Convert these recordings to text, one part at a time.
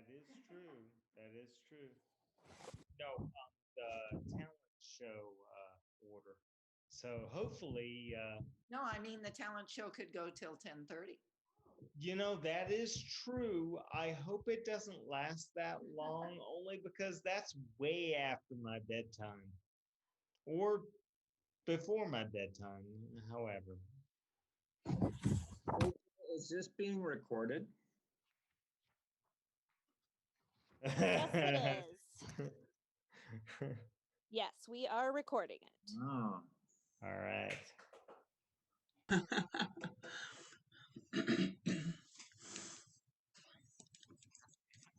is true. That is true. No, the talent show order. So hopefully, No, I mean the talent show could go till 10:30. that is true. I hope it doesn't last that long, only because that's way after my bedtime or before my bedtime, however. Is this being recorded? Yes, it is. Yes, we are recording it. Oh. All right.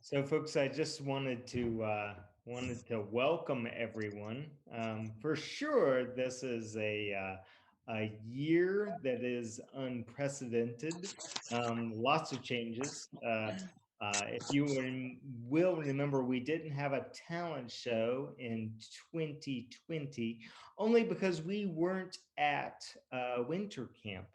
So, folks, I just wanted to welcome everyone. For sure, this is a year that is unprecedented. Lots of changes. If you will remember, we didn't have a talent show in 2020, only because we weren't at winter camp.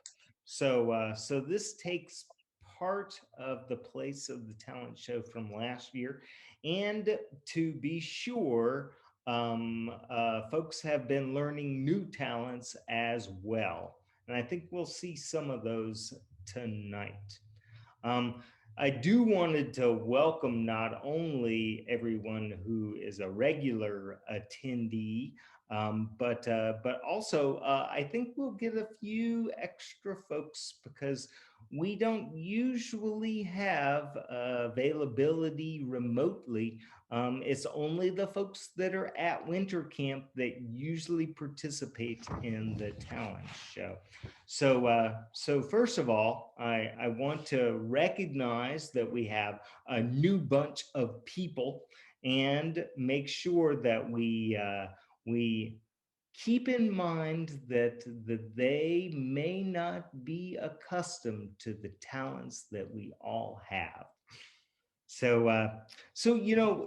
So this takes part of the place of the talent show from last year. And to be sure, folks have been learning new talents as well. And I think we'll see some of those tonight. I do wanted to welcome not only everyone who is a regular attendee, but also I think we'll get a few extra folks because we don't usually have availability remotely. It's only the folks that are at winter camp that usually participate in the talent show. So first of all, I want to recognize that we have a new bunch of people and make sure that we keep in mind that they may not be accustomed to the talents that we all have. So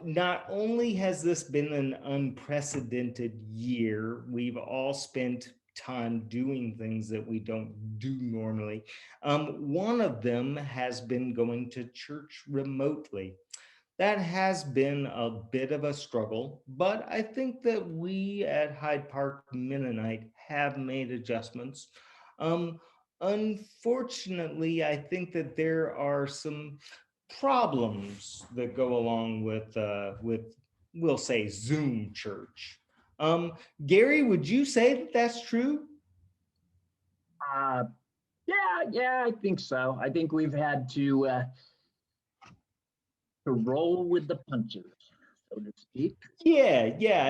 not only has this been an unprecedented year, we've all spent time doing things that we don't do normally. One of them has been going to church remotely. That has been a bit of a struggle, but I think that we at Hyde Park Mennonite have made adjustments. Um, Unfortunately, I think that there are some problems that go along with we'll say Zoom church. Gary, would you say that that's true? Uh, yeah, I think so. I think we've had to roll with the punches, so to speak. Yeah,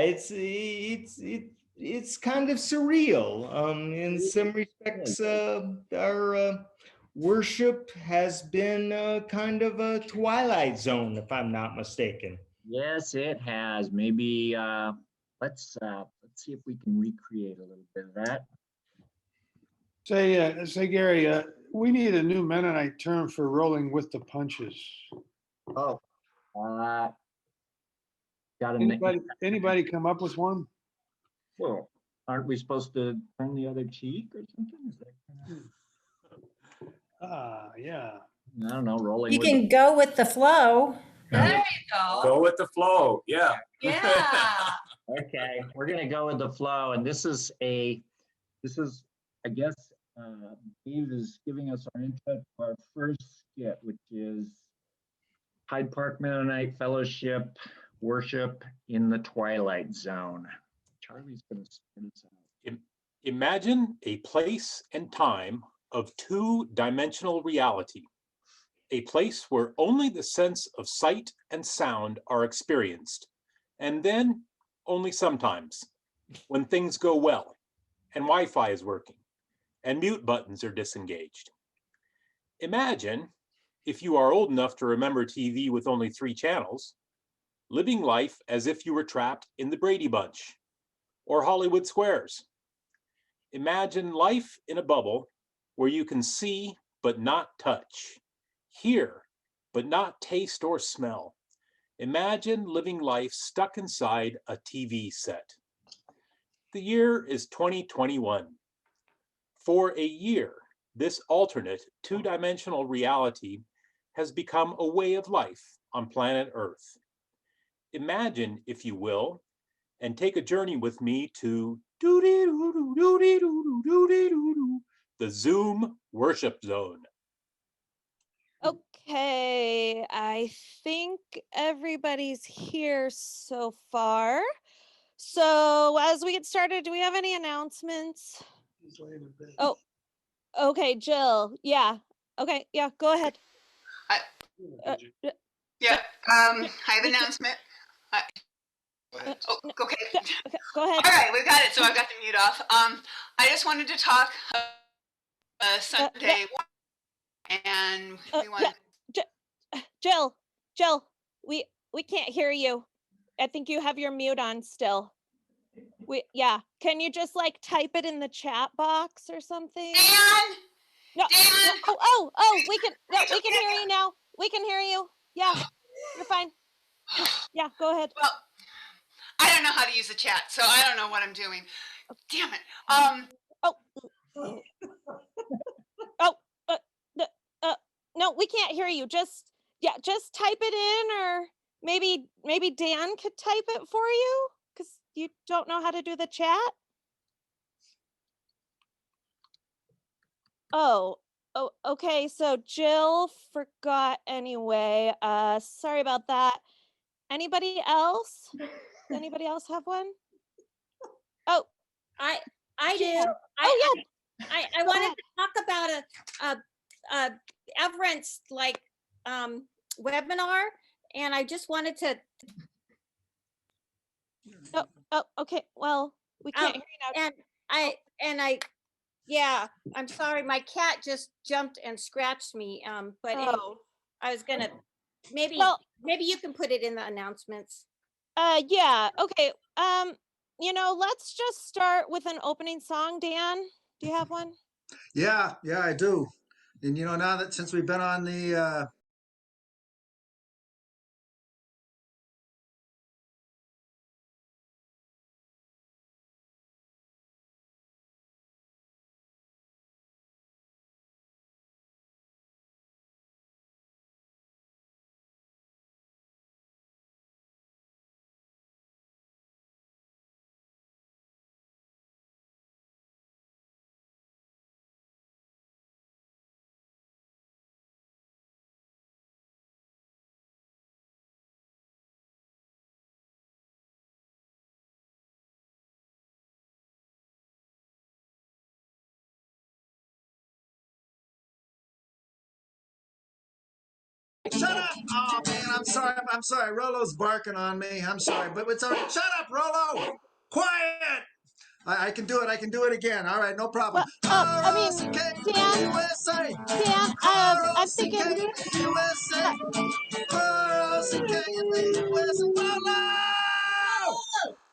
it's kind of surreal. In some respects, our worship has been kind of a twilight zone, if I'm not mistaken. Yes, it has. Maybe let's see if we can recreate a little bit of that. Say, Gary, we need a new Mennonite term for rolling with the punches. Oh, got a Anybody come up with one? Well, aren't we supposed to turn the other cheek or something? Is that Yeah. I don't know, rolling. You can go with the flow. There you go. Go with the flow. Yeah. Yeah. Okay, we're gonna go with the flow, and this is I guess, Dave is giving us our intro to our first skit, which is Hyde Park Mennonite Fellowship Worship in the Twilight Zone. Charlie's gonna start us out. Imagine a place and time of two-dimensional reality, a place where only the sense of sight and sound are experienced, and then only sometimes, when things go well, and Wi-Fi is working, and mute buttons are disengaged. Imagine, if you are old enough to remember TV with only 3 channels, living life as if you were trapped in the Brady Bunch or Hollywood Squares. Imagine life in a bubble where you can see but not touch, hear but not taste or smell. Imagine living life stuck inside a TV set. The year is 2021. For a year, this alternate two-dimensional reality has become a way of life on planet Earth. Imagine, if you will, and take a journey with me to the Zoom worship zone. Okay, I think everybody's here so far. So as we get started, do we have any announcements? He's laying in bed. Oh, okay, Jill. Yeah. Okay, yeah, go ahead. Yeah, I have we an can- announcement. Oh, no, okay. Okay, go ahead. All right, we got it. So I've got the mute off. I just wanted to talk Sunday, and we want. Jill, we can't hear you. I think you have your mute on still. Yeah. Can you just like type it in the chat box or something? Dan, No. Dan! Oh, we can hear you now. We can hear you. Yeah. You're fine. Yeah, go ahead. Well, I don't know how to use the chat, so I don't know what I'm doing. Damn it. No, we can't hear you. Just type it in, or maybe Dan could type it for you because you don't know how to do the chat. Oh, okay. So Jill forgot anyway. Sorry about that. Anybody else? Anybody else have one? Oh, I do. yeah. I wanted to talk about a Everence webinar, and I just wanted to. Oh, okay. Well, we can't hear you now. Yeah, I'm sorry. My cat just jumped and scratched me. But anyway, I was gonna maybe you can put it in the announcements. Yeah. Okay. Let's just start with an opening song. Dan, do you have one? Yeah, I do. And now that since we've been on the Shut up! Oh man, I'm sorry. Rolo's barking on me. I'm sorry, but it's all right. Shut up, Rolo! Quiet! I can do it again. All right, no problem. I mean, Dan, I'm thinking. Rolo!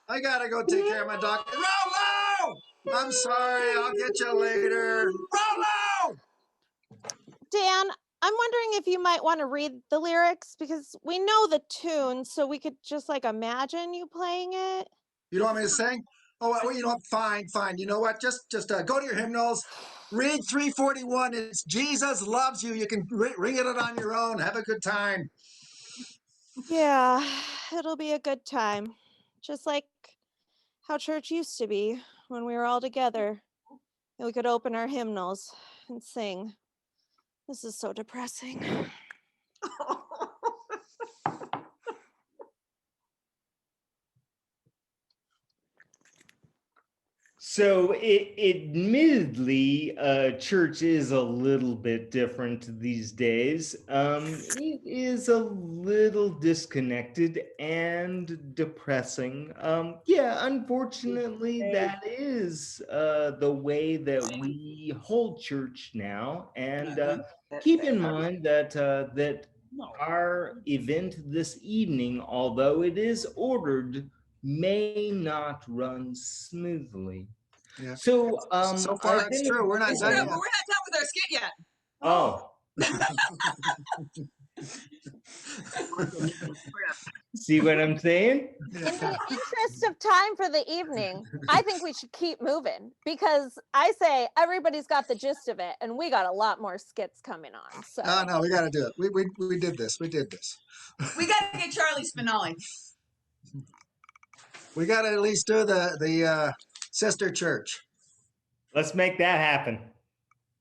I gotta go take care of my dog. Rolo! I'm sorry. I'll get you later. Rolo! Dan, I'm wondering if you might want to read the lyrics because we know the tune, so we could just like imagine you playing it. You don't want me to sing? Oh, well, you know what? Fine. You know what? Just go to your hymnals. Read 341. It's Jesus Loves You. You can read it on your own. Have a good time. Yeah, it'll be a good time. Just like how church used to be when we were all together and we could open our hymnals and sing. This is so depressing. So admittedly, church is a little bit different these days. It is a little disconnected and depressing. Yeah, unfortunately, that is the way that we hold church now. And keep in mind that our event this evening, although it is ordered, may not run smoothly. Yeah. So so far it's true. We're not done yet. We're not done with our skit yet. Oh. See what I'm saying? In the interest of time for the evening, I think we should keep moving because I say everybody's got the gist of it and we got a lot more skits coming on. So Oh, no, we got to do it. We did this. We did this. We got to get Charlie's finale. We got to at least do the sister church. Let's make that happen.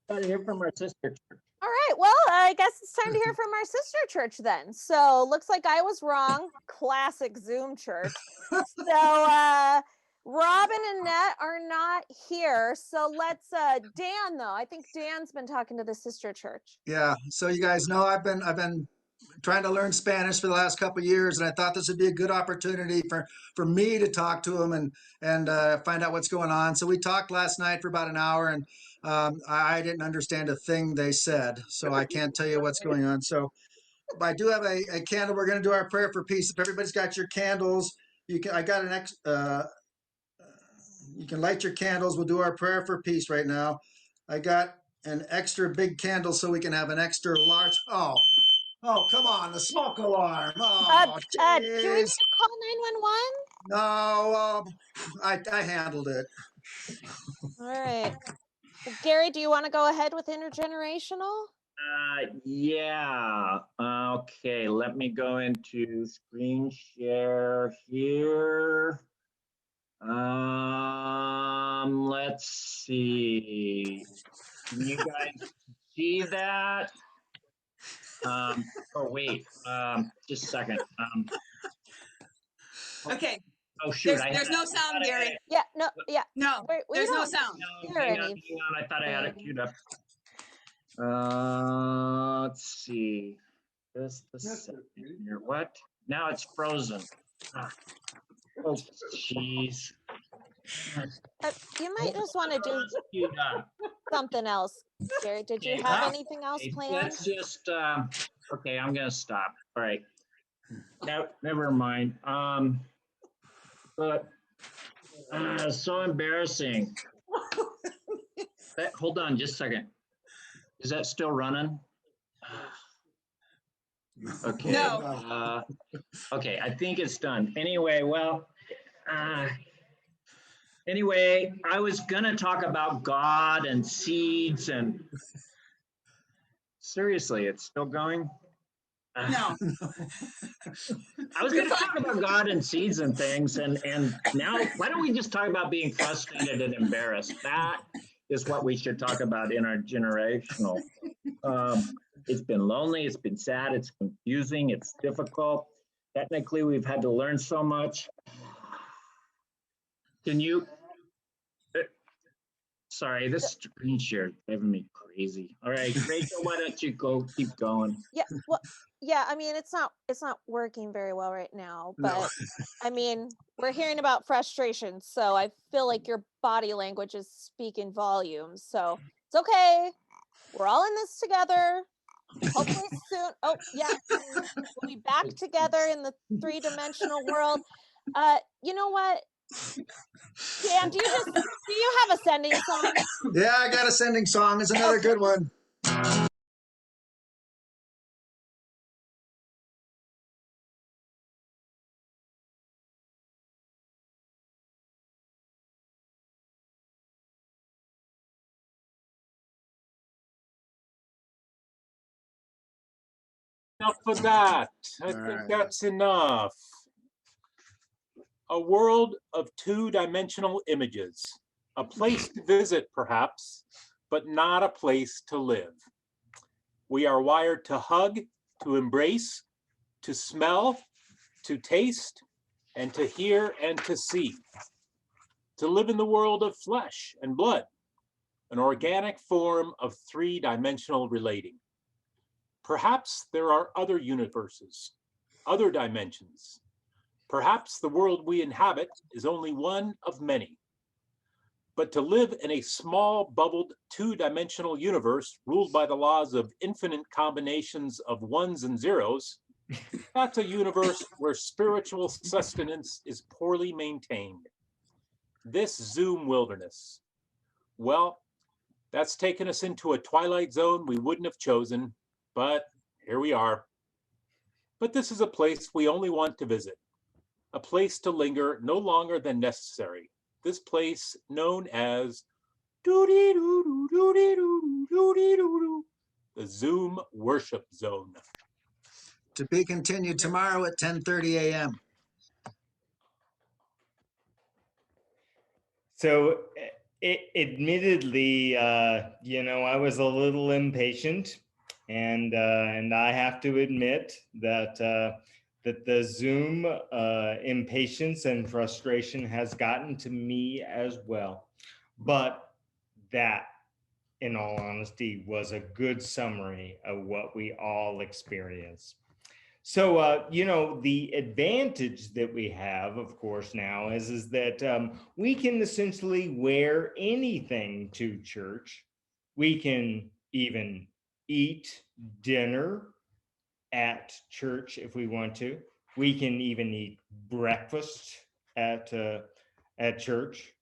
Gotta hear from our sister church. all right, well, I guess it's time to hear from our sister church then. So looks like I was wrong. Classic Zoom church. So Robin and Net are not here. So let's Dan though. I think Dan's been talking to the sister church. Yeah. So you guys know I've been trying to learn Spanish for the last couple of years, and I thought this would be a good opportunity for me to talk to them and find out what's going on. So we talked last night for about an hour, and I didn't understand a thing they said, so I can't tell you what's going on. So I do have a candle. We're going to do our prayer for peace. If everybody's got your candles, you can. I got an you can light your candles. We'll do our prayer for peace right now. I got an extra big candle so we can have an extra large. Oh, come on, the smoke alarm. Oh, Do we need jeez. to call 911? No, I handled it. All right. Well, Gary, do you want to go ahead with intergenerational? Yeah. Okay, let me go into screen share here. Let's see. Can you guys see that? Oh wait, just a second. Okay. Oh shoot, There's no sound, Gary. Yeah, no, yeah. No, We there's no don't sound. hear Hang on, any. I thought I had it queued up. Let's see. Just a second here. What? Now it's frozen. Oh, jeez. You might just want to do Queued up. something else. Gary, did you Okay, have well, anything else Okay, planned? let's just, okay, I'm gonna stop. All right. No, never mind. But, so embarrassing. Hold on just a second. Is that still running? Okay. No. Okay, I think it's done. Anyway, well, anyway, I was gonna talk about God and seeds and seriously, it's still going? No. I was gonna talk about God and seeds and things and now why don't we just talk about being frustrated and embarrassed? That is what we should talk about in our generational. It's been lonely, it's been sad, it's confusing, it's difficult. Technically, we've had to learn so much. Can you, sorry, this screen share is driving me crazy. All right, Rachel, why don't you keep going? Yeah, well, yeah, I mean, it's not working very well right now, but No. I mean, we're hearing about frustration, so I feel like your body language is speaking volumes. So it's okay. We're all in this together. Hopefully soon. Oh, yeah. We'll be back together in the three-dimensional world. You know what? Dan, do you have a sending song? Yeah, I got a sending song. It's another good one. Enough of that. I All think right. that's enough. A world of two-dimensional images. A place to visit, perhaps, but not a place to live. We are wired to hug, to embrace, to smell, to taste, and to hear and to see. To live in the world of flesh and blood, an organic form of three-dimensional relating. Perhaps there are other universes, other dimensions. Perhaps the world we inhabit is only one of many. But to live in a small, bubbled, two-dimensional universe ruled by the laws of infinite combinations of ones and zeros, that's a universe where spiritual sustenance is poorly maintained. This Zoom wilderness, well, that's taken us into a twilight zone we wouldn't have chosen, but here we are. But this is a place we only want to visit. a place to linger no longer than necessary. This place known as the Zoom Worship Zone. To be continued tomorrow at 10:30 a.m. So admittedly, I was a little impatient, and I have to admit that that the Zoom impatience and frustration has gotten to me as well. But that, in all honesty, was a good summary of what we all experienced. So, the advantage that we have, of course, now is that we can essentially wear anything to church. We can even eat dinner at church if we want to. We can even eat breakfast at church.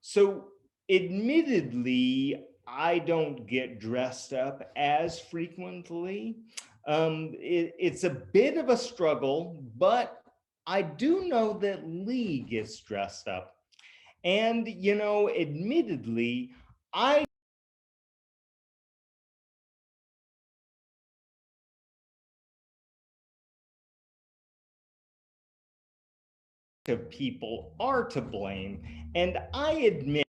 So, admittedly, I don't get dressed up as frequently. It's a bit of a struggle, but I do know that Lee gets dressed up. And, admittedly, I of people are to blame. And I admit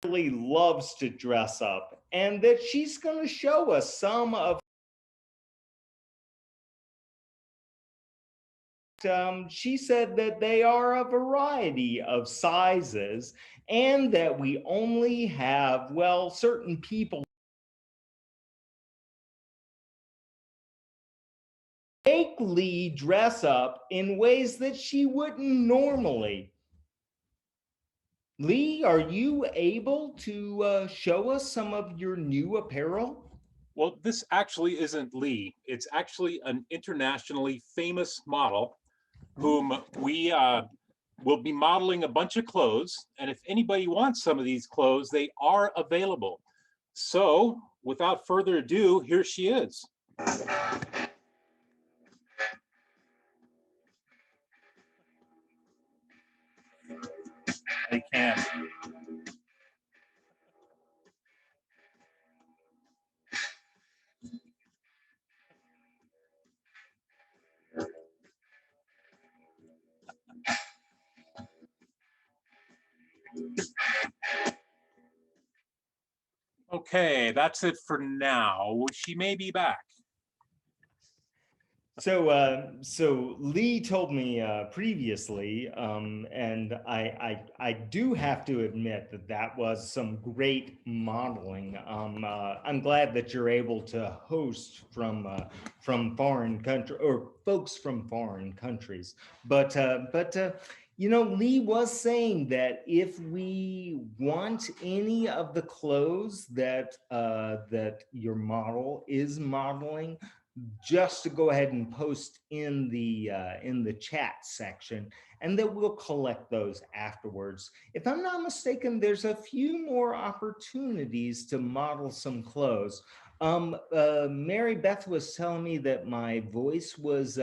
really loves to dress up, and that she's going to show us some of she said that they are a variety of sizes, and that we only have, well, certain people make Lee dress up in ways that she wouldn't normally. Lee, are you able to show us some of your new apparel? Well, this actually isn't Lee. It's actually an internationally famous model whom we will be modeling a bunch of clothes. And if anybody wants some of these clothes, they are available. So without further ado, here she is. I can't. Okay, that's it for now. She may be back. So Lee told me previously, and I do have to admit that was some great modeling. I'm glad that you're able to host from foreign country, or folks from foreign countries. But Lee was saying that if we want any of the clothes that that your model is modeling, just to go ahead and post in the chat section, and then we'll collect those afterwards. If I'm not mistaken, there's a few more opportunities to model some clothes. Mary Beth was telling me that my voice was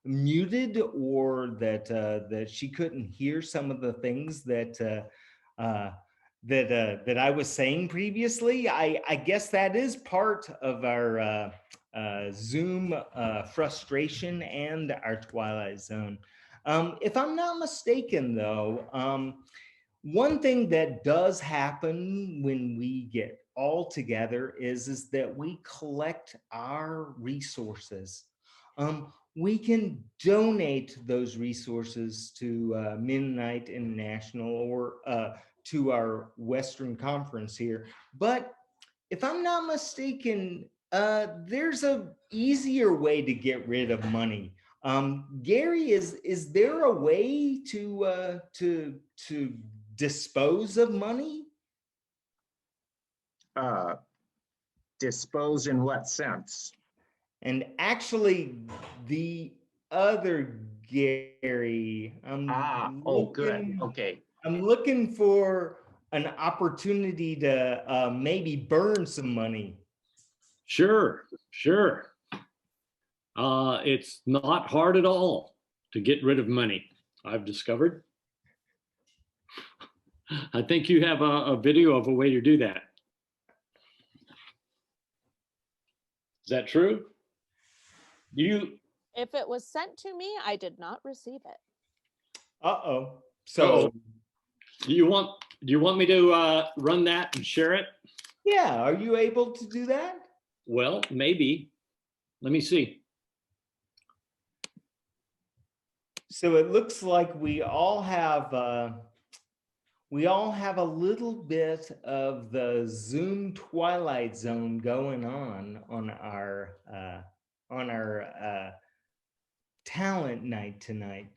muted, or that that she couldn't hear some of the things that that I was saying previously. I guess that is part of our Zoom frustration and our Twilight Zone. If I'm not mistaken, though, one thing that does happen when we get all together is that we collect our resources. We can donate those resources to Mennonite International, or to our Western Conference here. But if I'm not mistaken, there's a easier way to get rid of money. Gary, is there a way to dispose of money? Dispose in what sense? And actually, the other Gary, Good. Okay. I'm looking for an opportunity to maybe burn some money. Sure. It's not hard at all to get rid of money, I've discovered. I think you have a video of a way to do that. Is that true? If it was sent to me, I did not receive it. Uh-oh. So, do you want me to run that and share it? yeah, are you able to do that? Well, maybe. Let me see. So it looks like we all have a little bit of the Zoom Twilight Zone going on our talent night tonight.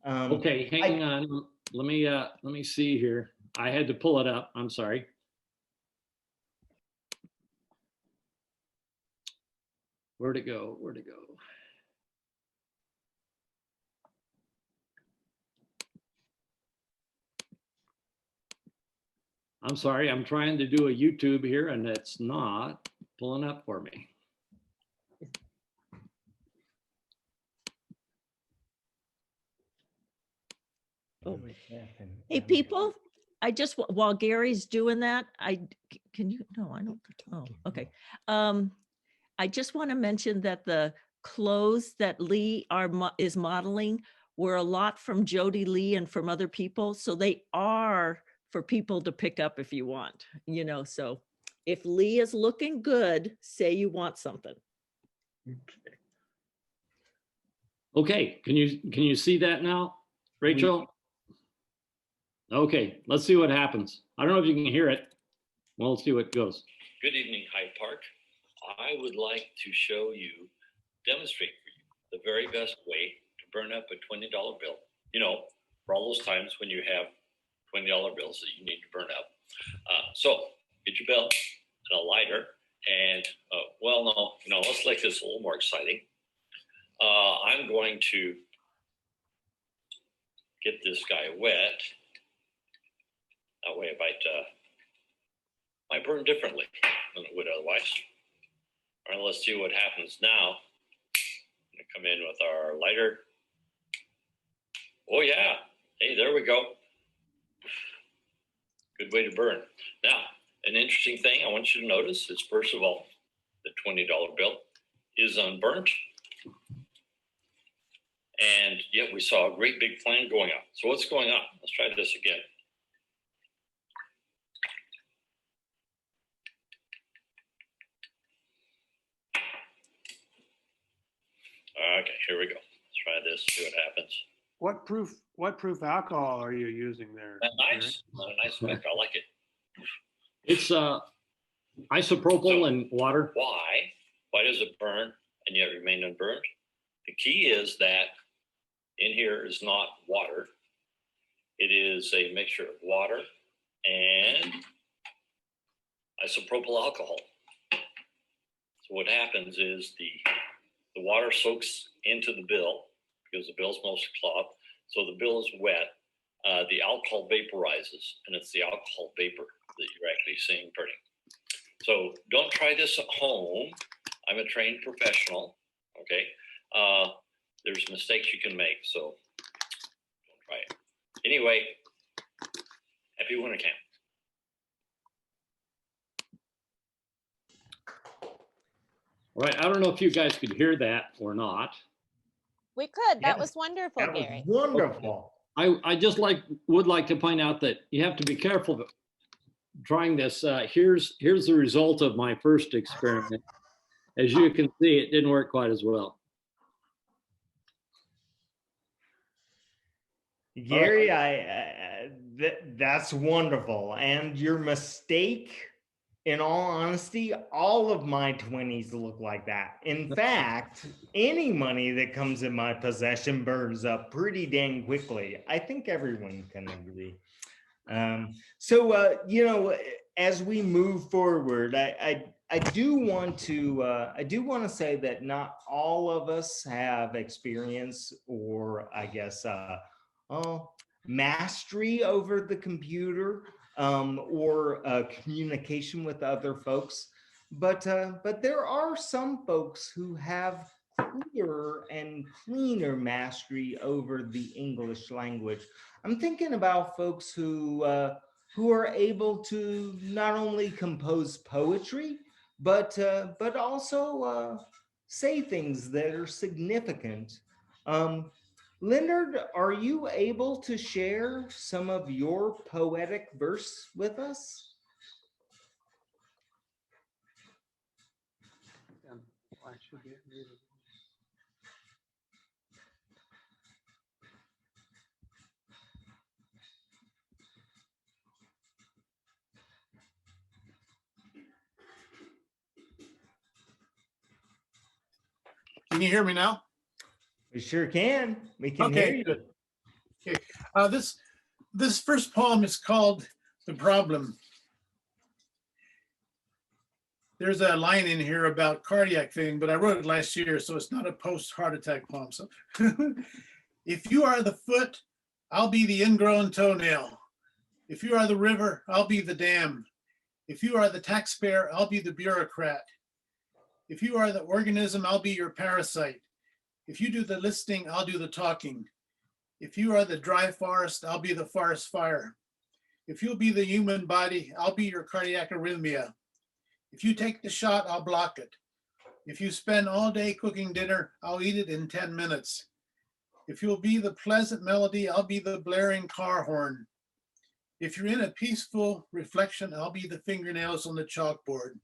Okay, hang on. Let me see here. I had to pull it up. I'm sorry. Where'd it go? Where'd it go? I'm sorry, I'm trying to do a YouTube here and it's not pulling up for me. Oh. Hey, people, while Gary's doing that, I don't, oh, okay. I just want to mention that the clothes that Lee is modeling were a lot from Jody Lee and from other people. So they are for people to pick up if you want, so if Lee is looking good, say you want something. Okay, can you see that now, Rachel? Okay, let's see what happens. I don't know if you can hear it. Well, let's see what goes. Good evening, Hyde Park. I would like to demonstrate for you the very best way to burn up a $20 bill. For all those times when you have $20 bills that you need to burn up. So get your belt and a lighter and, let's make this a little more exciting. I'm going to get this guy wet. That way it might burn differently than it would otherwise. All right, let's see what happens now. I'm gonna come in with our lighter. Oh yeah, hey, there we go. Good way to burn. Now, an interesting thing I want you to notice is, first of all, the $20 bill is unburnt. And yet we saw a great big flame going up. So what's going on? Let's try this again. Okay, here we go. Let's try this, see what happens. What proof alcohol are you using there? Nice, a nice spec. I like it. It's isopropyl and water. Why does it burn and yet remain unburned? The key is that in here is not water. It is a mixture of water and isopropyl alcohol. So what happens is the water soaks into the bill because the bill's mostly cloth. So the bill is wet. The alcohol vaporizes, and it's the alcohol vapor that you're actually seeing burning. So don't try this at home. I'm a trained professional, okay? There's mistakes you can make, so don't try it. Anyway, happy winter camp. All right, I don't know if you guys could hear that or not. We could. That Yes, was wonderful, That was Gary. wonderful. I just would like to point out that you have to be careful trying this. Here's the result of my first experiment. As you can see, it didn't work quite as well. Gary, that's wonderful. And your mistake, in all honesty, all of my 20s look like that. In fact, any money that comes in my possession burns up pretty dang quickly. I think everyone can agree. As we move forward, I do want to say that not all of us have experience or I guess mastery over the computer or communication with other folks, but there are some folks who have clearer and cleaner mastery over the English language. I'm thinking about folks who are able to not only compose poetry, but also say things that are significant. Leonard, are you able to share some of your poetic verse with us? I should be muted. Can you hear me now? We sure can. We can hear Okay, you. good. Okay. This first poem is called The Problem. There's a line in here about cardiac thing, but I wrote it last year, so it's not a post-heart attack poem. So if you are the foot, I'll be the ingrown toenail. If you are the river, I'll be the dam. If you are the taxpayer, I'll be the bureaucrat. If you are the organism, I'll be your parasite. If you do the listening, I'll do the talking. If you are the dry forest, I'll be the forest fire. If you'll be the human body, I'll be your cardiac arrhythmia. If you take the shot, I'll block it. If you spend all day cooking dinner, I'll eat it in 10 minutes. If you'll be the pleasant melody, I'll be the blaring car horn. If you're in a peaceful reflection, I'll be the fingernails on the chalkboard.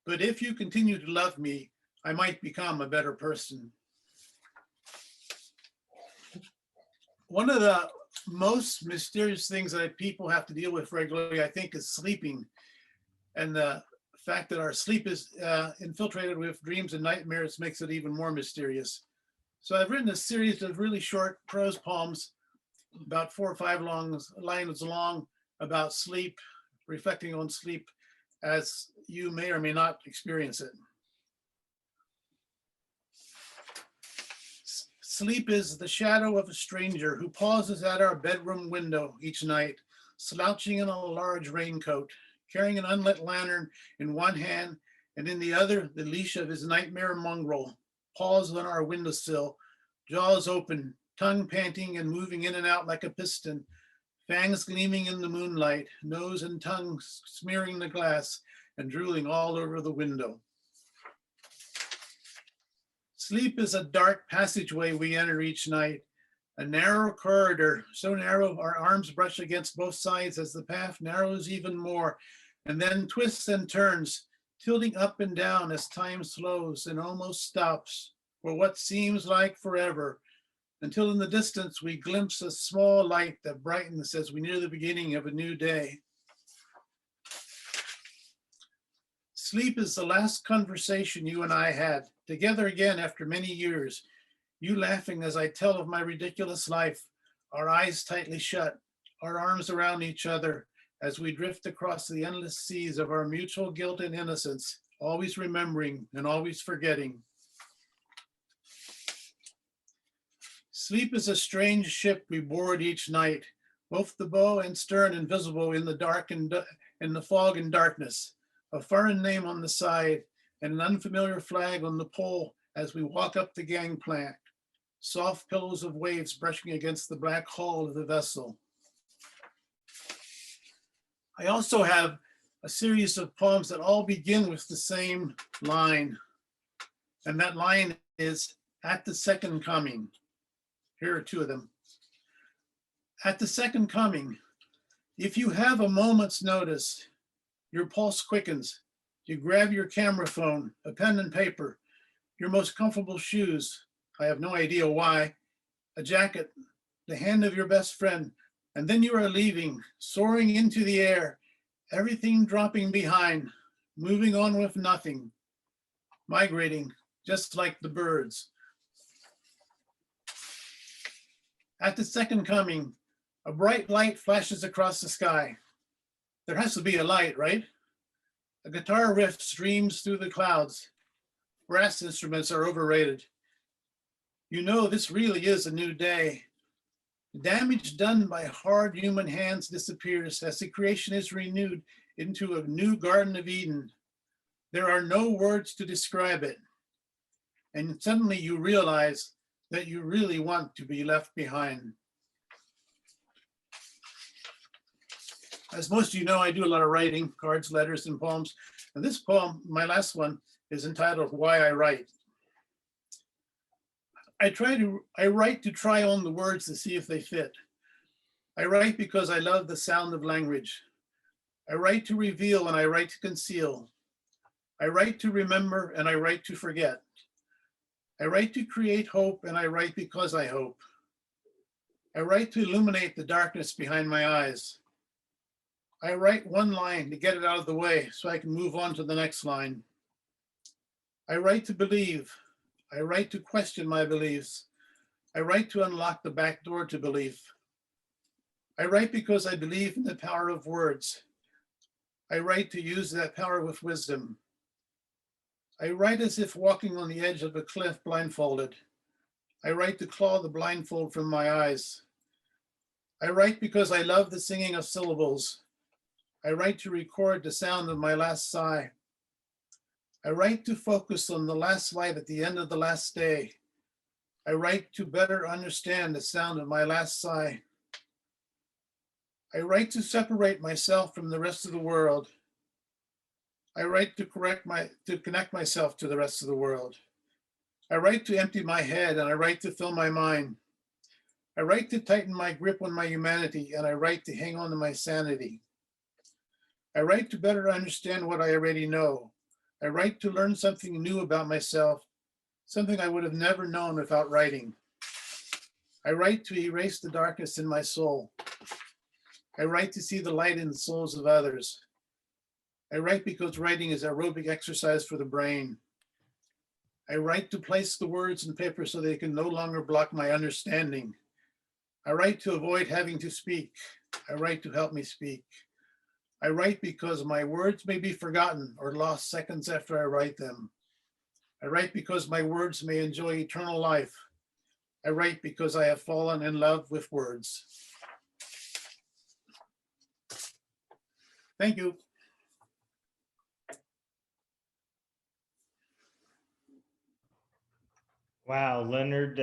But if you continue to love me, I might become a better person. One of the most mysterious things that people have to deal with regularly, I think, is sleeping. And the fact that our sleep is infiltrated with dreams and nightmares makes it even more mysterious. So I've written a series of really short prose poems, about 4 or 5 lines long, about sleep, reflecting on sleep as you may or may not experience it. Sleep is the shadow of a stranger who pauses at our bedroom window each night, slouching in a large raincoat, carrying an unlit lantern in one hand and in the other the leash of his nightmare mongrel, paws on our windowsill, jaws open, tongue panting and moving in and out like a piston, fangs gleaming in the moonlight, nose and tongue smearing the glass and drooling all over the window. Sleep is a dark passageway we enter each night, a narrow corridor, so narrow our arms brush against both sides as the path narrows even more, and then twists and turns, tilting up and down as time slows and almost stops for what seems like forever, until in the distance we glimpse a small light that brightens as we near the beginning of a new day. Sleep is the last conversation you and I had, together again after many years, you laughing as I tell of my ridiculous life, our eyes tightly shut, our arms around each other as we drift across the endless seas of our mutual guilt and innocence, always remembering and always forgetting. Sleep is a strange ship we board each night, both the bow and stern invisible in the dark and in the fog and darkness, a foreign name on the side and an unfamiliar flag on the pole as we walk up the gangplank, soft pillows of waves brushing against the black hull of the vessel. I also have a series of poems that all begin with the same line, and that line is "At the Second Coming." Here are 2 of them. At the second coming, if you have a moment's notice, your pulse quickens, you grab your camera phone, a pen and paper, your most comfortable shoes, I have no idea why, a jacket, the hand of your best friend, and then you are leaving, soaring into the air, everything dropping behind, moving on with nothing, migrating just like the birds. At the second coming, a bright light flashes across the sky. There has to be a light, right? A guitar riff streams through the clouds. Brass instruments are overrated. You know this really is a new day. The damage done by hard human hands disappears as the creation is renewed into a new Garden of Eden. There are no words to describe it. and suddenly you realize that you really want to be left behind. As most of you know, I do a lot of writing, cards, letters, and poems. And this poem, my last one, is entitled Why I Write. I write to try on the words to see if they fit. I write because I love the sound of language. I write to reveal and I write to conceal. I write to remember and I write to forget. I write to create hope and I write because I hope. I write to illuminate the darkness behind my eyes. I write one line to get it out of the way so I can move on to the next line. I write to believe. I write to question my beliefs. I write to unlock the back door to belief. I write because I believe in the power of words. I write to use that power with wisdom. I write as if walking on the edge of a cliff blindfolded. I write to claw the blindfold from my eyes. I write because I love the singing of syllables. I write to record the sound of my last sigh. I write to focus on the last light at the end of the last day. I write to better understand the sound of my last sigh. I write to separate myself from the rest of the world. I write to connect myself to the rest of the world. I write to empty my head and I write to fill my mind. I write to tighten my grip on my humanity and I write to hang on to my sanity. I write to better understand what I already know. I write to learn something new about myself, something I would have never known without writing. I write to erase the darkness in my soul. I write to see the light in the souls of others. I write because writing is aerobic exercise for the brain. I write to place the words in paper so they can no longer block my understanding. I write to avoid having to speak. I write to help me speak. I write because my words may be forgotten or lost seconds after I write them. I write because my words may enjoy eternal life. I write because I have fallen in love with words. Thank you. Wow, Leonard.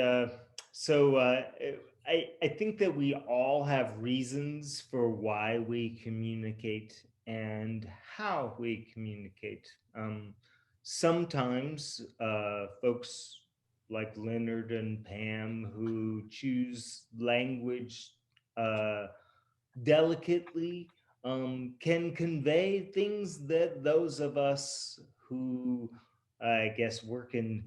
I think that we all have reasons for why we communicate and how we communicate. Sometimes folks like Leonard and Pam who choose language delicately can convey things that those of us who I guess work in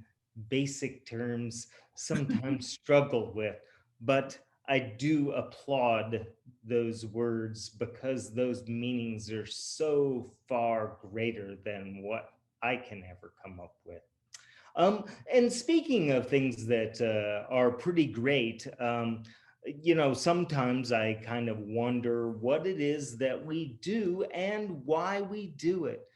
basic terms sometimes struggle with. But I do applaud those words because those meanings are so far greater than what I can ever come up with. And speaking of things that are pretty great, you know, sometimes I kind of wonder what it is that we do and why we do it.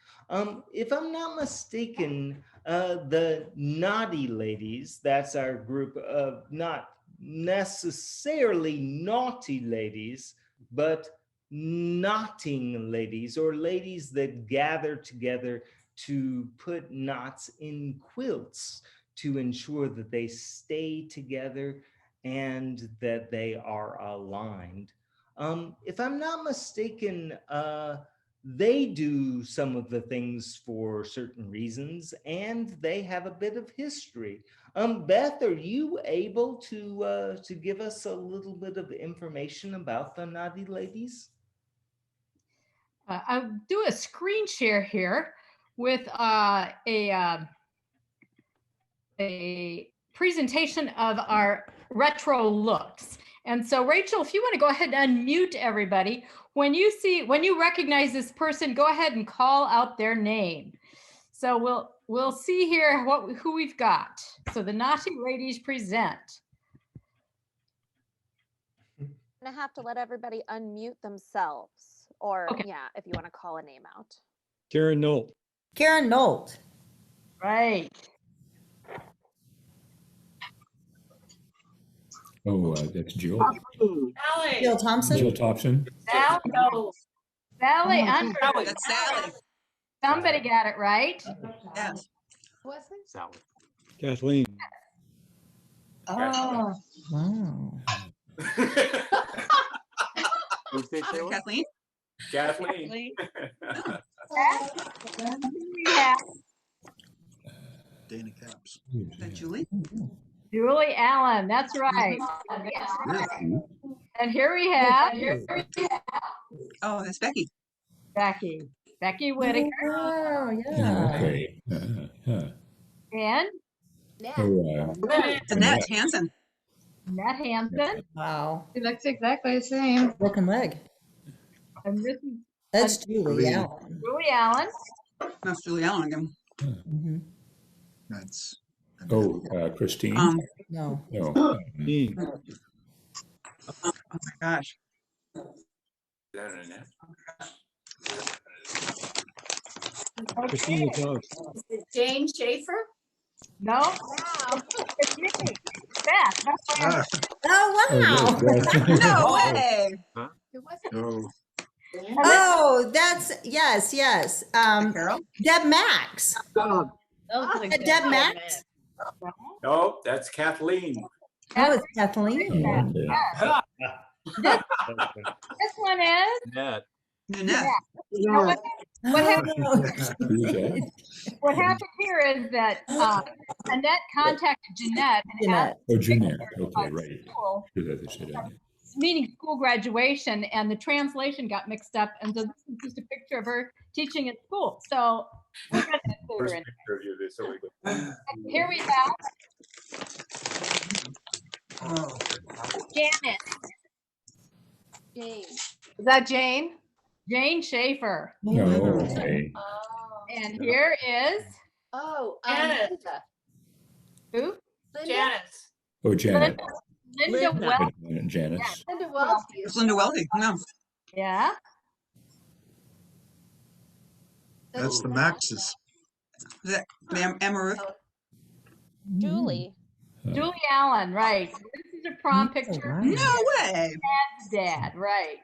If I'm not mistaken, the Naughty Ladies, that's our group of not necessarily naughty ladies, but knotting ladies, or ladies that gather together to put knots in quilts to ensure that they stay together and that they are aligned. If I'm not mistaken, they do some of the things for certain reasons, and they have a bit of history. Beth, are you able to give us a little bit of information about the Naughty Ladies? I'll do a screen share here with a presentation of our retro looks. And so Rachel, if you want to go ahead and unmute everybody, when you recognize this person, go ahead and call out their name. So we'll see here who we've got. So the Naughty Ladies present. I'm gonna have to let everybody unmute themselves, or okay. Yeah, if you want to call a name out. Karen Nolt. Karen Nolt. Right. Oh, that's Jill. Sally. Jill Thompson. Jill Thompson. Sally. Sally Underwood. That's Sally. Somebody got it right. Yes. Sally. Kathleen. Oh. Wow. Kathleen? Kathleen. Yeah. Dana Caps. Is that Julie? Julie Allen, that's right. And here we have Oh, that's Becky. Becky Whitaker. Wow, Yeah, yeah. okay. And Oh, Annette Hansen. Annette Hansen. Wow. She looks exactly the same. Broken leg. And this is That's Julie Julie. Allen. Julie Allen. That's Julie Allen again. Mhm. That's. oh, Christine? No. No. Oh my gosh. Christine is out. Is it Jane Schaefer? No. It's me. Beth. That's why I'm- Oh, wow. No way. Oh, Oh, that's, yes. Carol? Deb Max. Deb Max? No, that's Kathleen. Oh, it's Kathleen. Yeah. This one is. Annette. Nanette. What happened? Who's that? What happened here is that Annette contacted Jeanette and Jeanette. asked Oh, Jeanette. Okay, right. school, Should have said that. meaning school graduation, and the translation got mixed up, and so this is just a picture of her teaching at school. So we're gonna include First her in. picture of you, this, so we go. Here we have oh. Janet. Is that Jane? Jane Schaefer. No, okay. And here is Janice. who? Janice. Oh, Janet. Linda Welch. Janice. Linda Welch. It's Linda Welty. No. Yeah. That's the Maxes. Is that Emma Ruth? Julie. Julie Allen, right. This is a prom picture. wow. No way. Dad's dad, right.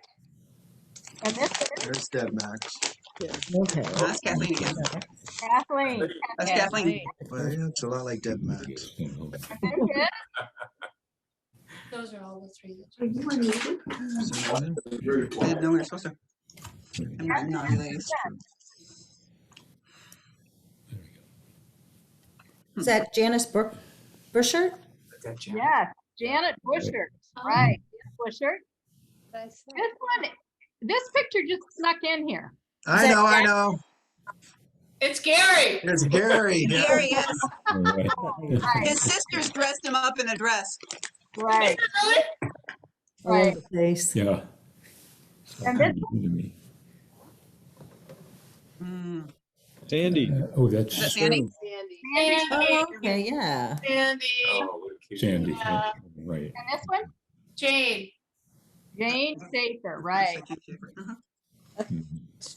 And this is There's Deb Max. Okay. Oh, that's Kathleen again. Kathleen. That's Kathleen. Well, yeah, it's a lot like Deb Max. This is Those are all the three that I didn't know we were supposed to. I'm not related. Is that Janice Bushert? yes, Janet Bushert, right. Bushert. This one, this picture just snuck in here. I know. It's Gary. It's Gary. Yeah. Here he is. All right. His sisters dressed him up in a dress. Right. Oh, Right. the face. Yeah. And this Mm. Sandy. Oh, that's Is that Sandy? Oh, okay, yeah. Sandy. Oh, what a cute- Sandy. Yeah. Right. And this one, Jane. Jane Schaefer, right. Mhm.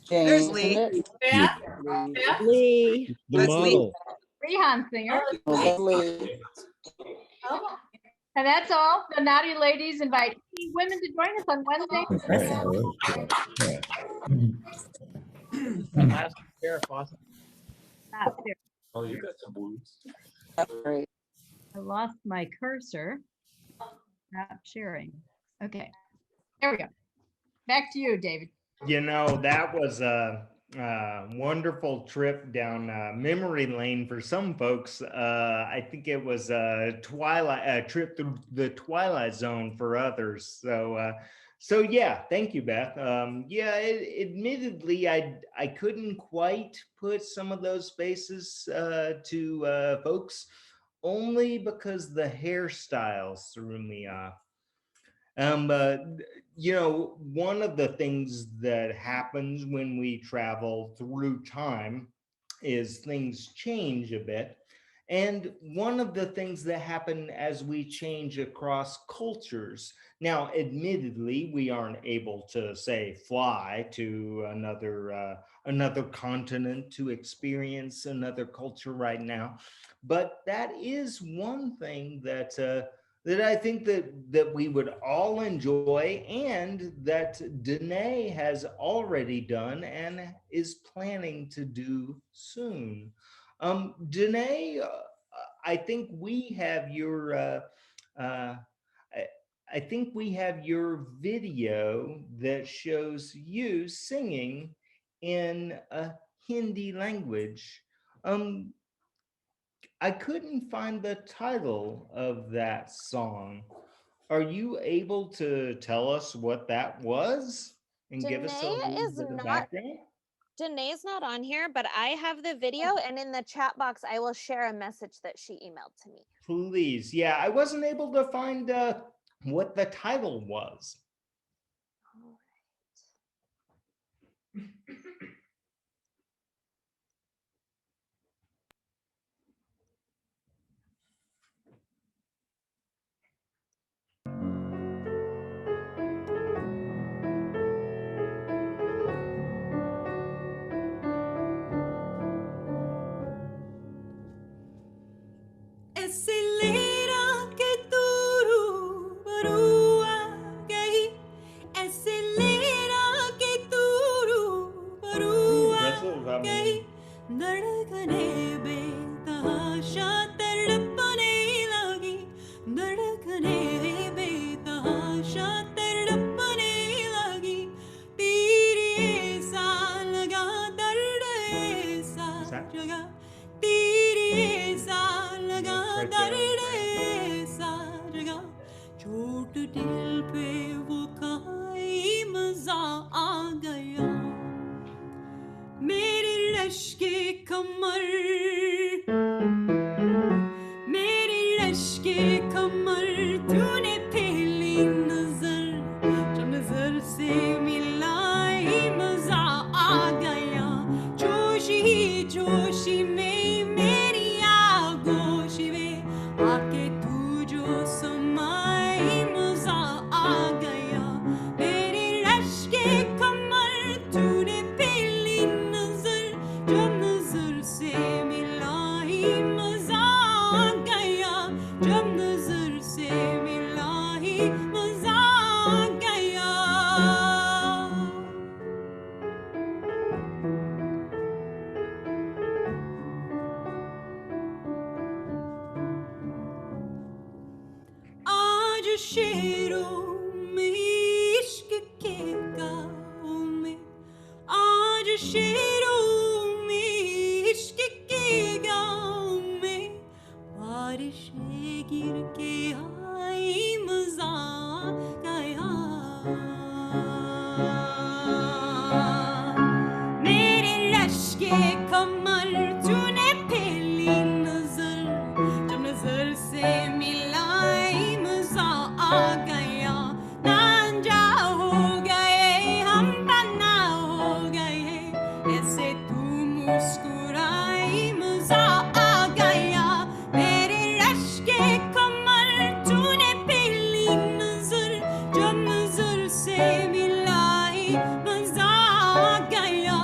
There's Lee. Beth. Beth. Lee. The That's Lee. model. Rehon singer. Oh. And that's all. The Naughty Ladies invite women to join us on Wednesday. Okay. Oh, okay. Yeah. Mhm. Not there. Oh, you got some boobs. I lost my cursor. Not sharing. Okay. There we go. Back to you, David. You know, that was a wonderful trip down memory lane for some folks. I think it was a trip through the Twilight Zone for others. So yeah, thank you, Beth. Admittedly, I couldn't quite put some of those faces to folks, only because the hairstyles threw me off. But you know, one of the things that happens when we travel through time is things change a bit. And one of the things that happen as we change across cultures, now, admittedly, we aren't able to say fly to another continent to experience another culture right now, but that is one thing that I think that we would all enjoy, and that Danae has already done and is planning to do soon. Danae, I think we have your I think we have your video that shows you singing in a Hindi language. I couldn't find the title of that song. Are you able to tell us what that was and give us a Danae little is bit of not background? Danae's not on here, but I have the video, and in the chat box, I will share a message that she emailed to me. Please. Yeah, I wasn't able to find what the title was. Acelera que tu barua gahi, acelera que tu barua gahi, धड़कने बेतहाशा तड़पने लगी, धड़कने बेतहाशा तड़पने लगी, तेरी ऐसा लगा दर्द ऐसा जगा, तेरी ऐसा लगा दर्द ऐसा जगा, चोट दिल पे वो खाई मजा आ गया, मेरे लश्के कमर, मेरे लश्के कमर, तूने पहली नजर, जब नजर से मिलाई मजा आ गया, जोशी में मेरी आगोश में आके तू जो समाई मजा आ गया, मेरे लश्के कमर, तूने पहली नजर, जब नजर से मिलाई मजा आ गया, जब नजर से मिलाई मजा आ गया. आज शेरों में इश्क के गाँव में, आज शेरों में इश्क के गाँव में, बारिशें गिर के आई मजा आ गया, मेरे लश्के कमर, तूने पहली नजर, जब नजर से मिलाई मजा आ गया, नांजा हो गए हम, बना हो गए, ऐसे तू मुस्कुराई मजा आ गया, मेरे लश्के कमर, तूने पहली नजर, जब नजर से मिलाई मजा आ गया,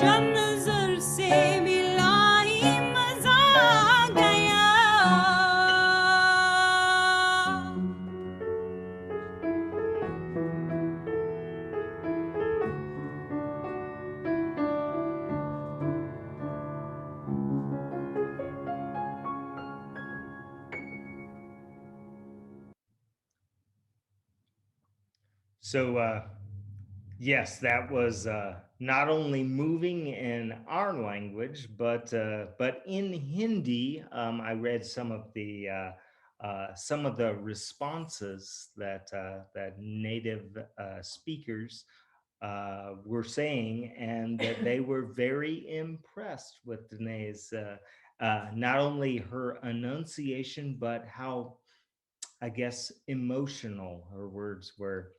जब नजर से मिलाई मजा आ गया. So, yes, that was not only moving in our language, but in Hindi. I read some of the responses that that native speakers were saying, and that they were very impressed with Danae's not only her enunciation, but how, I guess, emotional her words were.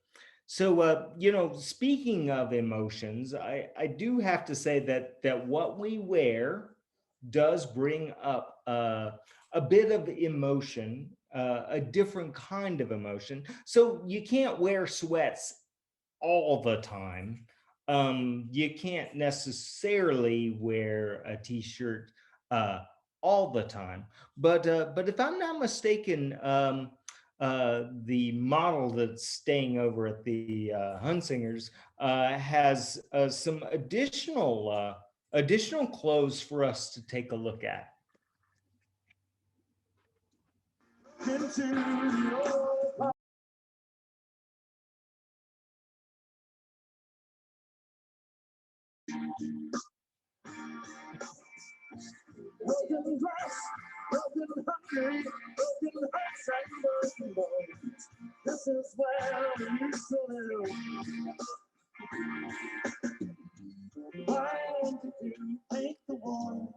So, you know, speaking of emotions, I do have to say that what we wear does bring up a bit of emotion, a different kind of emotion. So you can't wear sweats all the time. You can't necessarily wear a t-shirt all the time. But if I'm not mistaken, the model that's staying over at the Hunsingers has some additional clothes for us to take a look at. This is where we used to live. Paint the wall.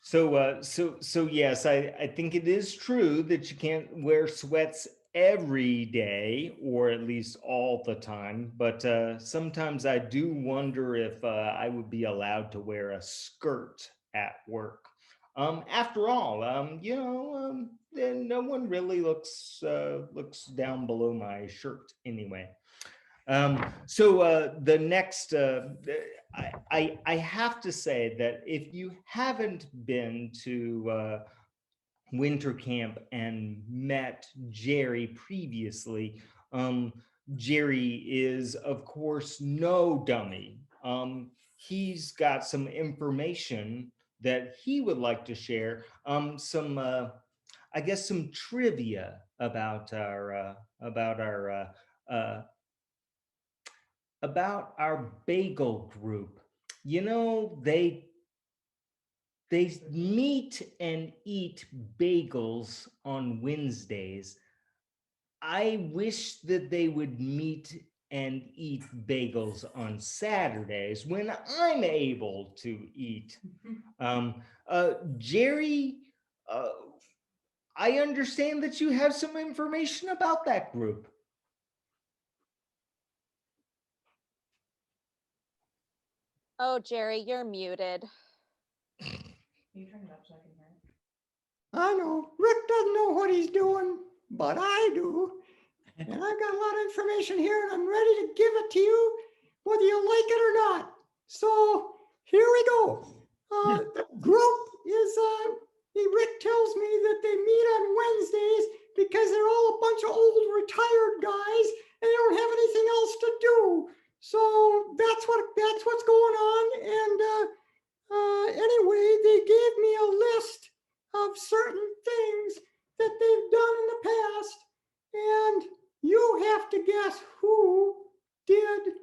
So yes, I think it is true that you can't wear sweats every day, or at least all the time. But sometimes I do wonder if I would be allowed to wear a skirt at work. After all, then no one really looks down below my shirt anyway. So the next, I have to say that if you haven't been to winter camp and met Jerry previously, Jerry is, of course, no dummy. He's got some information that he would like to share, I guess some trivia about our bagel group. You know, they meet and eat bagels on Wednesdays. I wish that they would meet and eat bagels on Saturdays when I'm able to eat. Jerry, I understand that you have some information about that group. Oh, Jerry, you're muted. I know, Rick doesn't know what he's doing, but I do. And I've got a lot of information here and I'm ready to give it to you, whether you like it or not. So here we go. The group is, Rick tells me that they meet on Wednesdays because they're all a bunch of old retired guys and they don't have anything else to do. So that's what's going on. And anyway, they gave me a list of certain things that they've done in the past, and you have to guess who did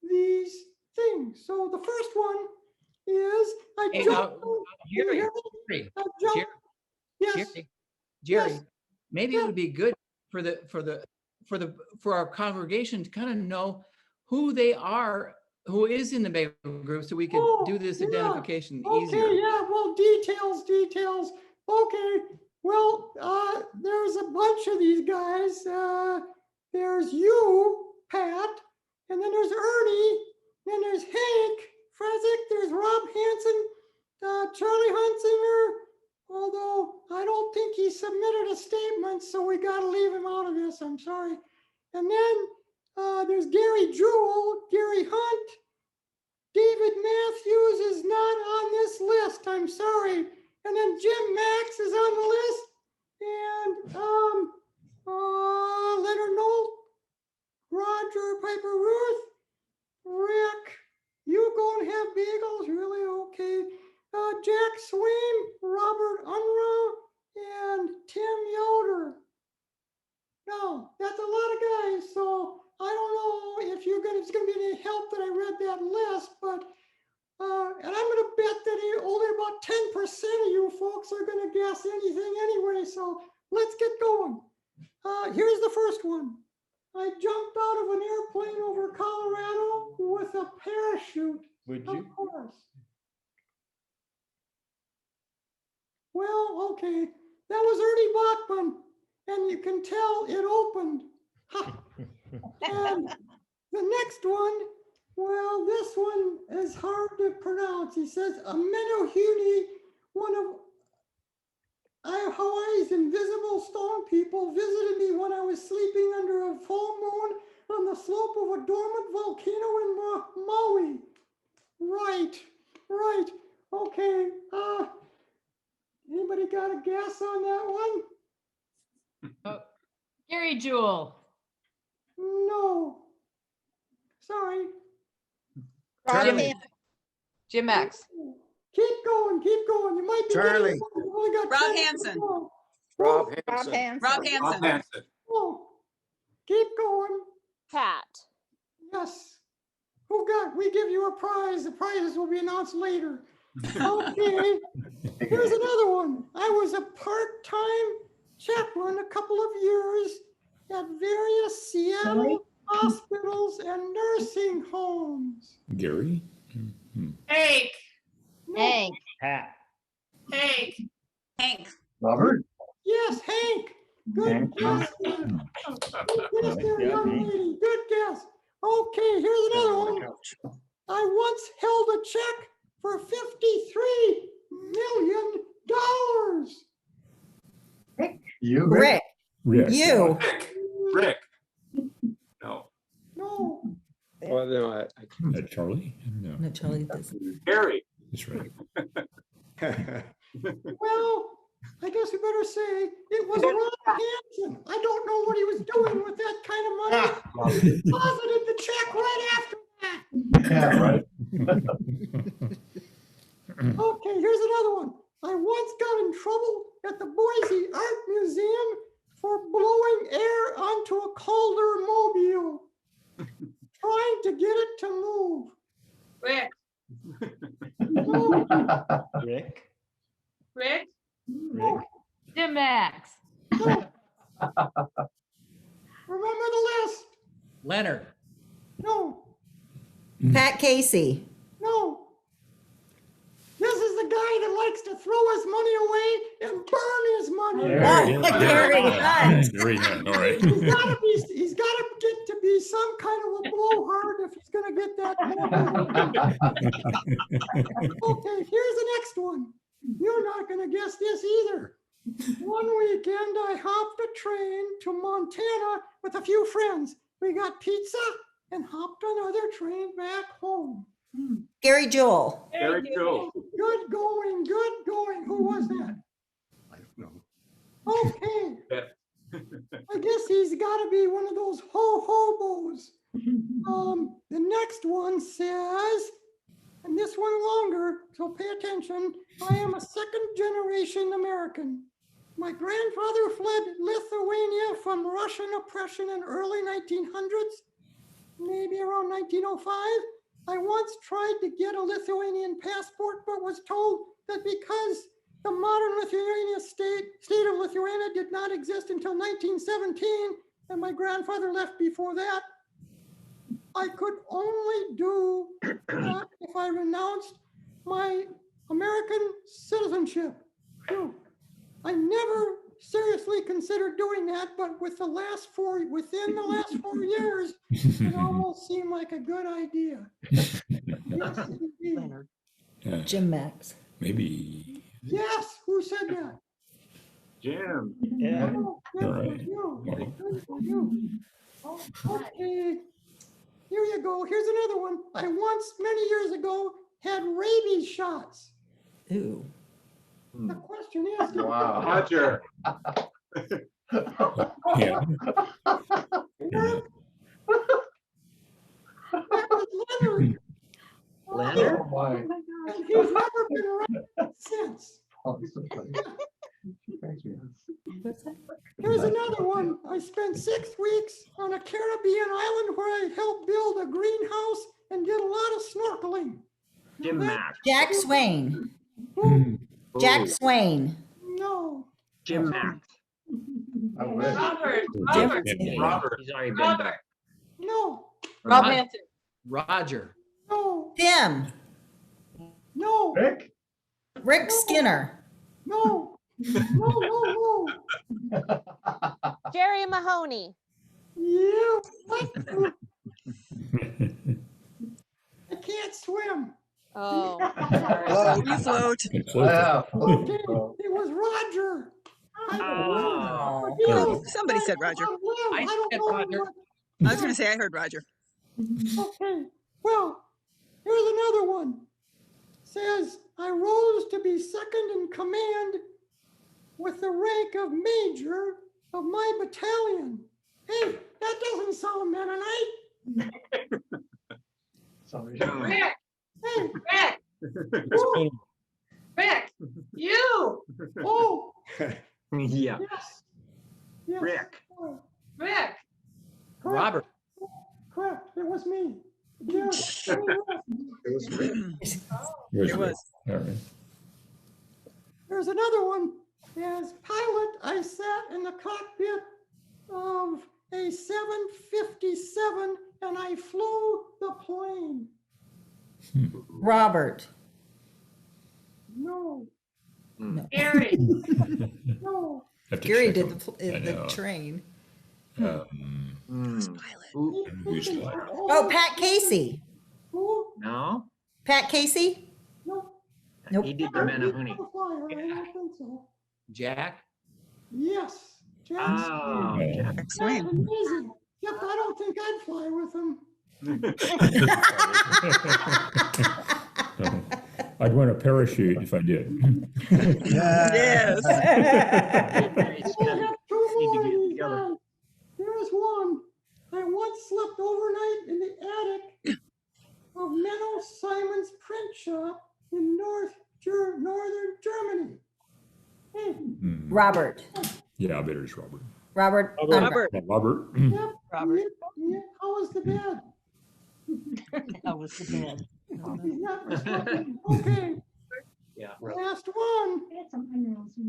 these things. So the first one is Jerry, maybe it would be good for our congregation to kind of know who they are, who is in the bagel group, so we could do this identification easier. Okay, yeah, well, details. Okay, well, there's a bunch of these guys. There's you, Pat, and then there's Ernie, then there's Hank Fresik, there's Rob Hansen, Charlie Hunsinger, although I don't think he submitted a statement, so we gotta leave him out of this, I'm sorry. And then there's Gary Jewell, Gary Hunt, David Matthews is not on this list, I'm sorry. And then Jim Max is on the list. And Leonard Nolt, Roger Piper Ruth, Rick, you gonna have bagels, really? Okay. Jack Swain, Robert Unruh, and Tim Yoder. No, that's a lot of guys, so I don't know if it's gonna be any help that I read that list, but and I'm gonna bet that only about 10% of you folks are gonna guess anything anyway, so let's get going. Here's the first one. I jumped out of an airplane over Colorado with a parachute. Would you? Of course. Well, okay, that was Ernie Bachman, and you can tell it opened. And the next one, well, this one is hard to pronounce. He says, Amenohuni, one of Hawaii's invisible stone people, visited me when I was sleeping under a full moon on the slope of a dormant volcano in Maui. Right. Okay. Anybody got a guess on that one? Gary Jewell. No. Sorry. Charlie. Jim Max. Keep going. You might be Charlie. getting one. You only got Rob 10 Hansen. to go. Rob Rob Hansen. Hansen. Rob Rob Hansen. Hansen. Oh, keep going. Pat. Yes. Who got? We give you a prize. The prizes will be announced later. Okay. Here's another one. I was a part-time chaplain a couple of years at various Seattle hospitals and nursing homes. Gary? Hank. Hank. Pat. Hank. Hank. Robert? Yes, Hank. Good guess. Good guess there, Yeah, young Hank. lady. Good guess. Okay, here's another one. I once held a check for $53 million. You? Rick, Rick. you. Rick. No. No. Well, no, Charlie? I don't know. No, Charlie, this. Gary. That's right. Well, I guess we better say it was Rob Hansen. I don't know what he was doing with that kind of money. He deposited the check right after that. Yeah, right. Okay, here's another one. I once got in trouble at the Boise Art Museum for blowing air onto a Calder mobile, trying to get it to move. Rick. No, Rick. Rick. Rick. Jim Max. no. Remember the list. Leonard. No, Pat Casey. no. This is the guy that likes to throw his money away and burn his money. Gary Hunt. Gary Hunt, all right. He's gotta get to be some kind of a blowhard if he's gonna get that money. Okay, here's the next one. You're not gonna guess this either. One weekend I hopped a train to Montana with a few friends. We got pizza and hopped another train back home. Gary Joel. Gary Joe. Good going, good going. Who was that? I don't know. Okay, Yeah. I guess he's gotta be one of those hobos. The next one says, and this one longer, so pay attention. I am a second generation American. My grandfather fled Lithuania from Russian oppression in early 1900s, maybe around 1905. I once tried to get a Lithuanian passport, but was told that because the modern Lithuania state of Lithuania did not exist until 1917, and my grandfather left before that, I could only do that if I renounced my American citizenship. Phew. I never seriously considered doing that, but within the last 4 years, it almost seemed like a good idea. Yes, indeed. Jim Max. Maybe. Yes, who said that? Jim. Yeah. Oh, good All for right. you. Well. Good for you. Oh, okay. Here you go. Here's another one. I once, many years ago, had rabies shots. Ooh. The question is, did Roger. Yeah. that was Leonard. Leonard? Oh, and he's never been right since. Here's another one. I spent 6 weeks on a Caribbean island where I helped build a greenhouse and did a lot of snorkeling. Jim Max. Jack Swain. Who? Jack Swain. No. Jim Max. Robert. Jim- Robert. He's already been Robert. there. No. Rob Hansen. Roger. No. Tim. No. Rick Skinner. No. No. Jerry Mahoney. Yeah. What? I can't swim. Oh. Float, you float. Okay, it was Roger. Oh. Somebody said Roger. I don't said know Roger. I was going to say I heard Roger. Okay, well, here's another one. Says, I rose to be second in command with the rank of major of my battalion. Hey, that doesn't sound Mennonite. Rick. Hey, Rick. who? Rick. You. Oh, Yeah. Yes. Yes. Rick. Rick. Correct. Robert. Correct. It was me. Jared. It was great. It was. All right. There's another one. As pilot, I sat in the cockpit of a 757 and I flew the plane. Robert. No, Gary. no. Have to Gary check did on- the I know. train. Who's that? Oh, Pat Casey. Who? No, Pat Casey? No. Nope. he did the Menahune. Flyer. I don't think so. Jack. Yes. Jack's Oh, Jack. That's amazing. Except I don't think I'd fly with him. I'd want a parachute if I did. Yes. I have two more of these guys. Here's one. I once slept overnight in the attic of Menno Simon's print shop in northern Germany. Hey, Robert. Yeah, I bet it's Robert. Robert. Robert. Robert. yep, Robert. yep. How was the bed? That was the band. He's not responding. Okay. Yeah. Last one.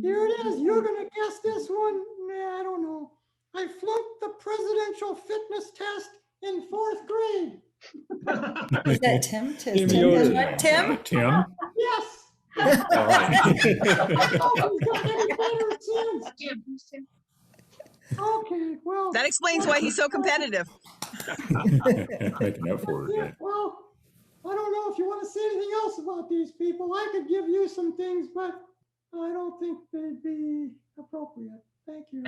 Here it is. You're going to guess this one. Nah, I don't know. I flunked the presidential fitness test in 4th grade. Is that Tim? Tim? Tim Tim? Yoder. What, Tim? Tim? Yes. All right. I don't know if he's got any better since. Okay, well. That explains why he's so competitive. Making up for Yeah, it. well, I don't know if you want to say anything else about these people. I could give you some things, but I don't think they'd be appropriate. Thank you.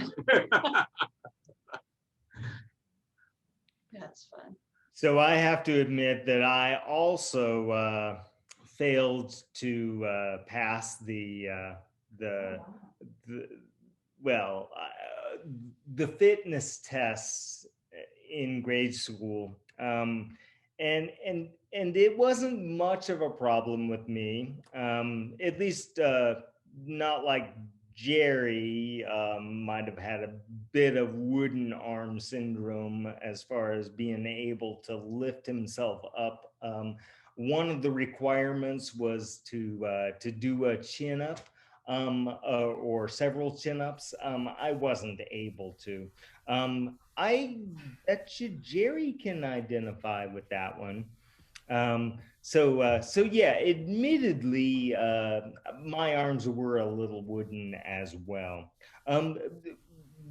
That's fun. So I have to admit that I also failed to pass the fitness tests in grade school, and it wasn't much of a problem with me, at least not like Jerry might have had a bit of wooden arm syndrome as far as being able to lift himself up. One of the requirements was to do a chin up or several chin ups. I wasn't able to. I bet you Jerry can identify with that one. So yeah, admittedly, my arms were a little wooden as well.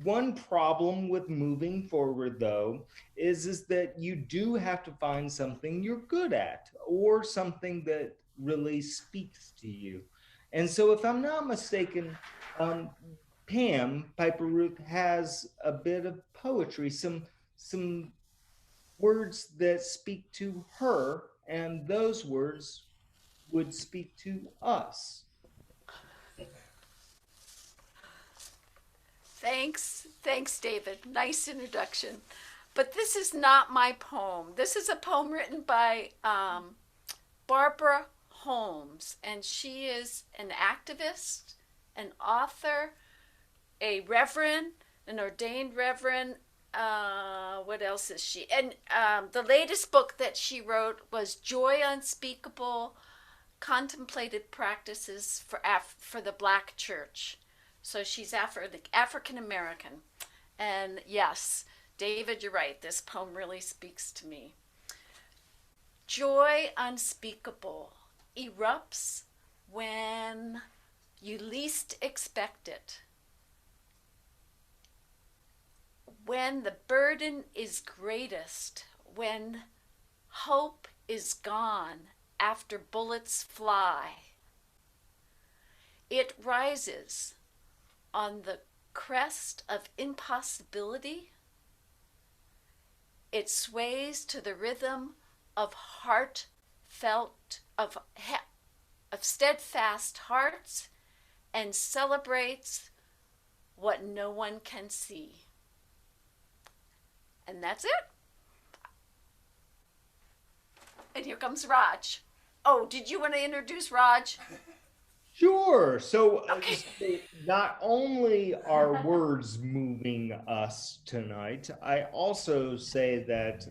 One problem with moving forward, though, is that you do have to find something you're good at or something that really speaks to you. And so if I'm not mistaken, Pam Piper Ruth has a bit of poetry, some words that speak to her, and those words would speak to us. Thanks, David. Nice introduction. But this is not my poem. This is a poem written by Barbara Holmes, and she is an activist, an author, a reverend, an ordained reverend. What else is she? And the latest book that she wrote was Joy Unspeakable, Contemplated Practices for the Black Church. So she's African American. And yes, David, you're right. This poem really speaks to me. Joy unspeakable erupts when you least expect it. When the burden is greatest, when hope is gone after bullets fly, it rises on the crest of impossibility. It sways to the rhythm of heartfelt, of steadfast hearts, and celebrates what no one can see. And that's it. And here comes Raj. Oh, did you want to introduce Raj? Sure. So, so not only are words moving us tonight, I also say that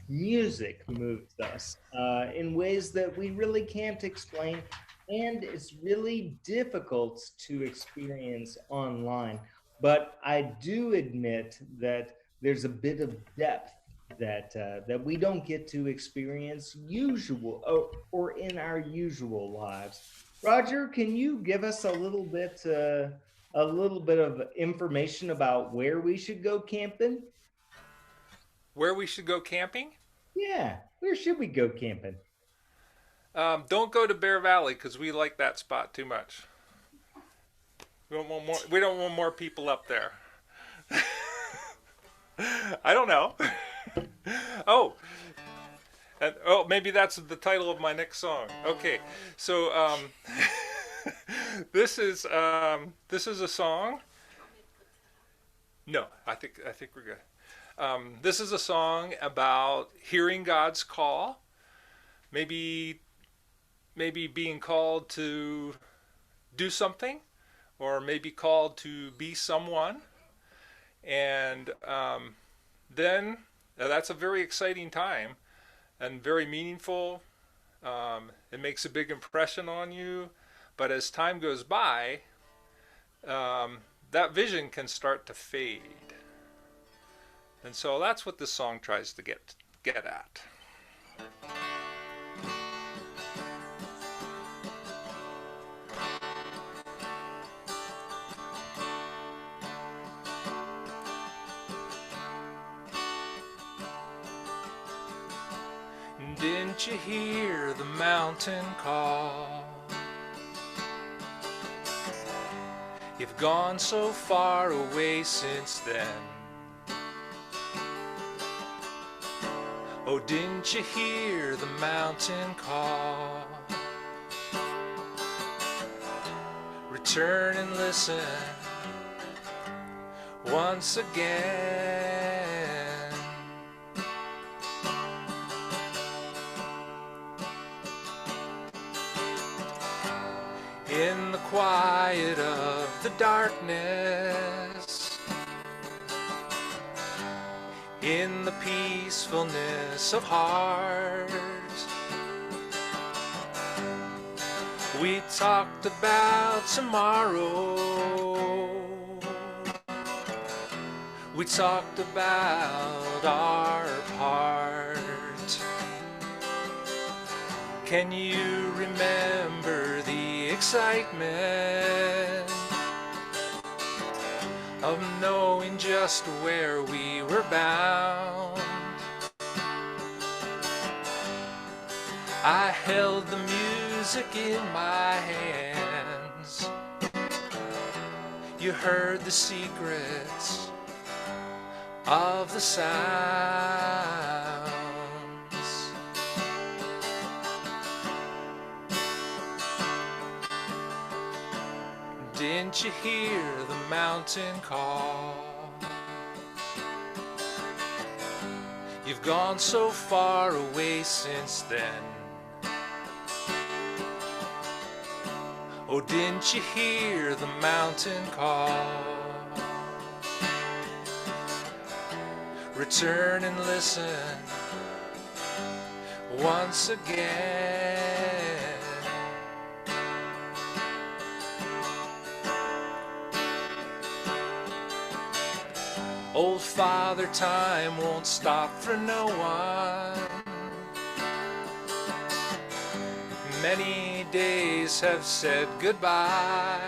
music moves us in ways that we really can't explain, and it's really difficult to experience online. But I do admit that there's a bit of depth that we don't get to experience or in our usual lives. Roger, can you give us a little bit of information about where we should go camping? Where we should go camping? Yeah, where should we go camping? Don't go to Bear Valley because we like that spot too much. We don't want more people up there. I don't know. Maybe that's the title of my next song. Okay, so this is a song. No, I think we're good. This is a song about hearing God's call, maybe being called to do something, or maybe called to be someone, and then that's a very exciting time and very meaningful. It makes a big impression on you, but as time goes by, that vision can start to fade. And so that's what this song tries to get at. Didn't you hear the mountain call? You've gone so far away since then. Oh, didn't you hear the mountain call? Return and listen once again. In the quiet of the darkness, in the peacefulness of heart, we talked about tomorrow. We talked about our part. Can you remember the excitement of knowing just where we were bound? I held the music in my hands. You heard the secrets of the sounds. Didn't you hear the mountain call? You've gone so far away since then. Oh, didn't you hear the mountain call? Return and listen once again. Old Father Time won't stop for no one. Many days have said goodbye,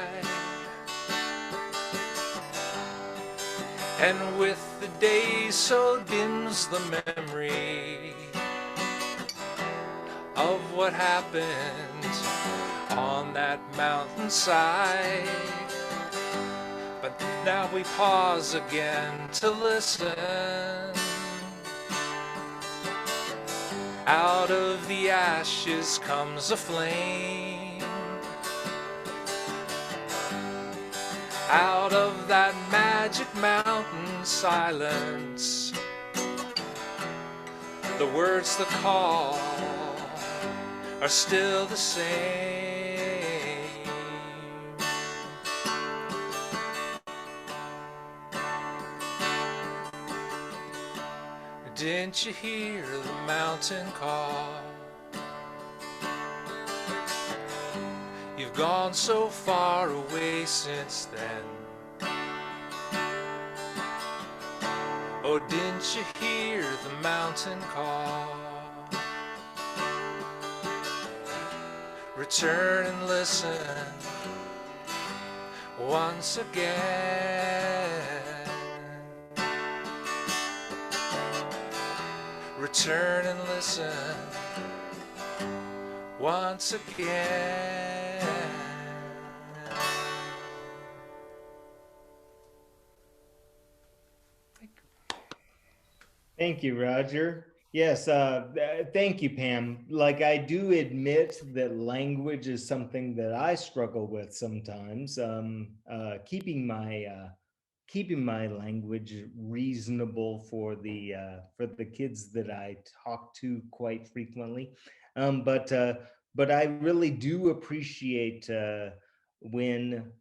and with the days so dims the memory of what happened on that mountainside. But now we pause again to listen. Out of the ashes comes a flame. Out of that magic mountain silence, the words that call are still the same. didn't you hear the mountain call? You've gone so far away since then. Oh, didn't you hear the mountain call? Return and listen once again. Return and listen once again. Thank you, Roger. Yes, thank you, Pam. Like, I do admit that language is something that I struggle with sometimes. Keeping my language reasonable for the kids that I talk to quite frequently. But I really do appreciate when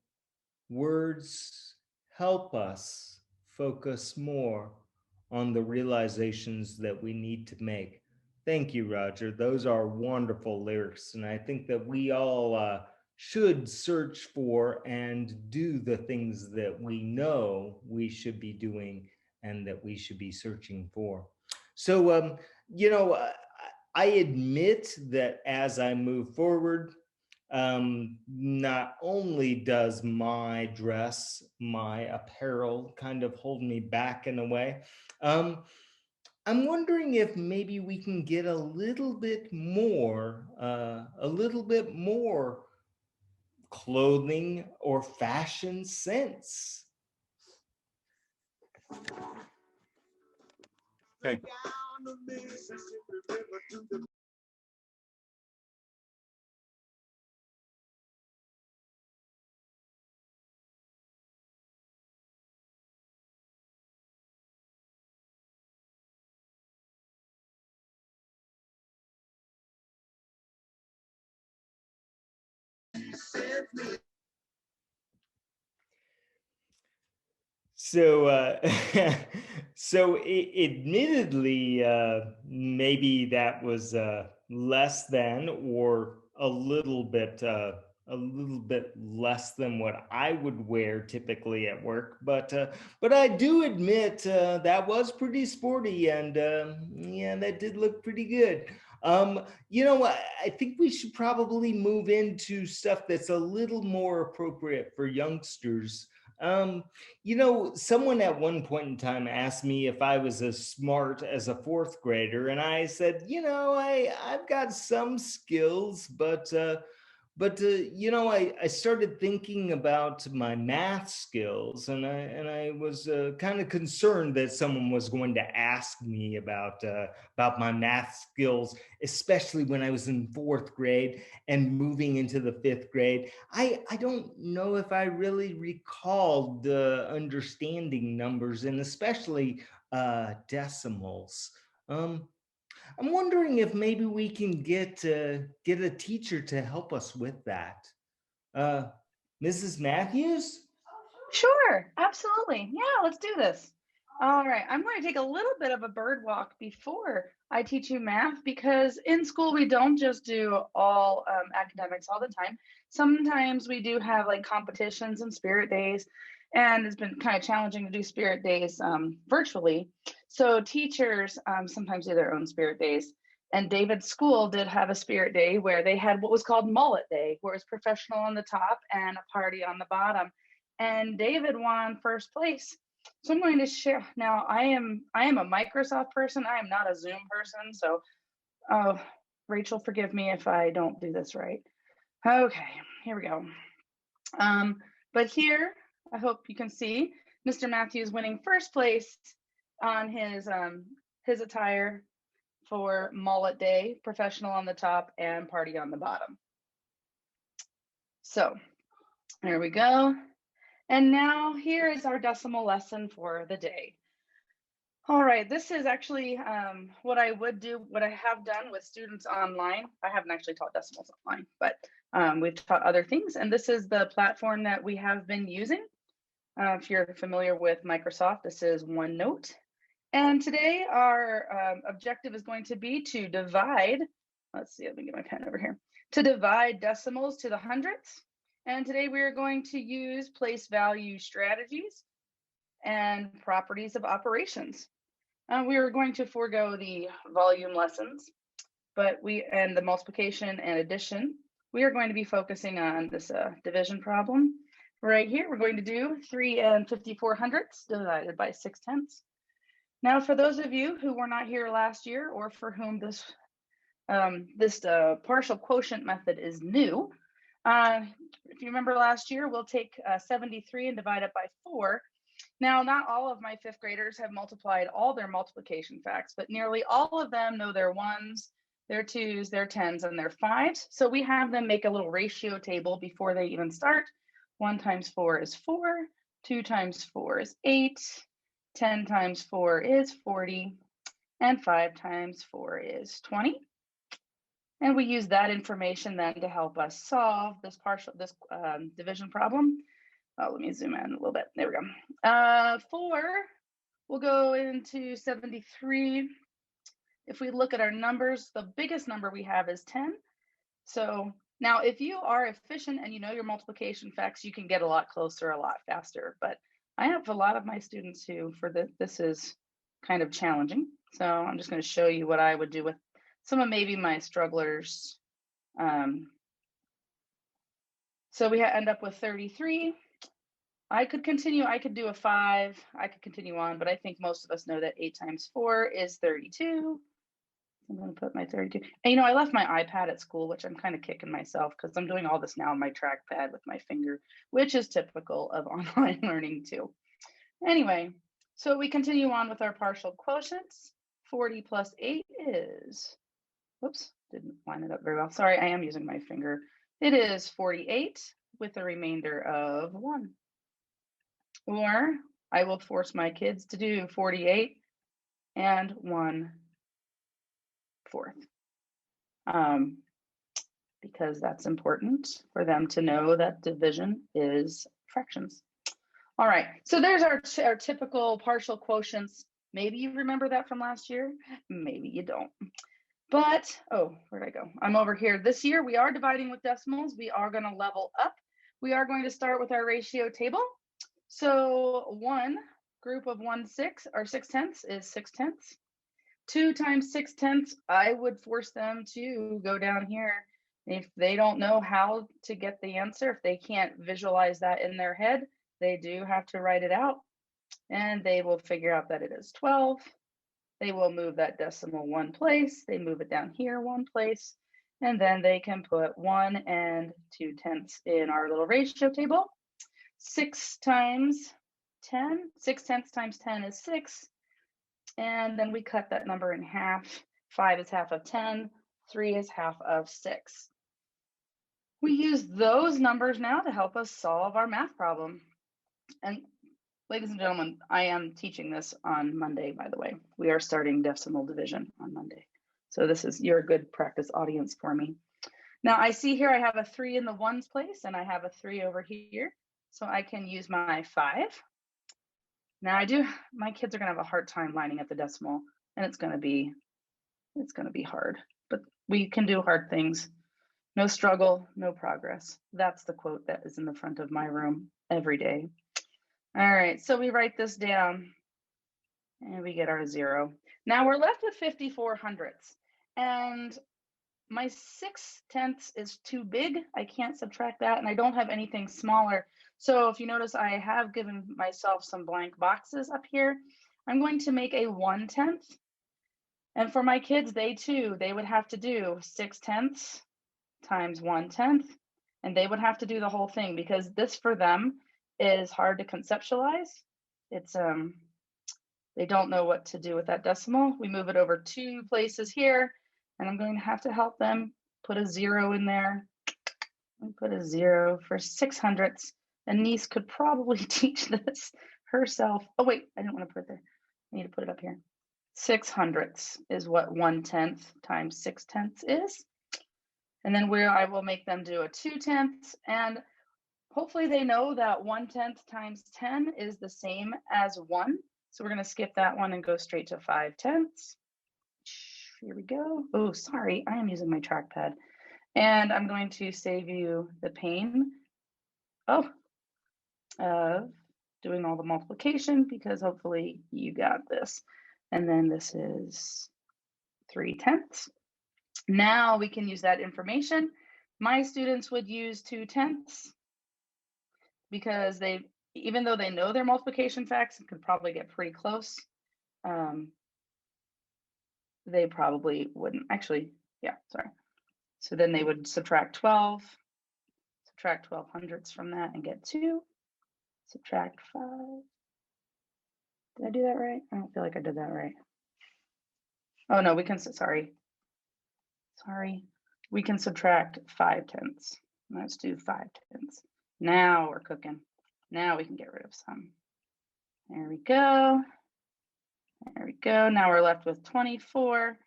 words help us focus more on the realizations that we need to make. Thank you, Roger. Those are wonderful lyrics. And I think that we all should search for and do the things that we know we should be doing and that we should be searching for. So, I admit that as I move forward, not only does my dress, my apparel kind of hold me back in a way, I'm wondering if maybe we can get a little bit more clothing or fashion sense. Okay. So, admittedly, maybe that was less than, or a little bit less than what I would wear typically at work. But I do admit that was pretty sporty, and yeah, that did look pretty good. I think we should probably move into stuff that's a little more appropriate for youngsters. Someone at one point in time asked me if I was as smart as a fourth grader, and I said, I've got some skills, but I started thinking about my math skills, and I was kind of concerned that someone was going to ask me about my math skills, especially when I was in fourth grade and moving into the fifth grade. I don't know if I really recalled understanding numbers, and especially decimals. I'm wondering if maybe we can get a teacher to help us with that. Mrs. Matthews? Sure, absolutely. Yeah, let's do this. All right, I'm going to take a little bit of a bird walk before I teach you math, because in school we don't just do all academics all the time. Sometimes we do have like competitions and spirit days, and it's been kind of challenging to do spirit days virtually. So teachers sometimes do their own spirit days. And David's school did have a spirit day where they had what was called Mullet Day, where it was professional on the top and a party on the bottom. And David won first place. So I'm going to share now. I am a Microsoft person. I am not a Zoom person. So Rachel, forgive me if I don't do this right. Okay, here we go. But here, I hope you can see Mr. Matthews winning first place on his attire for Mullet Day, professional on the top and party on the bottom. So there we go. And now here is our decimal lesson for the day. All right, this is actually what I have done with students online. I haven't actually taught decimals online, but we've taught other things. And this is the platform that we have been using. If you're familiar with Microsoft, this is OneNote. And today our objective is going to be to divide, let's see, let me get my pen over here, to divide decimals to the hundredths. And today we are going to use place value strategies and properties of operations. We are going to forego the volume lessons, but and the multiplication and addition. We are going to be focusing on this division problem. Right here, we're going to do 3 5400ths divided by 6/10. Now, for those of you who were not here last year, or for whom this partial quotient method is new, if you remember last year, we'll take 73 and divide it by 4. Now, not all of my 5th graders have multiplied all their multiplication facts, but nearly all of them know their 1s, their 2s, their 10s, and their 5s. So we have them make a little ratio table before they even start. 1 times 4 is 4, 2 times 4 is 8, 10 times 4 is 40, and 5 times 4 is 20. And we use that information then to help us solve this division problem. Oh, let me zoom in a little bit. There we go. 4, we'll go into 73. If we look at our numbers, the biggest number we have is 10. So now if you are efficient and you know your multiplication facts, you can get a lot closer, a lot faster. But I have a lot of my students who, this is kind of challenging. So I'm just going to show you what I would do with some of maybe my strugglers. So we end up with 33. I could continue, I could do a 5, I could continue on, but I think most of us know that 8 times 4 is 32. I'm going to put my 32. And I left my iPad at school, which I'm kind of kicking myself because I'm doing all this now on my trackpad with my finger, which is typical of online learning too. Anyway, so we continue on with our partial quotients. 40 plus 8 is, whoops, didn't line it up very well. Sorry, I am using my finger. It is 48 with a remainder of 1. Or I will force my kids to do 48 and 1/4. Because that's important for them to know that division is fractions. All right, so there's our typical partial quotients. Maybe you remember that from last year, maybe you don't. But, oh, where'd I go? I'm over here. This year we are dividing with decimals. We are going to level up. We are going to start with our ratio table. So 1 group of 1/6 or 6/10 is 6/10. 2 times 6/10, I would force them to go down here. If they don't know how to get the answer, if they can't visualize that in their head, they do have to write it out. And they will figure out that it is 12. They will move that decimal 1 place. They move it down here 1 place. And then they can put 1 and 2/10 in our little ratio table. 6 times 10, 6/10 times 10 is 6. And then we cut that number in half. 5 is half of 10, 3 is half of 6. We use those numbers now to help us solve our math problem. And ladies and gentlemen, I am teaching this on Monday, by the way. We are starting decimal division on Monday. So you're a good practice audience for me. Now I see here I have a 3 in the 1s place and I have a 3 over here. So I can use my 5. Now my kids are gonna have a hard time lining up the decimal and it's gonna be hard, but we can do hard things. No struggle, no progress. That's the quote that is in the front of my room every day. All right, so we write this down and we get our 0. Now we're left with 5400ths and my 6/10 is too big. I can't subtract that and I don't have anything smaller. So if you notice, I have given myself some blank boxes up here. I'm going to make a 1/10. And for my kids, they would have to do 6/10 times 1/10. And they would have to do the whole thing because this for them is hard to conceptualize. It's, they don't know what to do with that decimal. We move it over 2 places here and I'm going to have to help them put a 0 in there. And put a 0 for 600ths. A niece could probably teach this herself. Oh wait, I didn't want to put it there. I need to put it up here. 600ths is what 1/10 times 6/10 is. And then I will make them do a 2/10. And hopefully they know that 1/10 times 10 is the same as 1. So we're going to skip that one and go straight to 5/10. Here we go. Oh, sorry, I am using my trackpad. And I'm going to save you the pain of doing all the multiplication, because hopefully you got this. And then this is 3/10. Now we can use that information. My students would use 2/10 because even though they know their multiplication facts and could probably get pretty close, they probably wouldn't. Actually, yeah, sorry. So then they would subtract 12, subtract 12 hundredths from that and get 2, subtract 5. Did I do that right? I don't feel like I did that right. Oh no, we can, sorry. We can subtract 5/10. Let's do 5/10. Now we're cooking. Now we can get rid of some. There we go. There we go. Now we're left with 24.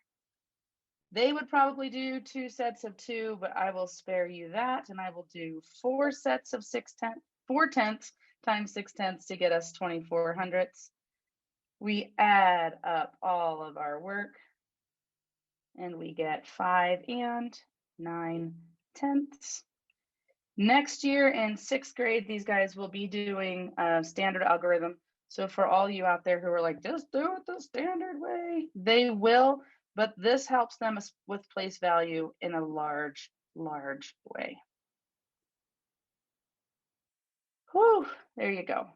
They would probably do 2 sets of 2, but I will spare you that. And I will do 4 sets of 4/10 times 6/10 to get us 24 hundredths. We add up all of our work and we get 5 and 9/10. Next year in 6th grade, these guys will be doing a standard algorithm. So for all you out there who are like, just do it the standard way, they will, but this helps them with place value in a large way. Whew, there you go.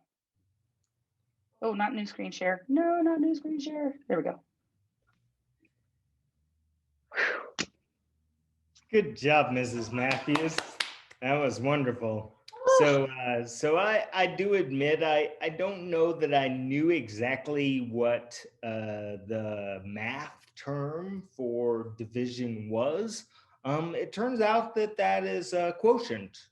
Oh, not new screen share. No, not new screen share. There we go. Good job, Mrs. Matthews. That was wonderful. So, I do admit I don't know that I knew exactly what the math term for division was. It turns out that is a quotient.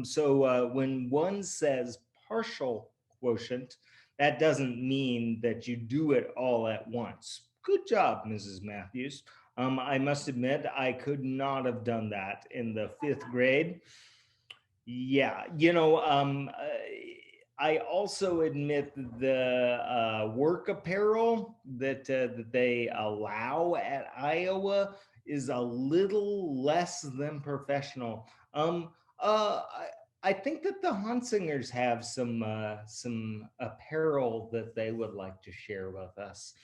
So when one says partial quotient, that doesn't mean that you do it all at once. Good job, Mrs. Matthews. I must admit, I could not have done that in the 5th grade. Yeah, I also admit the work apparel that they allow at Iowa is a little less than professional. I think that the Hunsingers have some apparel that they would like to share with us.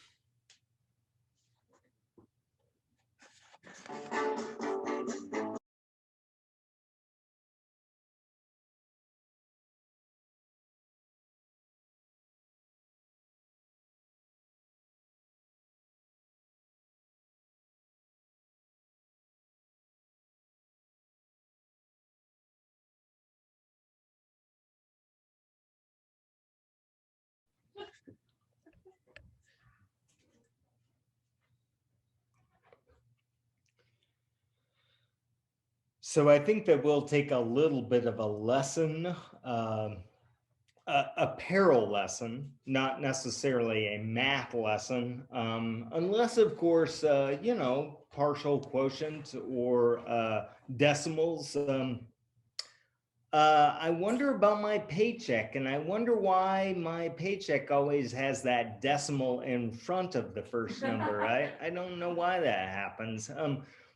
So I think that we'll take a little bit of a lesson, apparel lesson, not necessarily a math lesson, unless of course, partial quotient or decimals. I wonder about my paycheck, and I wonder why my paycheck always has that decimal in front of the first number. I don't know why that happens.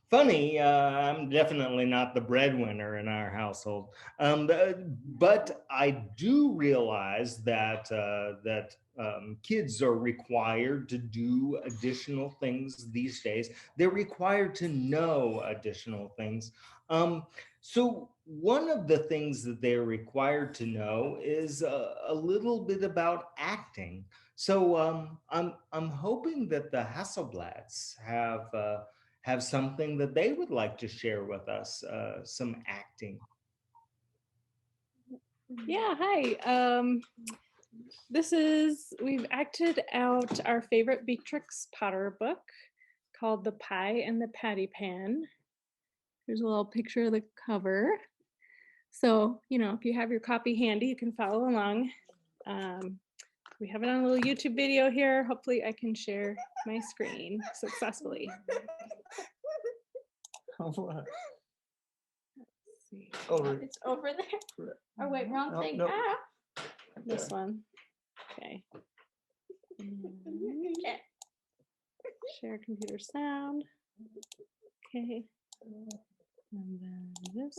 Funny, I'm definitely not the breadwinner in our household, but I do realize that kids are required to do additional things these days. They're required to know additional things. So one of the things that they're required to know is a little bit about acting. So I'm hoping that the Hasselblads have something that they would like to share with us, some acting. Yeah, hi. We've acted out our favorite Beatrix Potter book called The Pie and the Patty Pan. Here's a little picture of the cover. So, if you have your copy handy, you can follow along. We have it on a little YouTube video here. Hopefully I can share my screen successfully. Over. It's over there. Oh, wait, wrong thing. No. This one. Okay. Share computer sound. Okay. And then this.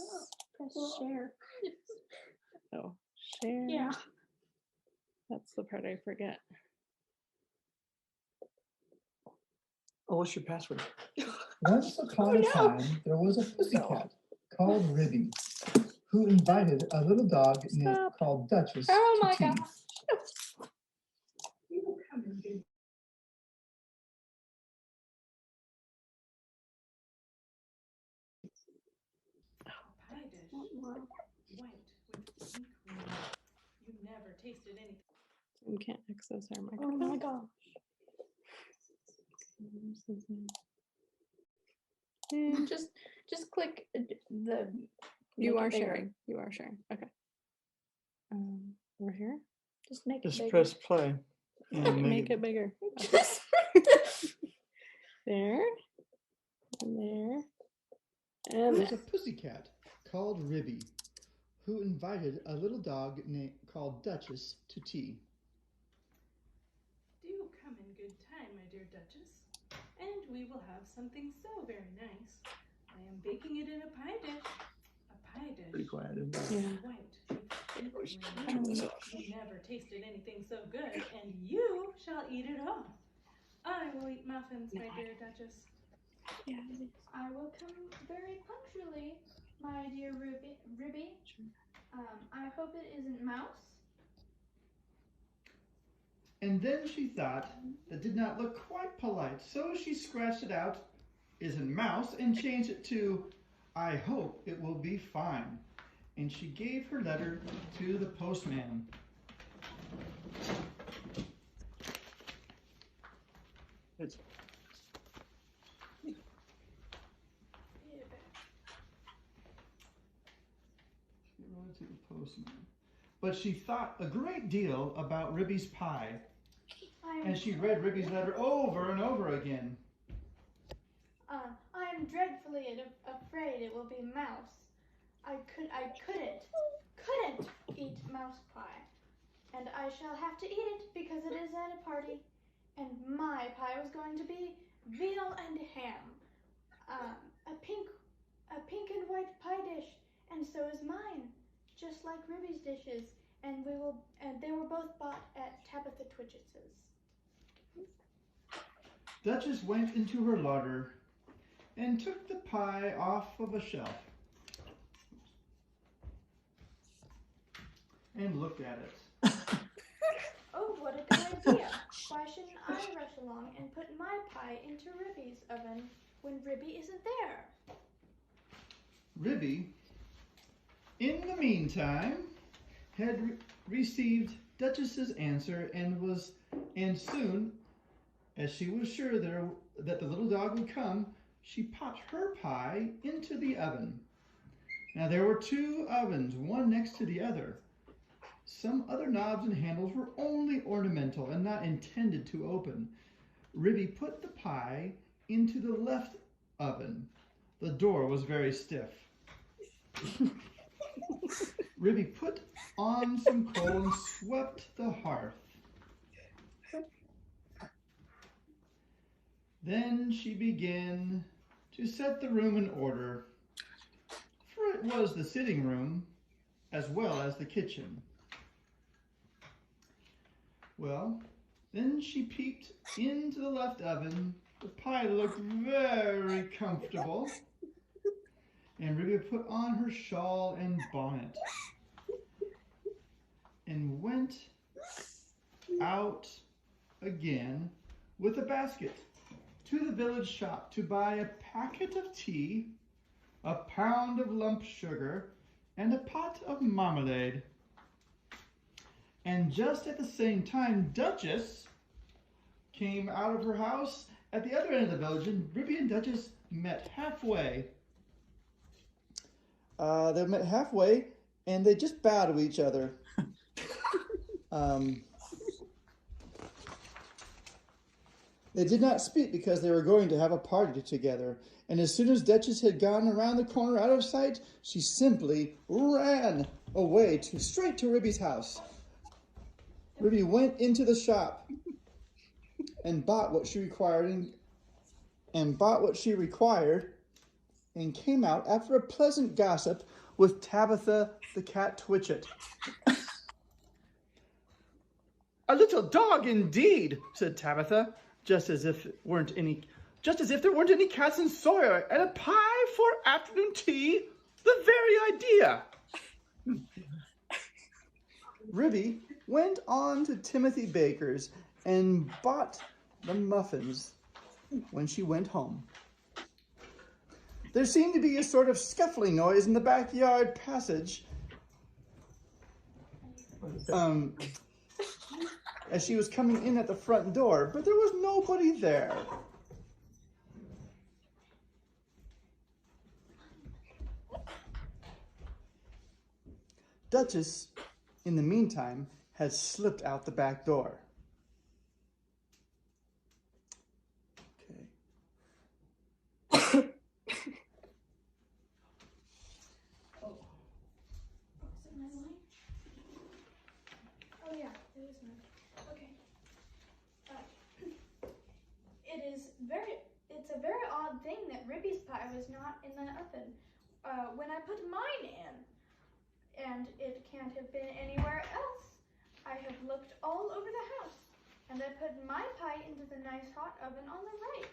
Press share. Oh, share. Yeah. That's the part I forget. Oh, what's your password? Once upon a time, there was a pussycat called Ribby, who invited a little dog called Duchess Oh to my tea. gosh. Pie dish. White with pink cream. You never tasted anything. We can't access our microphone. Oh my gosh. Just click the. You make it are bigger. sharing. You are sharing. Okay. We're here. Just make it Just bigger. press play. And Make it bigger. There. And there. And There was a pussycat called Ribby, who invited a little dog called Duchess to tea. Do come in good time, my dear Duchess. And we will have something so very nice. I am baking it in a pie dish. A pie dish. Pretty quiet, isn't it? Yeah. White with pink cream. You never tasted anything so good, and you shall eat it all. I will eat muffins, my dear Duchess. Yeah. I will come very punctually, my dear Ribby. I hope it isn't mouse. And then she thought that did not look quite polite, so she scratched it out, isn't mouse, and changed it to, I hope it will be fine. And she gave her letter to the postman. It's She wrote to the postman. But she thought a great deal about Ribby's pie, and she read Ribby's letter over and over again. I am dreadfully afraid it will be mouse. I couldn't eat mouse pie, and I shall have to eat it because it is at a party, and my pie was going to be veal and ham, a pink and white pie dish, and so is mine, just like Ruby's dishes, and they were both bought at Tabitha Twitchit's. Duchess went into her larder and took the pie off of a shelf and looked at it. Oh, what a good idea. Why shouldn't I rush along and put my pie into Ribby's oven when Ribby isn't there? Ribby, in the meantime, had received Duchess's answer and soon, as she was sure that the little dog would come, she popped her pie into the oven. Now there were two ovens, one next to the other. Some other knobs and handles were only ornamental and not intended to open. Ribby put the pie into the left oven. The door was very stiff. Ribby put on some coal and swept the hearth. Then she began to set the room in order, for it was the sitting room as well as the kitchen. Well, then she peeked into the left oven. The pie looked very comfortable. And Ribby put on her shawl and bonnet and went out again with a basket to the village shop to buy a packet of tea, a pound of lump sugar, and a pot of marmalade. And just at the same time, Duchess came out of her house at the other end of the village, and Ribby and Duchess met halfway. They met halfway, and they just bowed to each other. They did not speak because they were going to have a party together. And as soon as Duchess had gone around the corner out of sight, she simply ran away straight to Ribby's house. Ribby went into the shop and bought what she required and came out after a pleasant gossip with Tabitha the cat Twitchit. A little dog indeed, said Tabitha, just as if there weren't any cats in Sawyer, and a pie for afternoon tea, the very idea. Ribby went on to Timothy Baker's and bought the muffins when she went home. There seemed to be a sort of scuffling noise in the backyard passage as she was coming in at the front door, but there was nobody there. Duchess, in the meantime, had slipped out the back door. Okay. Oh yeah, it is mine. Okay. It's a very odd thing that Ribby's pie was not in the oven when I put mine in. And it can't have been anywhere else. I have looked all over the house, and I put my pie into the nice hot oven on the right.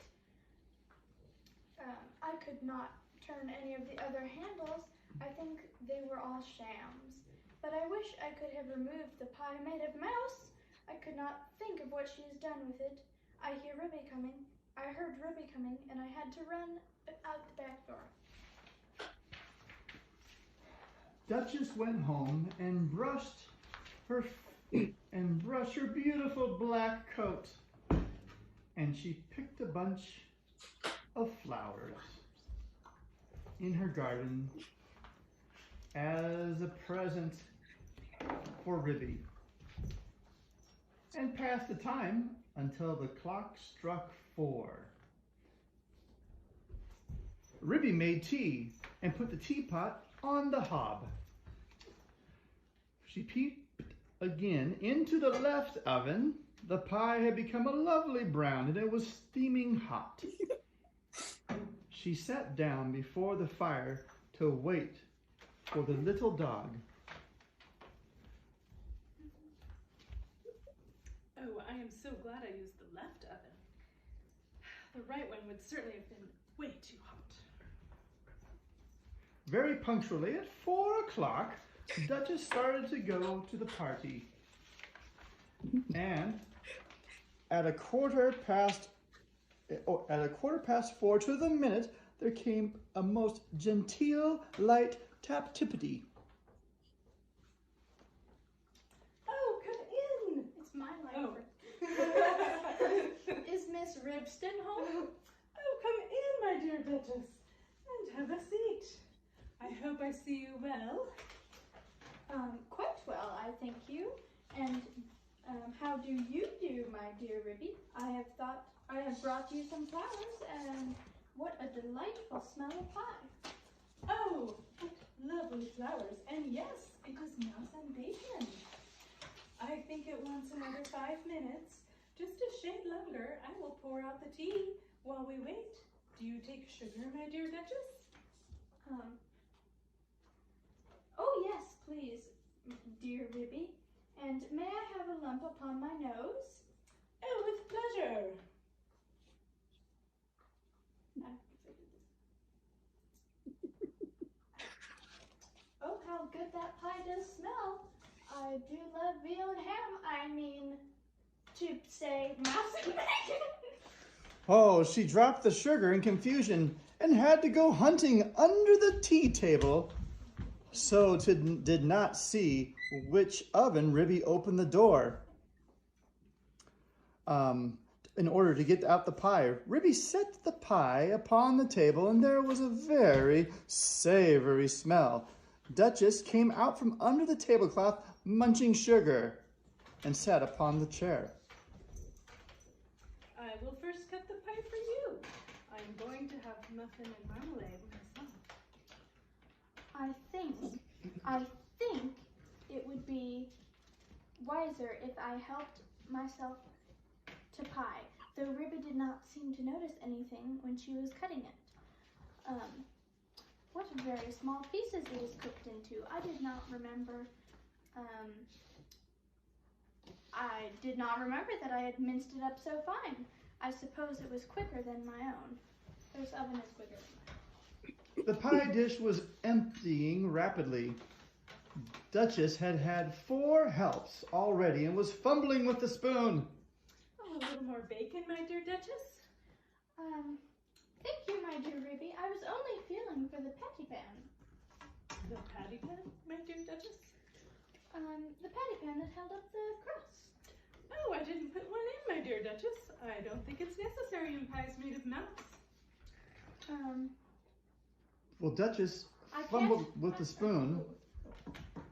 I could not turn any of the other handles. I think they were all shams. But I wish I could have removed the pie made of mouse. I could not think of what she has done with it. I heard Ribby coming, and I had to run out the back door. Duchess went home and brushed her beautiful black coat, and she picked a bunch of flowers in her garden as a present for Ribby, and passed the time until the clock struck 4. Ribby made tea and put the teapot on the hob. She peeped again into the left oven. The pie had become a lovely brown and it was steaming hot. She sat down before the fire to wait for the little dog. Oh, I am so glad I used the left oven. The right one would certainly have been way too hot. Very punctually at 4 o'clock, Duchess started to go to the party. And at a quarter past 4 to the minute, there came a most genteel, light tap-tippity. Oh, come in. It's my life. Is Miss Ribston home? Oh, come in, my dear Duchess, and have a seat. I hope I see you well. Quite well, I thank you. And how do you do, my dear Ribby? I have brought you some flowers, and what a delightful smell of pie. Oh, what lovely flowers. And yes, it is mouse and bacon. I think it wants another 5 minutes. Just a shade longer. I will pour out the tea while we wait. Do you take sugar, my dear Duchess? Oh yes, please, dear Ribby. And may I have a lump upon my nose? Oh, with pleasure. Oh, how good that pie does smell. I do love veal and ham. I mean, to say mouse and bacon. Oh, she dropped the sugar in confusion and had to go hunting under the tea table, so did not see which oven Ribby opened the door. In order to get out the pie, Ribby set the pie upon the table, and there was a very savory smell. Duchess came out from under the tablecloth, munching sugar, and sat upon the chair. I will first cut the pie for you. I'm going to have muffin and marmalade myself. I think it would be wiser if I helped myself to pie, though Ribby did not seem to notice anything when she was cutting it. What very small pieces it is cooked into. I did not remember that I had minced it up so fine. I suppose it was quicker than my own. This oven is quicker than mine. The pie dish was emptying rapidly. Duchess had had 4 helps already and was fumbling with the spoon. Oh, a little more bacon, my dear Duchess. Thank you, my dear Ribby. I was only feeling for the patty pan. The patty pan, my dear Duchess? The patty pan that held up the crust. Oh, I didn't put one in, my dear Duchess. I don't think it's necessary in pies made of mouse. Well, Duchess I can't- fumbled with the spoon.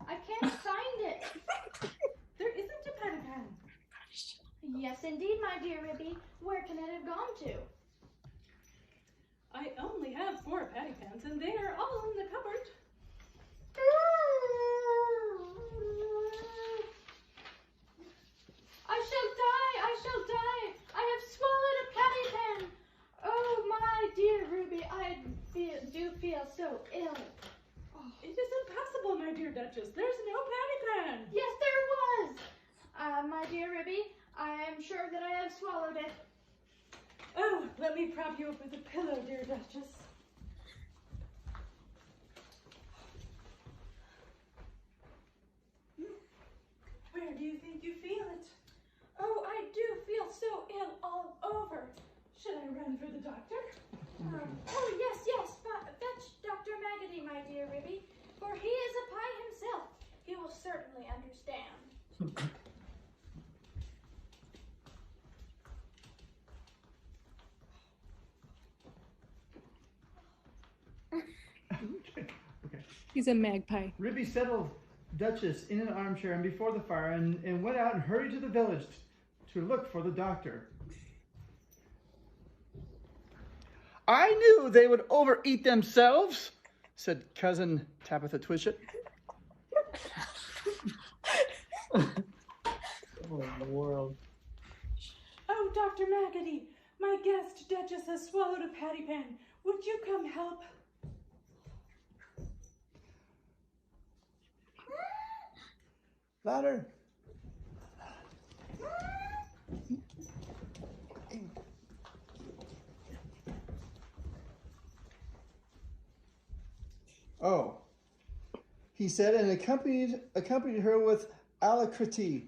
I can't find it. There isn't a patty pan. Yes, indeed, my dear Ribby. Where can it have gone to? I only have 4 patty pans, and they are all in the cupboard. I shall die! I shall die! I have swallowed a patty pan! Oh, my dear Ruby, I do feel so ill. Oh, it is impossible, my dear Duchess. There's no patty pan. Yes, there was! My dear Ruby, I am sure that I have swallowed it. Oh, let me prop you up with a pillow, dear Duchess. Where do you think you feel it? Oh, I do feel so ill all over. Should I run for the doctor? Oh, yes, fetch Dr. Maggotty, my dear Ribby, for he is a pie himself. He will certainly understand. He's a magpie. Ribby settled Duchess in an armchair and before the fire and went out and hurried to the village to look for the doctor. I knew they would overeat themselves, said Cousin Tabitha Twitchett. Oh, the world. Oh, Dr. Maggotty, my guest Duchess has swallowed a patty pan. Would you come help? Louder. Oh, he said, and accompanied her with alacrity.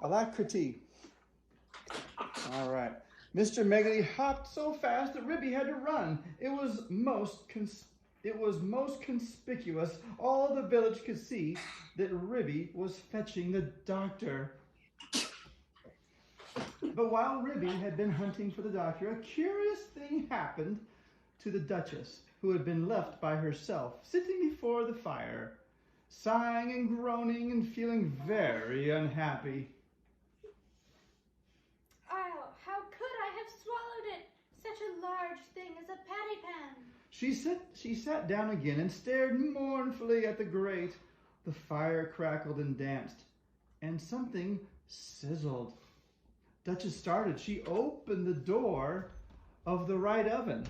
Alacrity. All right. Mr. Maggotty hopped so fast that Ribby had to run. It was most conspicuous. All the village could see that Ribby was fetching the doctor. But while Ribby had been hunting for the doctor, a curious thing happened to the Duchess, who had been left by herself, sitting before the fire, sighing and groaning and feeling very unhappy. Oh, how could I have swallowed it? Such a large thing as a patty pan. She sat down again and stared mournfully at the grate. The fire crackled and danced, and something sizzled. Duchess started. She opened the door of the right oven.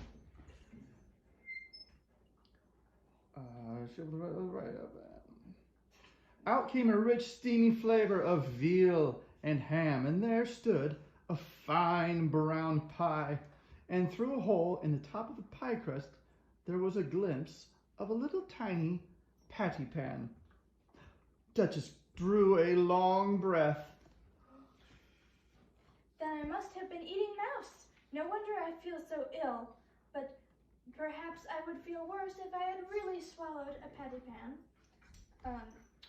Out came a rich, steamy flavor of veal and ham, and there stood a fine brown pie. And through a hole in the top of the pie crust, there was a glimpse of a little tiny patty pan. Duchess drew a long breath. Then I must have been eating mouse. No wonder I feel so ill. But perhaps I would feel worse if I had really swallowed a patty pan.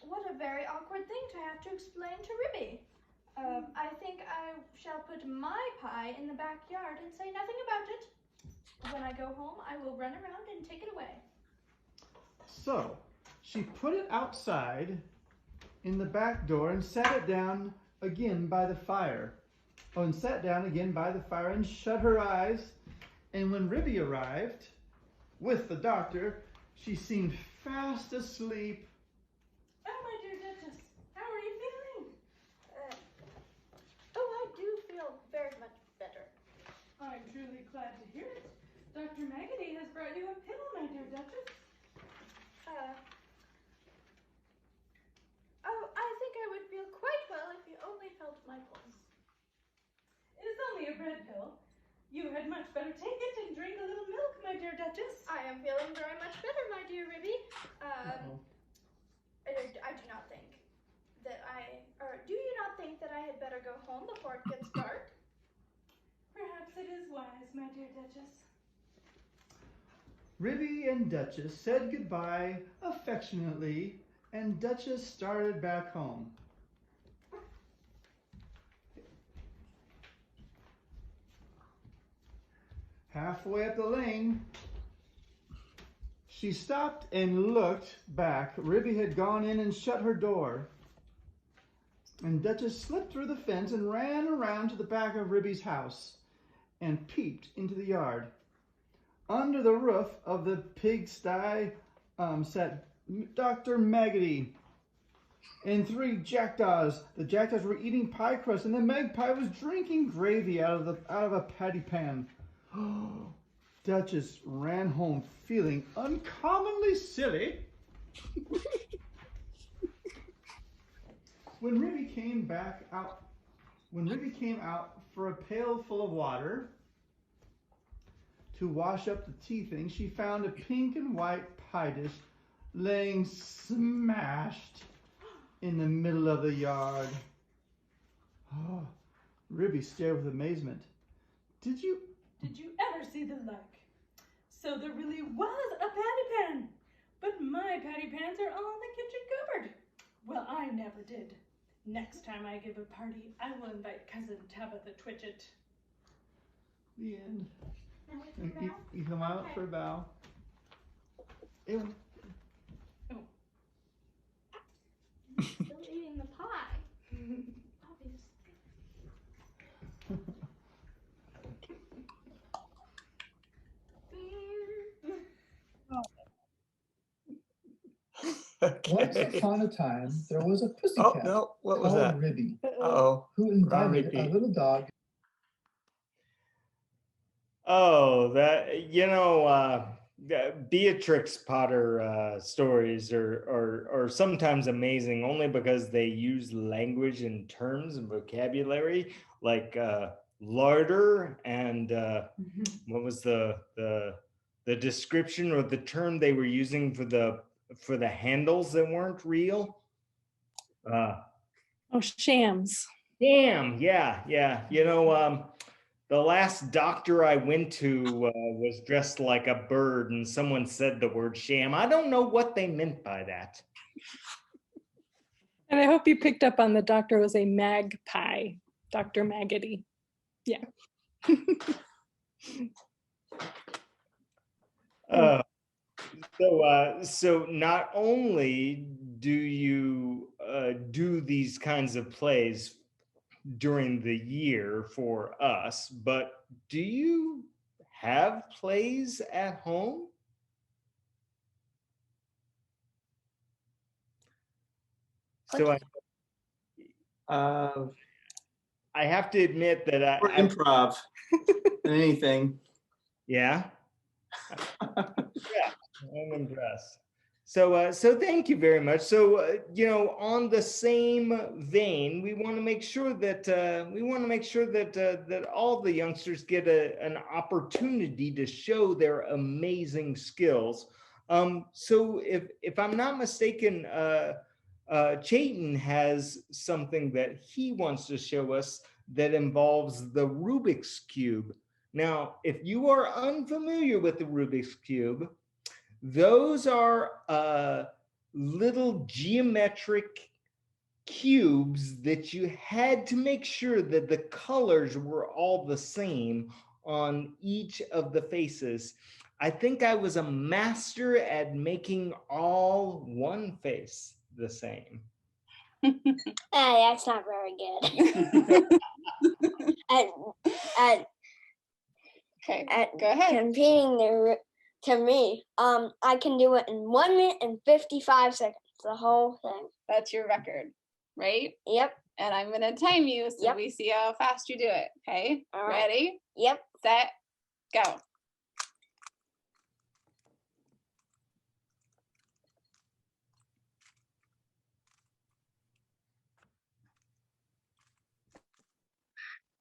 What a very awkward thing to have to explain to Ribby. I think I shall put my pie in the backyard and say nothing about it. When I go home, I will run around and take it away. So she put it outside in the back door and sat it down again by the fire. Oh, and sat down again by the fire and shut her eyes. And when Ribby arrived with the doctor, she seemed fast asleep. Oh, my dear Duchess, how are you feeling? Oh, I do feel very much Dr. Maggedy has brought you a pill, my dear Duchess. Oh, I think I would feel quite well if you only felt my pulse. It is only a red pill. You had much better take it and drink a little milk, my dear Duchess. I am feeling very much better, my dear Ribby. I do not think that do you not think that I had better go home before it gets dark? Perhaps it is wise, my dear Duchess. Ribby and Duchess said goodbye affectionately, and Duchess started back home. Halfway up the lane, she stopped and looked back. Ribby had gone in and shut her door. And Duchess slipped through the fence and ran around to the back of Ribby's house and peeped into the yard. Under the roof of the pigsty sat Dr. Maggedy and 3 jackdaws. The jackdaws were eating pie crust, and the magpie was drinking gravy out of a patty pan. Duchess ran home feeling uncommonly silly. When Ribby came out for a pail full of water to wash up the tea things, she found a pink and white pie dish laying smashed in the middle of the yard. Oh, Ribby stared with amazement. Did you ever see the like? So there really was a patty pan, but my patty pans are all in the kitchen cupboard. Well, I never did. Next time I give a party, I will invite cousin Tabitha Twitchett. The end. You come out for a bow. Ew. Still eating the pie. Obviously. Once upon a time, there was a pussycat called Ribby, who invited a little dog. Oh, Beatrix Potter stories are sometimes amazing only because they use language and terms and vocabulary like larder and what was the description or the term they were using for the handles that weren't real? Shams. Damn, yeah. The last doctor I went to was dressed like a bird, and someone said the word sham. I don't know what they meant by that. And I hope you picked up on the doctor was a magpie, Dr. Maggedy. Yeah. So not only do you do these kinds of plays during the year for us, but do you have plays at home? So I have to admit that Or improv than anything. Yeah. Yeah, I'm impressed. So thank you very much. So on the same vein, we want to make sure that that all the youngsters get an opportunity to show their amazing skills. So if I'm not mistaken, Chayton has something that he wants to show us that involves the Rubik's Cube. Now, if you are unfamiliar with the Rubik's Cube, those are little geometric cubes that you had to make sure that the colors were all the same on each of the faces. I think I was a master at making all one face the same. That's not very good. Go ahead. Competing to me, I can do it in 1 minute and 55 seconds, the whole thing. That's your record, right? Yep. And I'm gonna time you so we see how fast you do it. Okay. All right. Ready? Yep. Set. Go.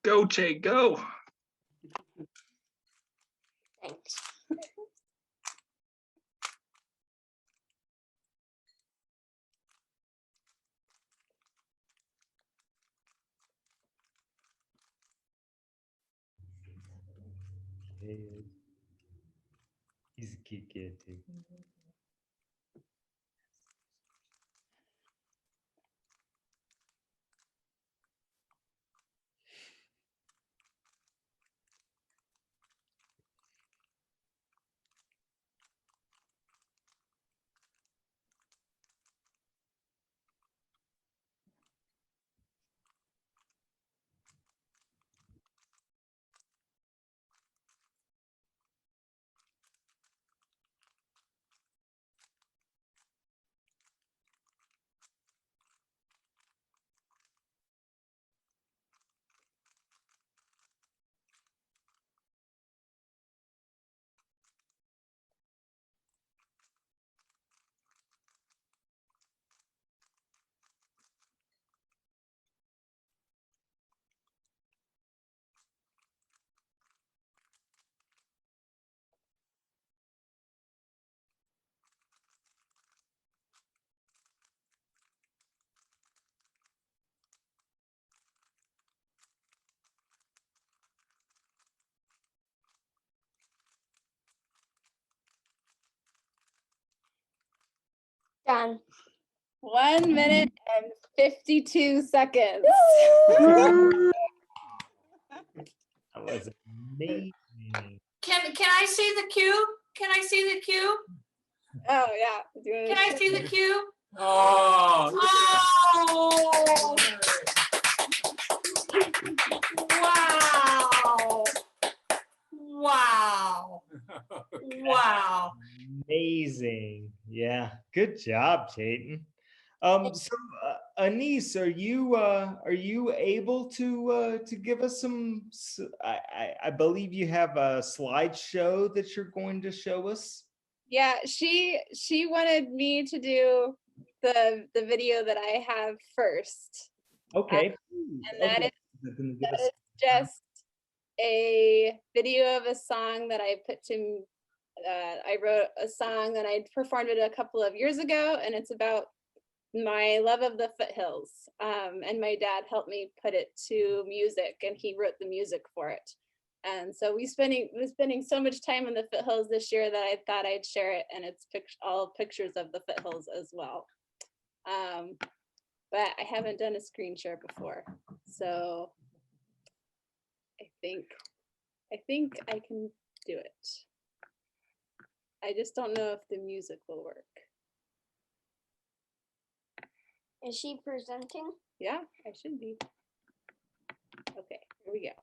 Go, Che, go. Thanks. He's a cute kid too. Done. 1 minute and 52 seconds. That was amazing. Can I see the cube? Can I see the cube? Oh yeah. Can I see the cube? Oh, Oh! Wow! Wow! Wow! Amazing. Yeah. Good job, Chayton. So Anise, are you able to give us some? I believe you have a slideshow that you're going to show us. Yeah, she wanted me to do the video that I have first. Okay. And that is just a video of a song that I put to I wrote a song that I performed it a couple of years ago, and it's about my love of the foothills. And my dad helped me put it to music, and he wrote the music for it. And so we're spending so much time in the foothills this year that I thought I'd share it, and it's all pictures of the foothills as well. But I haven't done a screen share before, so I think I can do it. I just don't know if the music will work. Is she presenting? Yeah, I should be. Okay, here we go.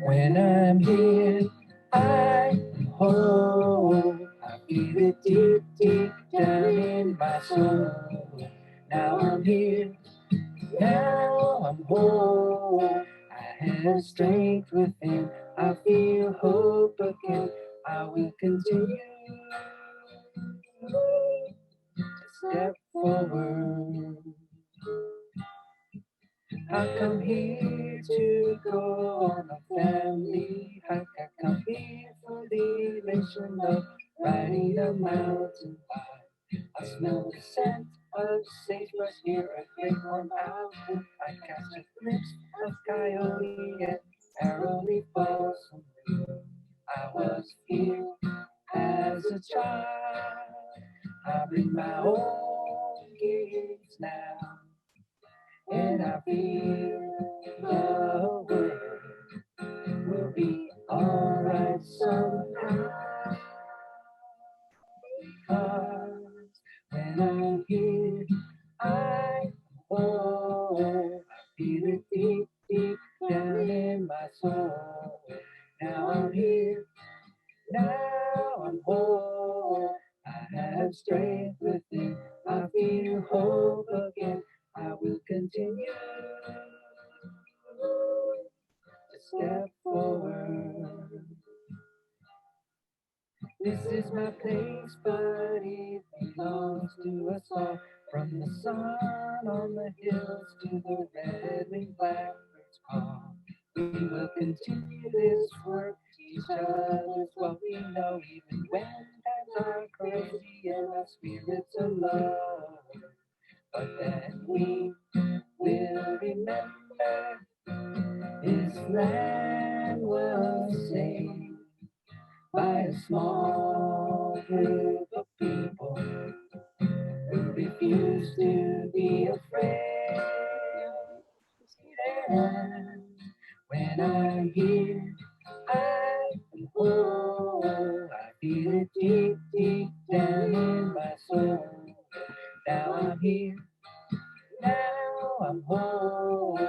When I'm here, I hold. I feel it deep, deep down in my soul. Now I'm here, now I'm whole. I have strength within, I feel hope again. I will continue to step forward. I come here to go on a family hike. I come here for the elation of riding a mountain high. I smell the scent of sagebrush near a great warm outlook. I catch a glimpse of coyote and arrowleaf balsam. I was here as a child. I bring my own gifts now. And I feel the world will be alright somehow. Because when I'm here, I feel it deep, deep down in my soul. Now I'm here, now I'm whole. I have strength within, I feel hope again. I will continue to step my place, but it belongs to us all. From the sun on the hills to the red-winged blackbird's call. We will continue this work, teach others what we know, even when times are crazy and our spirits are low. But then we will remember this land was saved by a small group of people who refuse to be afraid. And when I hear I am whole, I feel it deep, deep down in my soul. Now I'm here, now I'm whole.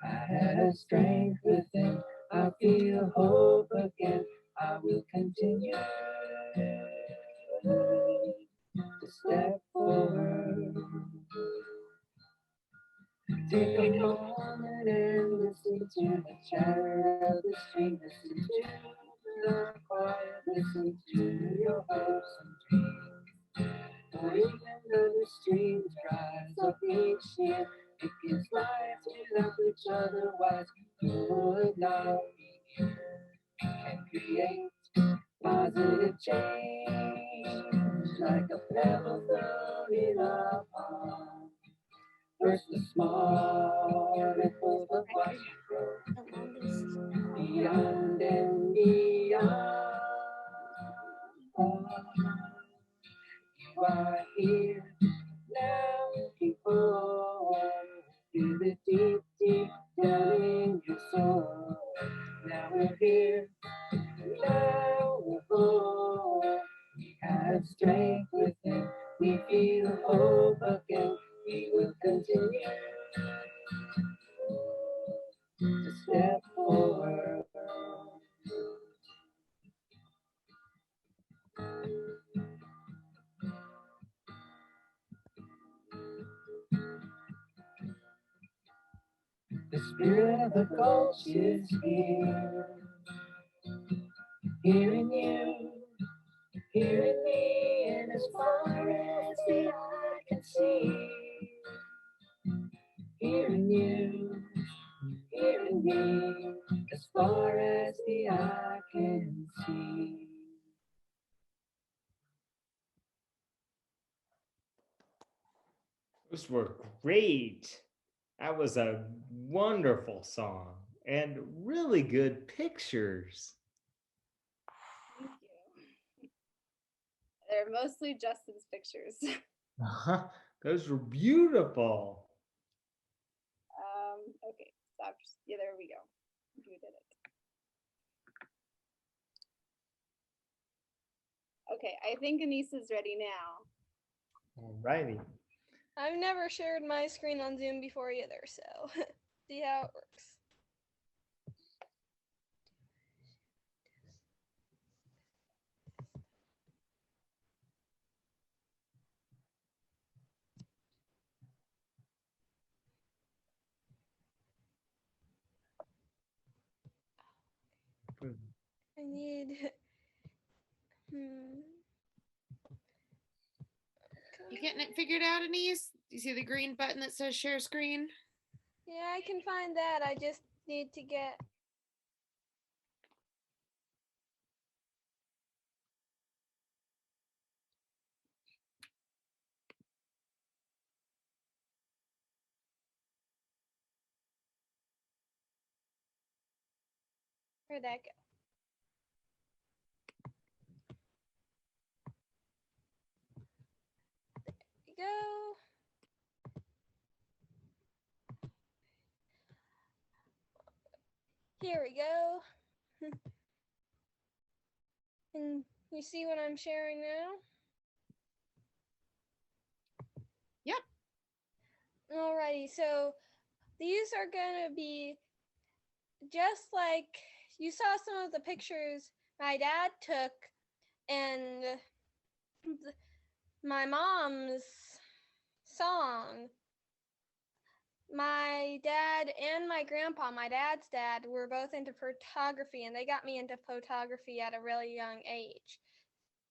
I had a strength within, I feel hope again. I will continue to step forward. Take a moment and listen to the chatter of the stream. Listen to the quiet, listen to your hopes and dreams. For even though the stream dries up each year, it gives life to that which otherwise would not be here. We can create positive change like a pebble thrown in a pond. First the small ripples of water grow beyond and beyond. You are here now, people. Feel it deep, deep down in your soul. Now we're here, now we're whole. We have strength within, we feel hope again. We will continue to step forward. The spirit of the gulch is here, here in you, here in me, and as far as the eye can see. Here in you, here in me, as far as the eye can see. Those were great. That was a wonderful song and really good pictures. Thank you. They're mostly Justin's pictures. Those were beautiful. Okay, stop. Yeah, there we go. You did it. Okay, I think Anissa's ready now. All righty. I've never shared my screen on Zoom before either, so see how it works. I need. You getting it figured out, Anise? You see the green button that says share screen? Yeah, I can find that. I just need to get. Where'd that go? There we go. Here we go. And you see what I'm sharing now? Yep. Alrighty, so these are gonna be just like you saw some of the pictures my dad took and my mom's song. My dad and my grandpa, my dad's dad, were both into photography, and they got me into photography at a really young age.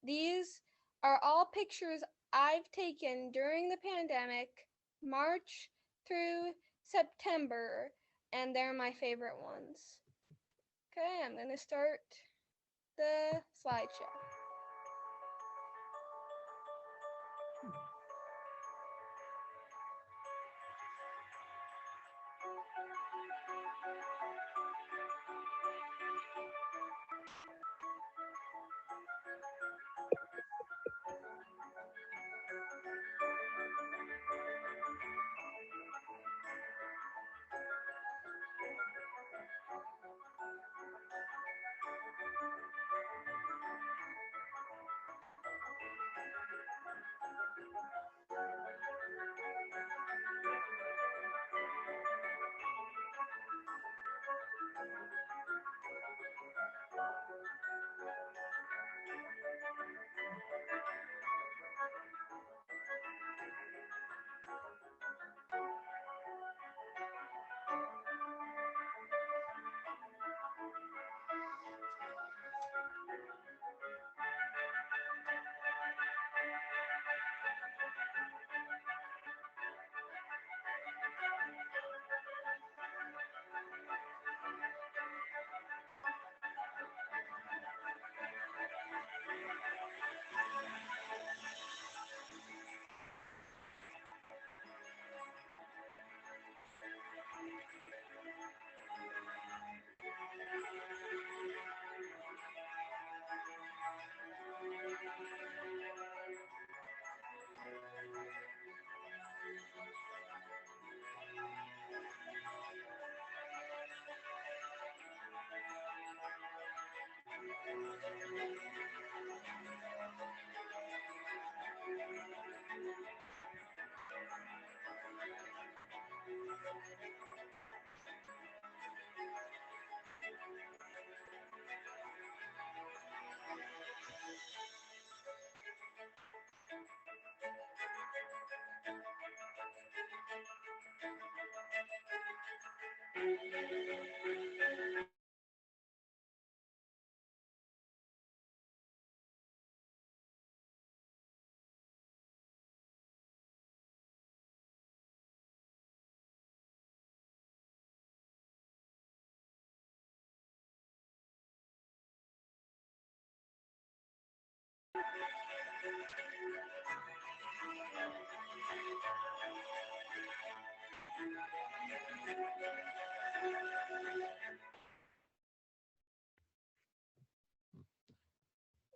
these are all pictures I've taken during the pandemic, March through September, and they're my favorite ones. Okay, I'm going to start the slideshow.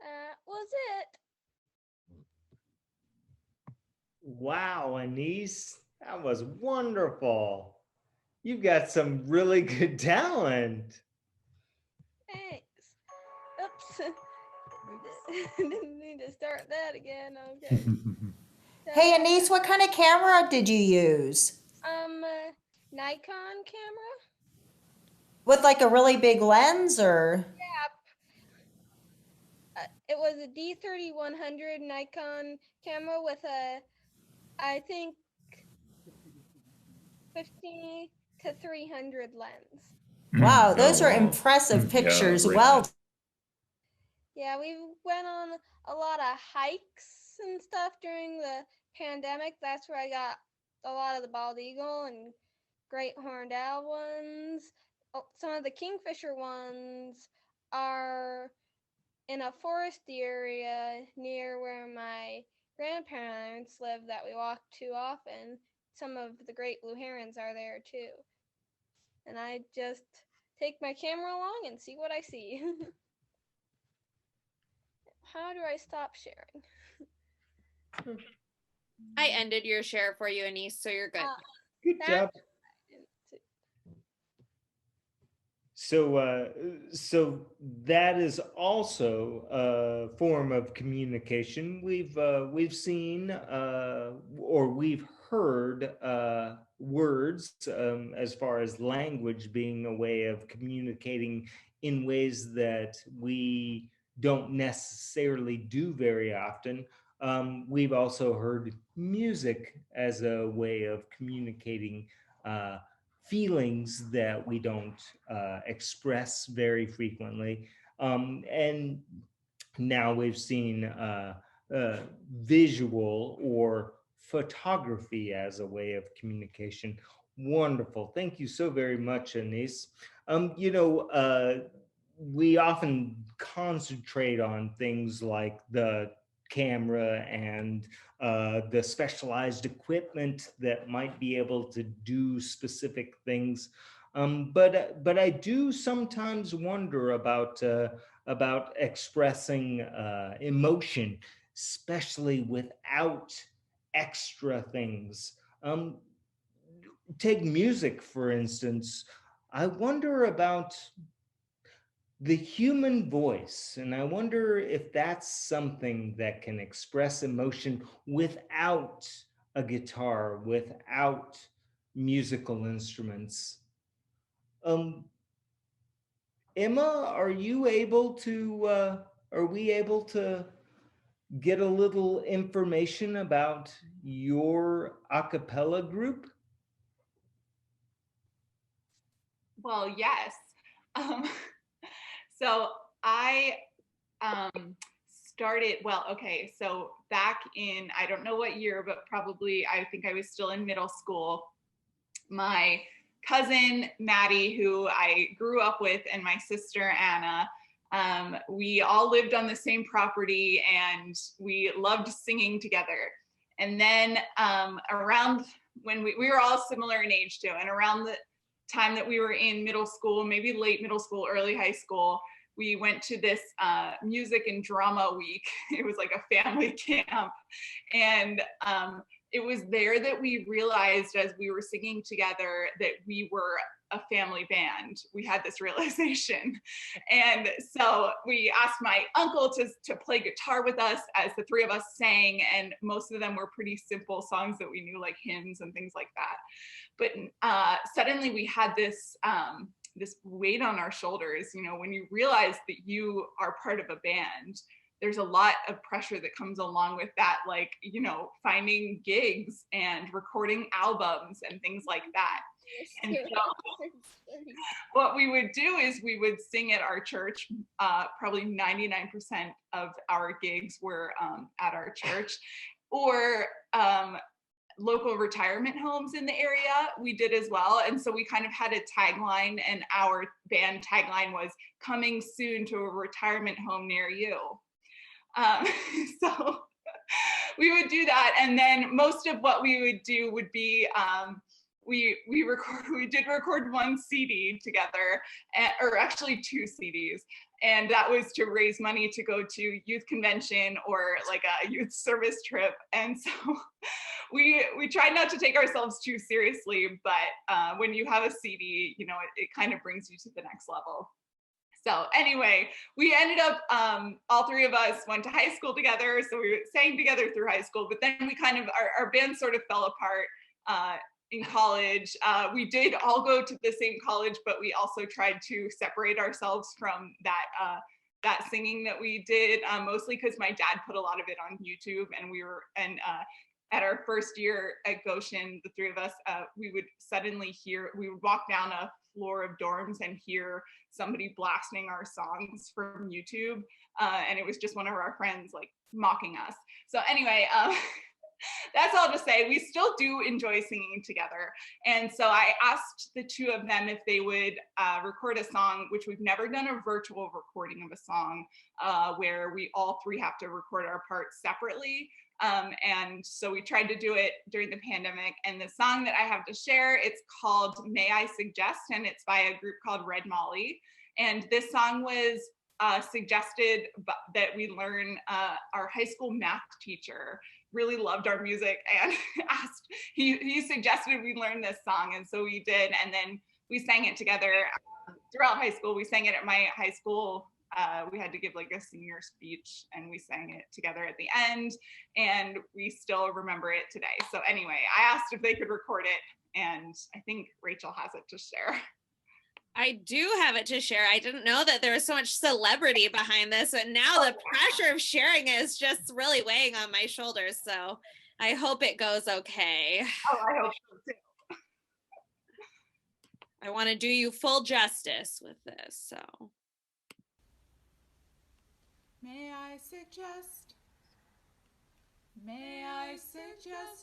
That was it. Wow, Anise, that was wonderful. You've got some really good talent. Thanks. Oops. Didn't need to start that again. Okay. Hey, Anise, what kind of camera did you use? Nikon camera. With like a really big lens or? Yeah. It was a D3100 Nikon camera with a, I think, 50 to 300 lens. Wow, those Oh, are wow. impressive Yeah, pictures. great Well, lens. Yeah, we went on a lot of hikes and stuff during the pandemic. That's where I got a lot of the bald eagle and great horned owl ones. Oh, some of the kingfisher ones are in a foresty area near where my grandparents live that we walk to often. Some of the great blue herons are there too. And I just take my camera along and see what I see. How do I stop sharing? I ended your share for you, Anise, so you're good. Good job. So, so that is also a form of communication. We've seen or we've heard words as far as language being a way of communicating in ways that we don't necessarily do very often. We've also heard music as a way of communicating feelings that we don't express very frequently. And now we've seen visual or photography as a way of communication. Wonderful. Thank you so very much, Anise. We often concentrate on things like the camera and the specialized equipment that might be able to do specific things. But I do sometimes wonder about expressing emotion, especially without extra things. Take music, for instance. I wonder about the human voice, and I wonder if that's something that can express emotion without a guitar, without musical instruments. Emma, are we able to get a little information about your a cappella group? Well, yes. So I started, so back in, I don't know what year, but probably, I think I was still in middle school. My cousin, Maddie, who I grew up with, and my sister, Anna, we all lived on the same property and we loved singing together. And then around when we were all similar in age too, and around the time that we were in middle school, maybe late middle school, early high school, we went to this music and drama week. It was like a family camp. And it was there that we realized, as we were singing together, that we were a family band. We had this realization. And so we asked my uncle to play guitar with us as the three of us sang, and most of them were pretty simple songs that we knew, like hymns and things like that. But suddenly we had this this weight on our shoulders. When you realize that you are part of a band, there's a lot of pressure that comes along with that, like, finding gigs and recording albums and things like that. And so what we would do is we would sing at our church. Probably 99% of our gigs were at our church, or local retirement homes in the area we did as well. And so we kind of had a tagline, and our band tagline was "Coming soon to a retirement home near you." So we would do that. And then most of what we would do would be, we did record one CD together, or actually 2 CDs. And that was to raise money to go to youth convention or like a youth service trip. And so we tried not to take ourselves too seriously, but when you have a CD, it kind of brings you to the next level. So anyway, we ended up, all 3 of us went to high school together. So we sang together through high school, but then we kind of, our band sort of fell apart in college. We did all go to the same college, but we also tried to separate ourselves from that singing that we did, mostly because my dad put a lot of it on YouTube, and at our first year at Goshen, the 3 of us, we would walk down a floor of dorms and hear somebody blasting our songs from YouTube. And it was just one of our friends like mocking us. So anyway, that's all to say, we still do enjoy singing together. And so I asked the 2 of them if they would record a song, which we've never done a virtual recording of a song where we all 3 have to record our parts separately. And so we tried to do it during the pandemic. And the song that I have to share, it's called May I Suggest, and it's by a group called Red Molly. And this song was suggested that we learn. Our high school math teacher really loved our music and he suggested we learn this song. And so we did, and then we sang it together throughout high school. We sang it at my high school. We had to give like a senior speech, and we sang it together at the end, and we still remember it today. So anyway, I asked if they could record it, and I think Rachel has it to share. I do have it to share. I didn't know that there was so much celebrity behind this, and now the pressure of sharing is just really weighing on my shoulders. So I hope it goes okay. Oh, I hope so too. I want to do you full justice with this, so. May I suggest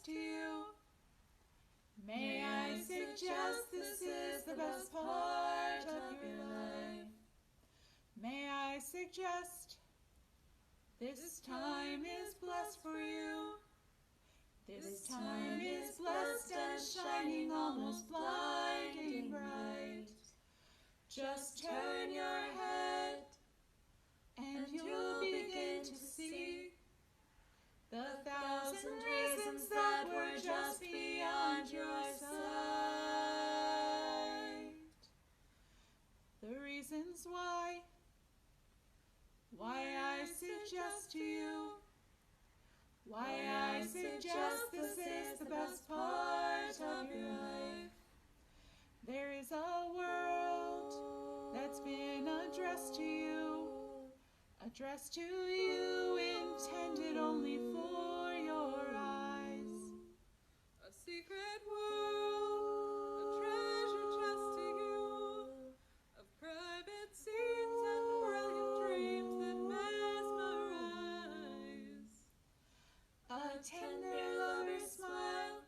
to you, may I suggest this is the best part of your life. May I suggest this time is blessed for you. This time is blessed and shining almost blinding bright. Just turn your head and you'll begin to see the 1,000 reasons that were just beyond your sight. The reasons why I suggest to you, why I suggest this is the best part of your life. There is a world that's been addressed to you, intended only for your eyes. A secret world, a treasure chest to you, of private scenes and brilliant dreams that mesmerize. A tender lover's smile,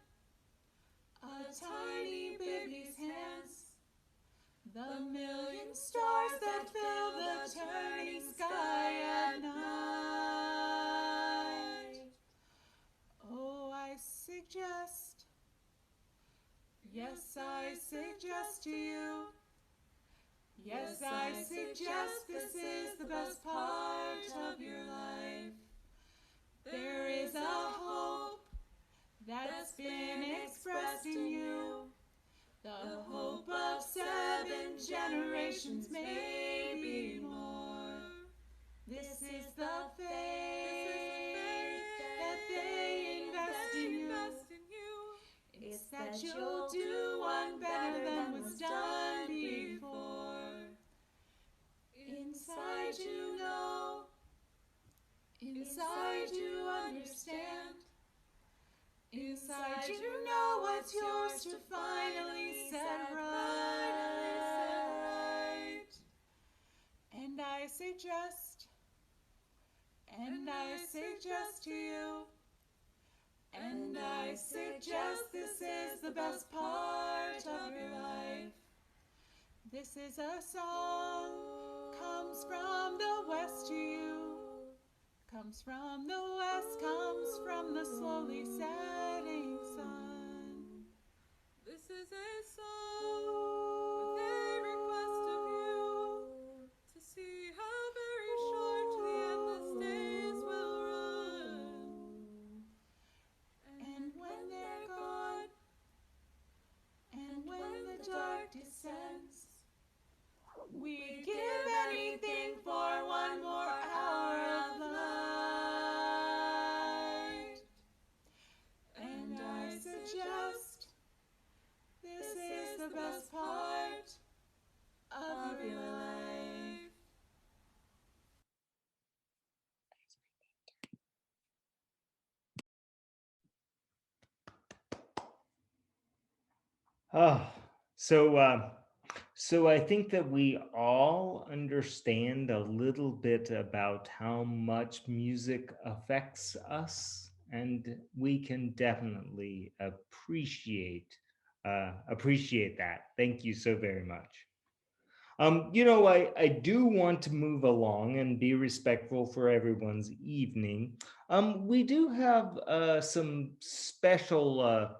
a tiny baby's hands, the million stars that fill the turning sky at night. Oh, I suggest, yes, I suggest to you, yes, I suggest this is the best part of your life. There is a hope that's been expressed in you, the hope of 7 generations, maybe more. This is the faith that they invest in you. It's that you'll do one better than was done before. Inside you know, inside you understand, inside you know what's yours to finally set right. And I suggest to you, and I suggest this is the best part of your life. This is a song, comes from the west to you, comes from the west, comes from the slowly setting sun. This is a song with a request of you to see how very short the endless days will run. And when they're gone, and when the dark descends, we'd give anything for one more hour of light. And I suggest this is the best part of your life. Oh, so I think that we all understand a little bit about how much music affects us, and we can definitely appreciate that. Thank you so very much. I do want to move along and be respectful for everyone's evening. We do have some special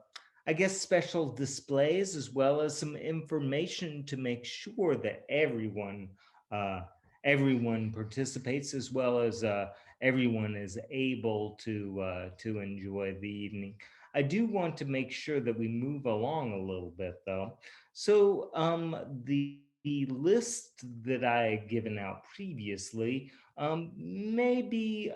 special displays, as well as some information to make sure that everyone participates, as well as everyone is able to enjoy the evening. I do want to make sure that we move along a little bit, though. So the list that I had given out previously may be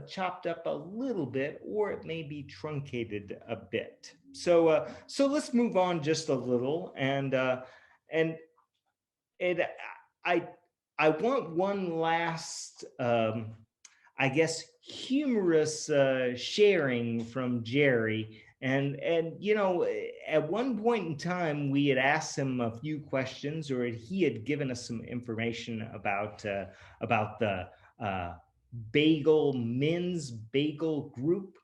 chopped up a little bit, or it may be truncated a bit. So let's move on just a little, and I want one last humorous sharing from Jerry. And at one point in time, we had asked him a few questions, or he had given us some information about the Bagel Men's Bagel Group.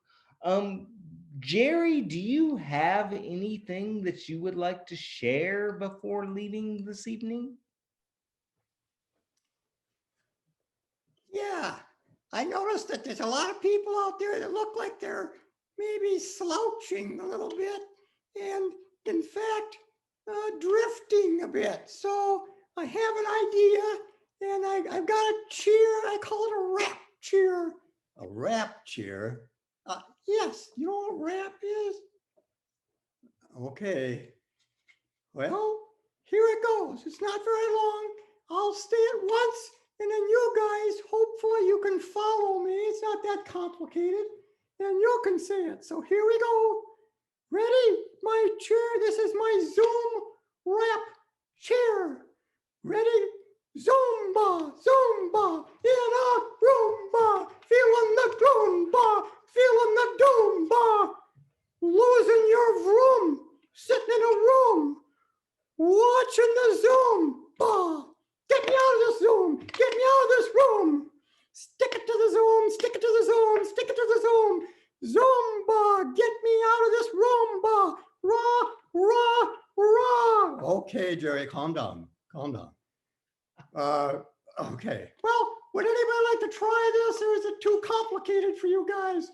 Jerry, do you have anything that you would like to share before leaving this evening? Yeah, I noticed that there's a lot of people out there that look like they're maybe slouching a little bit and in fact drifting a bit. So I have an idea and I've got a chair. I call it a rap chair. A rap chair? Yes, you know what rap is? Okay. Well, here it goes. It's not very long. I'll say it once, and then you guys, hopefully you can follow me. It's not that complicated. And you can say it. So here we go. Ready? My chair. This is my Zoom rap chair. Ready? Zumba, Zumba, in a Roomba, feeling the Goomba, feeling the Doomba, losing your vroom, sitting in a room, watching the Zoom. Get me out of this Zoom, get me out of this room. Stick it to the Zoom, stick it to the Zoom, stick it to the Zoom. Zumba, get me out of this Roomba. Rah, rah, rah. Okay, Jerry, calm down, calm down. Okay. Well, would anybody like to try this, or is it too complicated for you guys?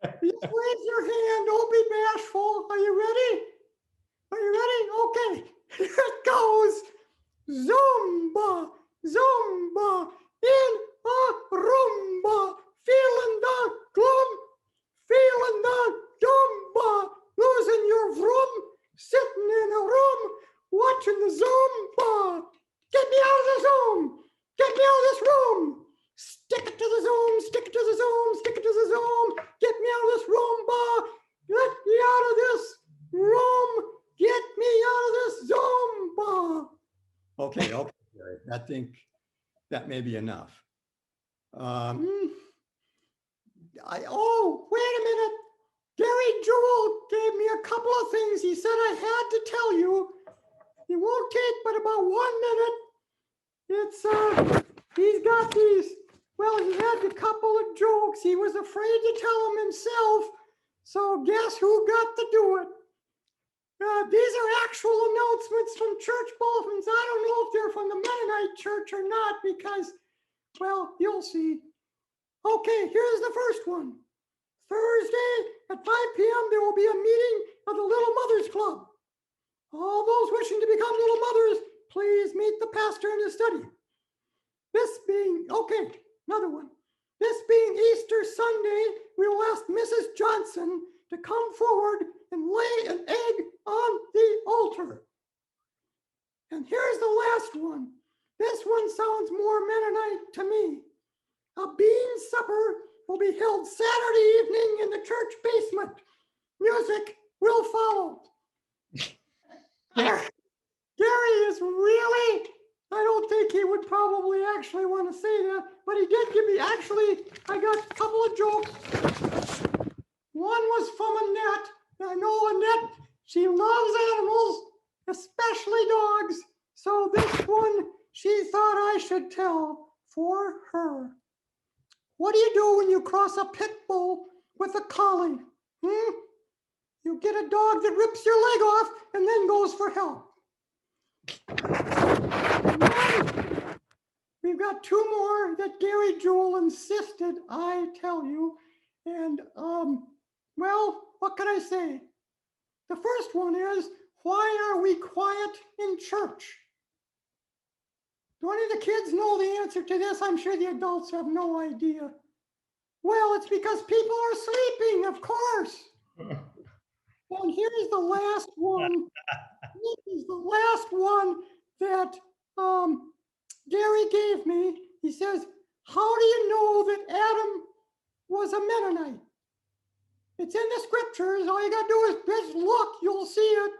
Just raise your hand. Don't be bashful. Are you ready? Are you ready? Okay. Here it goes. Zumba, Zumba, in a Roomba, feeling the gloom, feeling the Dumba, losing your vroom, sitting in a room, watching the Zumba. Get me out of the Zoom! Get me out of this room! Stick it to the Zoom, stick it to the Zoom, stick it to the Zoom. Get me out of this Roomba. Get me out of this room. Get me out of this Zoomba. Okay, okay, Jerry. I think that may be enough. Oh, wait a minute. Gary Jewell gave me a couple of things. He said I had to tell you. It won't take but about 1 minute. It's, he's got these, well, he had a couple of jokes. He was afraid to tell them himself. So guess who got to do it? These are actual announcements from church bulletins. I don't know if they're from the Mennonite church or not because, well, you'll see. Okay, here's the first one. Thursday at 5 p.m. there will be a meeting of the Little Mothers Club. All those wishing to become little mothers, please meet the pastor in his study. This being, okay, another one. This being Easter Sunday, we will ask Mrs. Johnson to come forward and lay an egg on the altar. And here's the last one. This one sounds more Mennonite to me. A bean supper will be held Saturday evening in the church basement. Music will follow. Gary is really, I don't think he would probably actually want to say that, but he did give me, actually, I got a couple of jokes. One was from Annette. I know Annette, she loves animals, especially dogs. So this one, she thought I should tell for her. What do you do when you cross a pit bull with a collie? You get a dog that rips your leg off and then goes for help. We've got two more that Gary Jewell insisted I tell you. And, well, what can I say? The first one is, why are we quiet in church? Do any of the kids know the answer to this? I'm sure the adults have no idea. Well, it's because people are sleeping, of course. And here's the last one. This is the last one that Gary gave me. He says, how do you know that Adam was a Mennonite? It's in the scriptures. All you got to do is just look. You'll see it.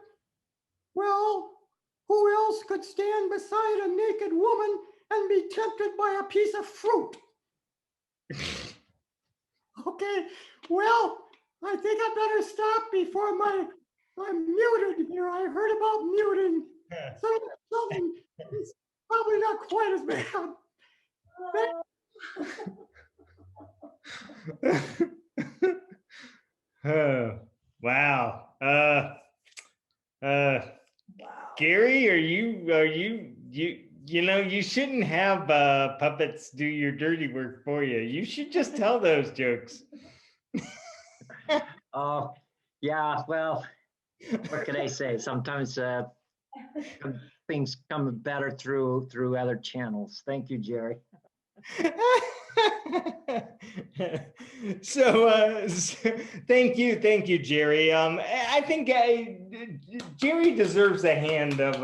Well, who else could stand beside a naked woman and be tempted by a piece of fruit? Okay, well, I think I better stop before I'm muted here. I heard about muting. Something it's probably not quite as bad. Oh, wow. Gary, you shouldn't have puppets do your dirty work for you. You should just tell those jokes. Oh, yeah, well, what can I say? Sometimes things come better through other channels. Thank you, Jerry. So thank you, Jerry. I think Jerry deserves a hand of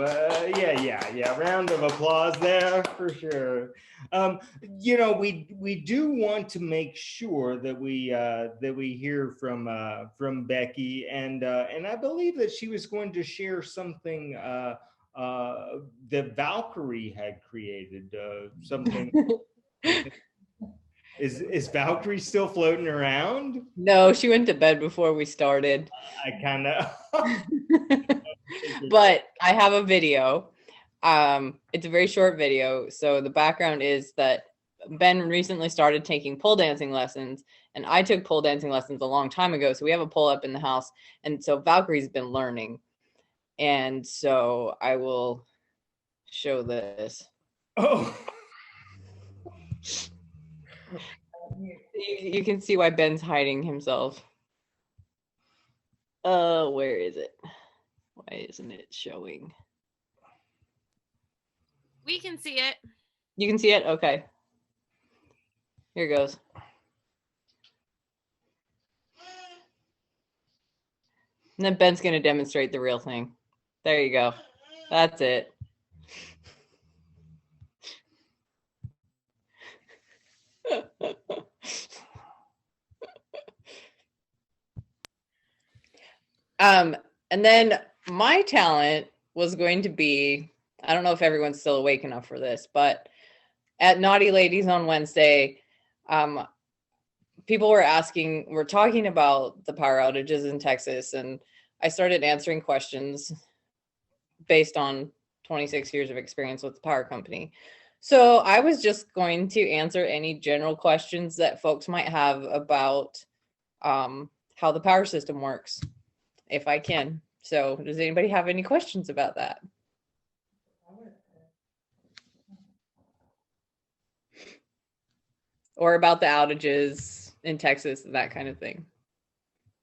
round of applause there for sure. We do want to make sure that we hear from Becky, and I believe that she was going to share something that Valkyrie had created, something. Is Valkyrie still floating around? No, she went to bed before we started. I kind of. But I have a video. It's a very short video. So the background is that Ben recently started taking pole dancing lessons, and I took pole dancing lessons a long time ago. So we have a pole up in the house, and so Valkyrie's been learning. And so I will show this. Oh. You can see why Ben's hiding himself. Where is it? Why isn't it showing? We can see it. You can see it? Okay. Here goes. And then Ben's going to demonstrate the real thing. There you go. That's it. And then my talent was going to be, I don't know if everyone's still awake enough for this, but at Naughty Ladies on Wednesday, people were talking about the power outages in Texas, and I started answering questions based on 26 years of experience with the power company. So I was just going to answer any general questions that folks might have about how the power system works, if I can. So does anybody have any questions about that? Or about the outages in Texas and that kind of thing?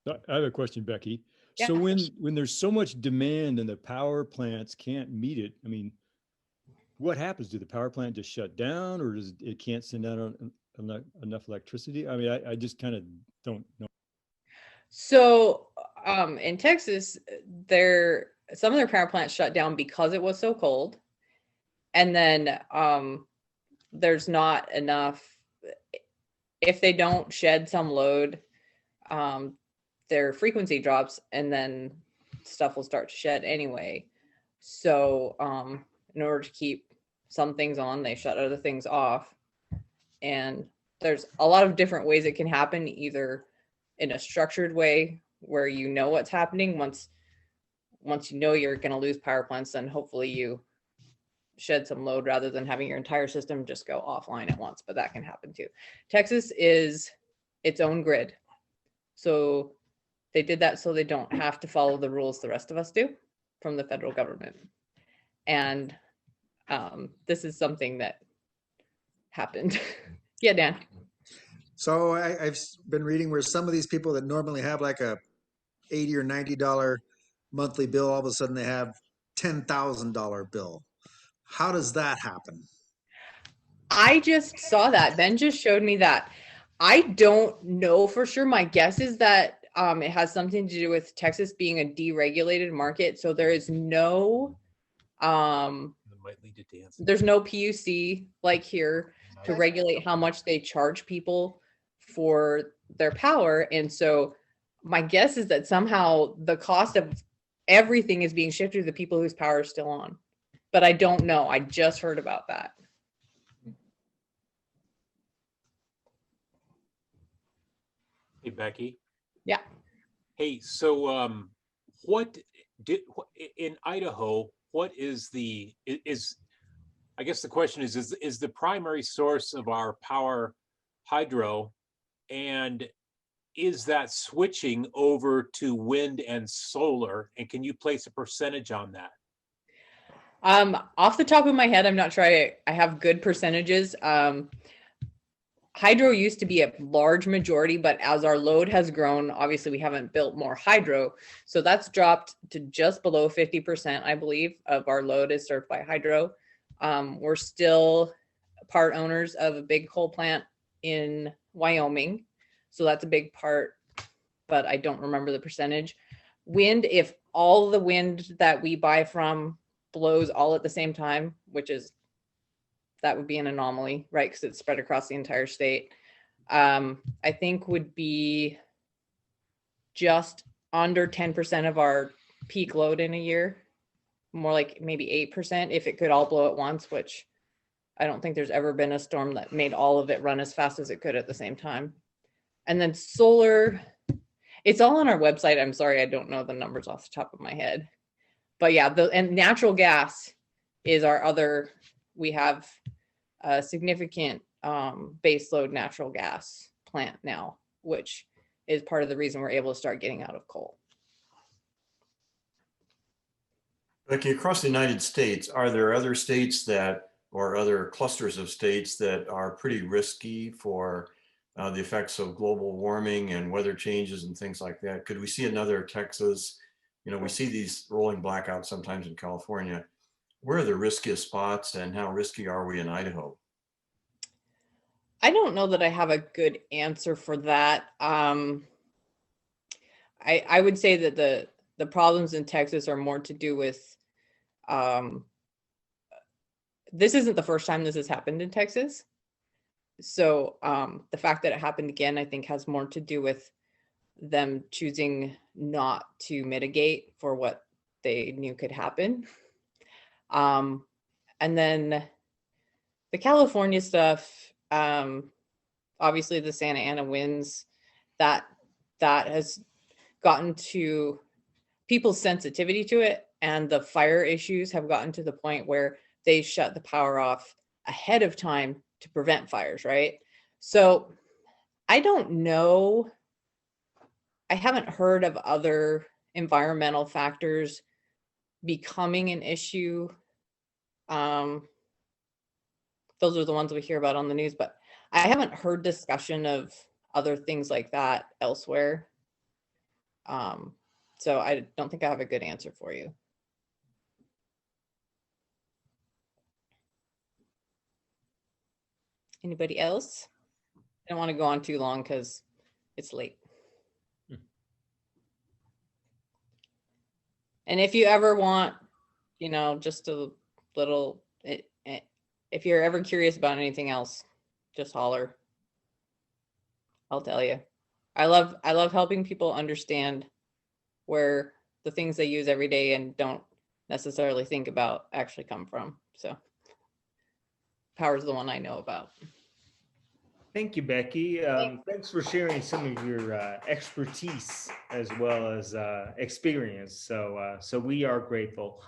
I have a question, Becky. Yeah. So when there's so much demand and the power plants can't meet it, I mean, what happens? Do the power plant just shut down, or does it can't send out enough electricity? I mean, I just kind of don't know. So in Texas, some of their power plants shut down because it was so cold. And then there's not enough, if they don't shed some load, their frequency drops, and then stuff will start to shed anyway. So in order to keep some things on, they shut other things off. And there's a lot of different ways it can happen, either in a structured way where you know what's happening. Once you know you're going to lose power plants, then hopefully you shed some load rather than having your entire system just go offline at once, but that can happen too. Texas is its own grid. So they did that so they don't have to follow the rules the rest of us do from the federal government. And this is something that happened. Yeah, Dan. So I've been reading where some of these people that normally have like a $80 or $90 monthly bill, all of a sudden they have $10,000 bill. How does that happen? I just saw that. Ben just showed me that. I don't know for sure. My guess is that it has something to do with Texas being a deregulated market. So there is no, there's no PUC like here to regulate how much they charge people for their power. And so my guess is that somehow the cost of everything is being shifted to the people whose power is still on. But I don't know. I just heard about that. Hey, Becky. Yeah. Hey, so in Idaho, what is I guess the question is the primary source of our power hydro, and is that switching over to wind and solar? And can you place a percentage on that? Off the top of my head, I'm not sure I have good percentages. Hydro used to be a large majority, but as our load has grown, obviously we haven't built more hydro. So that's dropped to just below 50%, I believe, of our load is served by hydro. We're still part owners of a big coal plant in Wyoming. So that's a big part, but I don't remember the percentage. Wind, if all the wind that we buy from blows all at the same time, which is, that would be an anomaly, right? Because it's spread across the entire state. I think would be just under 10% of our peak load in a year, more like maybe 8% if it could all blow at once, which I don't think there's ever been a storm that made all of it run as fast as it could at the same time. And then solar, it's all on our website. I'm sorry, I don't know the numbers off the top of my head. But yeah, and natural gas is our other, we have a significant baseload natural gas plant now, which is part of the reason we're able to start getting out of coal. Becky, across the United States, are there other states that, or other clusters of states that are pretty risky for the effects of global warming and weather changes and things like that? Could we see another Texas? You know, we see these rolling blackouts sometimes in California. Where are the riskiest spots and how risky are we in Idaho? I don't know that I have a good answer for that. I would say that the problems in Texas are more to do with, this isn't the first time this has happened in Texas. So the fact that it happened again, I think has more to do with them choosing not to mitigate for what they knew could happen. And then the California stuff, obviously the Santa Ana winds, that has gotten to people's sensitivity to it, and the fire issues have gotten to the point where they shut the power off ahead of time to prevent fires, right? So I don't know. I haven't heard of other environmental factors becoming an issue. Those are the ones we hear about on the news, but I haven't heard discussion of other things like that elsewhere. So I don't think I have a good answer for you. Anybody else? I don't want to go on too long because it's late. And if you ever want, you know, just a little, if you're ever curious about anything else, just holler. I'll tell you. I love helping people understand where the things they use every day and don't necessarily think about actually come from. So power's the one I know about. Thank you, Becky. Thanks for sharing some of your expertise as well as experience. So we are grateful.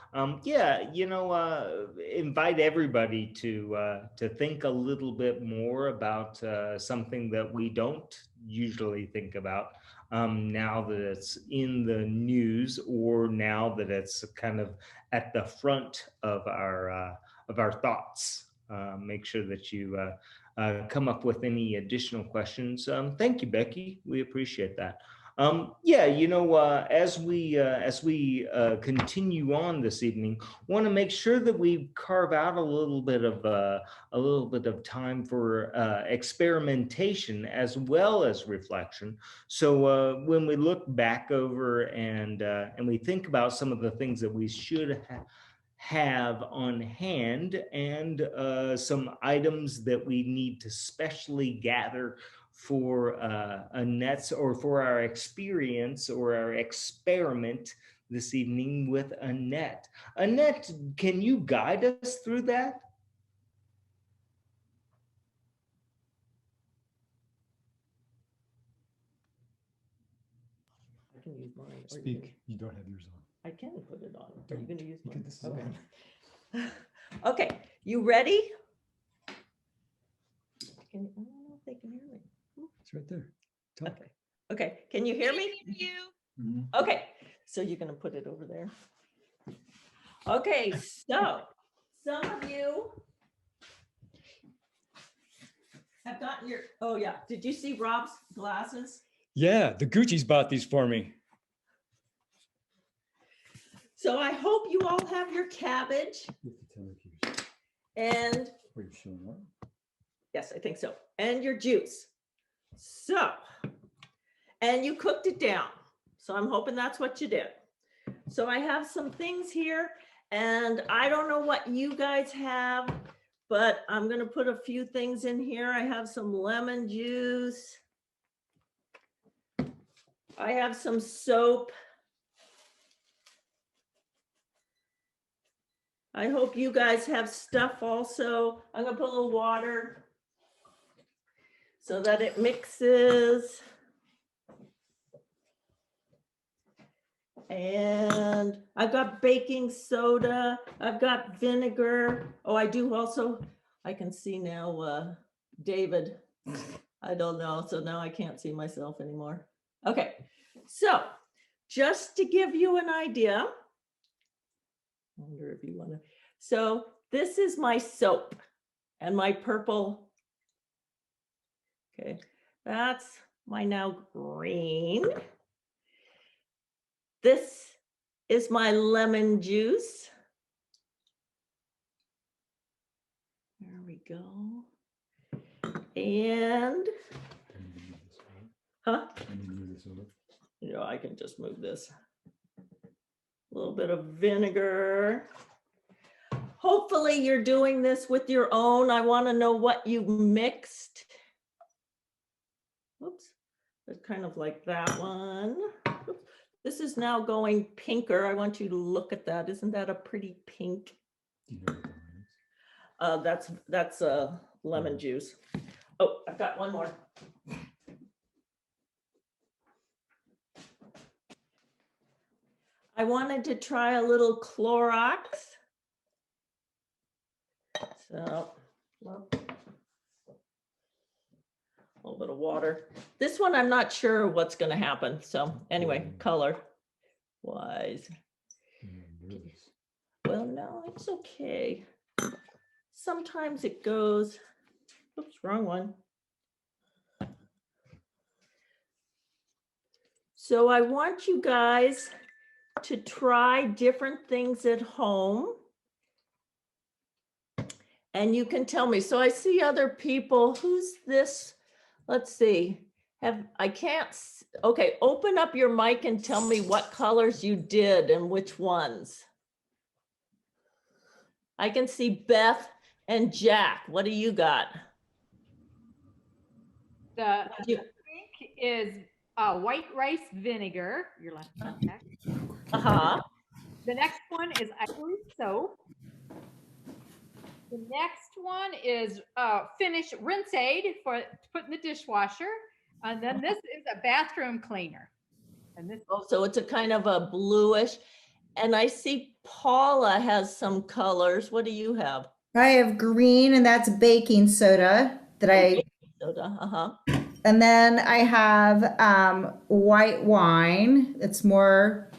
Yeah, you know, invite everybody to think a little bit more about something that we don't usually think about now that it's in the news, or now that it's kind of at the front of our thoughts. Make sure that you come up with any additional questions. Thank you, Becky. We appreciate that. Yeah, you know, as we continue on this evening, want to make sure that we carve out a little bit of time for experimentation as well as reflection. So when we look back over and we think about some of the things that we should have on hand, and some items that we need to specially gather for Annette's, or for our experience or our experiment this evening with Annette. Annette, can you guide us through that? I can use mine. Speak. You don't have yours on. I can put it on. Are you going to use mine? This is Okay. on. Okay, you ready? I don't know if they can hear me. It's right there. Talk. Okay. Okay, can you hear me? You. Okay, so you're gonna put it over there. Okay, so some of you have gotten your, oh yeah, did you see Rob's glasses? Yeah, the Gucci's bought these for me. So I hope you all have your cabbage and, yes, I think so, and your juice. So, and you cooked it down. So I'm hoping that's what you did. So I have some things here and I don't know what you guys have, but I'm going to put a few things in here. I have some lemon juice. I have some soap. I hope you guys have stuff also. I'm going to put a little water so that it mixes. And I've got baking soda. I've got vinegar. Oh, I do also, I can see now, David. I don't know. So now I can't see myself anymore. Okay. So just to give you an idea, I wonder if you want to. So this is my soap and my purple. Okay, that's my now green. This is my lemon juice. There we go. And, you know, I can just move this. A little bit of vinegar. Hopefully you're doing this with your own. I want to know what you mixed. Oops, it's kind of like that one. Oops. This is now going pinker. I want you to look at that. Isn't that a pretty pink? That's lemon juice. Oh, I've got one more. I wanted to try a little Clorox. So, well, a little bit of water. This one, I'm not sure what's going to happen. So anyway, color wise. Well, no, it's okay. Sometimes it goes, oops, wrong one. So I want you guys to try different things at home. And you can tell me. So I see other people. Who's this? Let's see. Okay, open up your mic and tell me what colors you did and which ones. I can see Beth and Jack. What do you got? The pink is white rice vinegar. Your left one, Jack. The next one is ivory soap. The next one is Finish Rinse Aid for to put in the dishwasher. And then this is a bathroom cleaner. And this so it's a kind of a bluish. And I see Paula has some colors. What do you have? I have green, and that's baking soda that I. Soda, And then I have white wine. It's more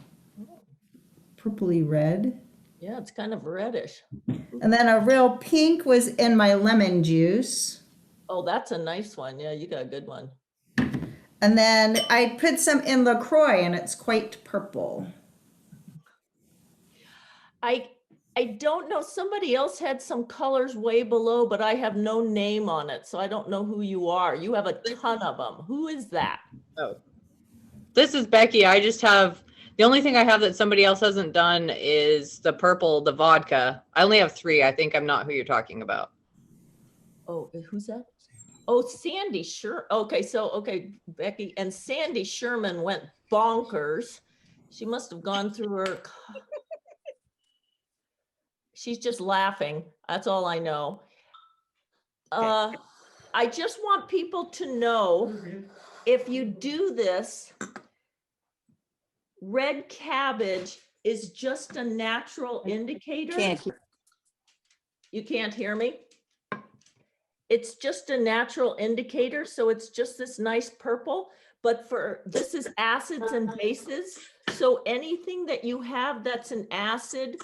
purpley red. Yeah, it's kind of reddish. And then a real pink was in my lemon juice. Oh, that's a nice one. Yeah, you got a good one. And then I put some in LaCroix, and it's quite purple. I don't know. Somebody else had some colors way below, but I have no name on it. So I don't know who you are. You have a ton of them. Who is that? Oh, this is Becky. I just have, the only thing I have that somebody else hasn't done is the purple, the vodka. I only have 3. I think I'm not who you're talking about. Oh, who's that? Oh, Sandy, sure. Okay, so, okay, Becky, and Sandy Sherman went bonkers. She must have gone through her. She's just laughing. That's all I know. I just want people to know, if you do this, red cabbage is just a natural indicator. You can't hear me? It's just a natural indicator. So it's just this nice purple, but this is acids and bases. So anything that you have that's an acid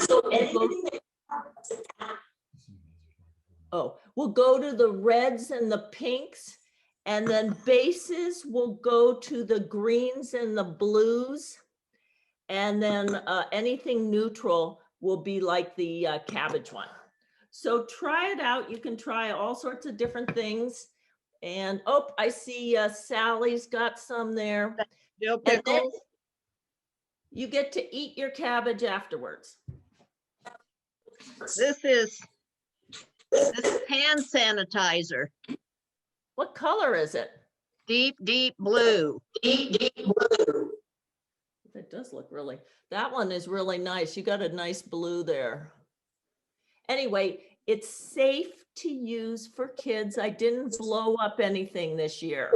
will go to the reds and the pinks, and then bases will go to the greens and the blues, and then anything neutral will be like the cabbage one. So try it out. You can try all sorts of different things. And I see Sally's got some there. Dill And then pickles. you get to eat your cabbage afterwards. This is hand sanitizer. What color is it? Deep, deep blue. Deep, deep blue. It does look really, that one is really nice. You got a nice blue there. Anyway, it's safe to use for kids. I didn't blow up anything this year.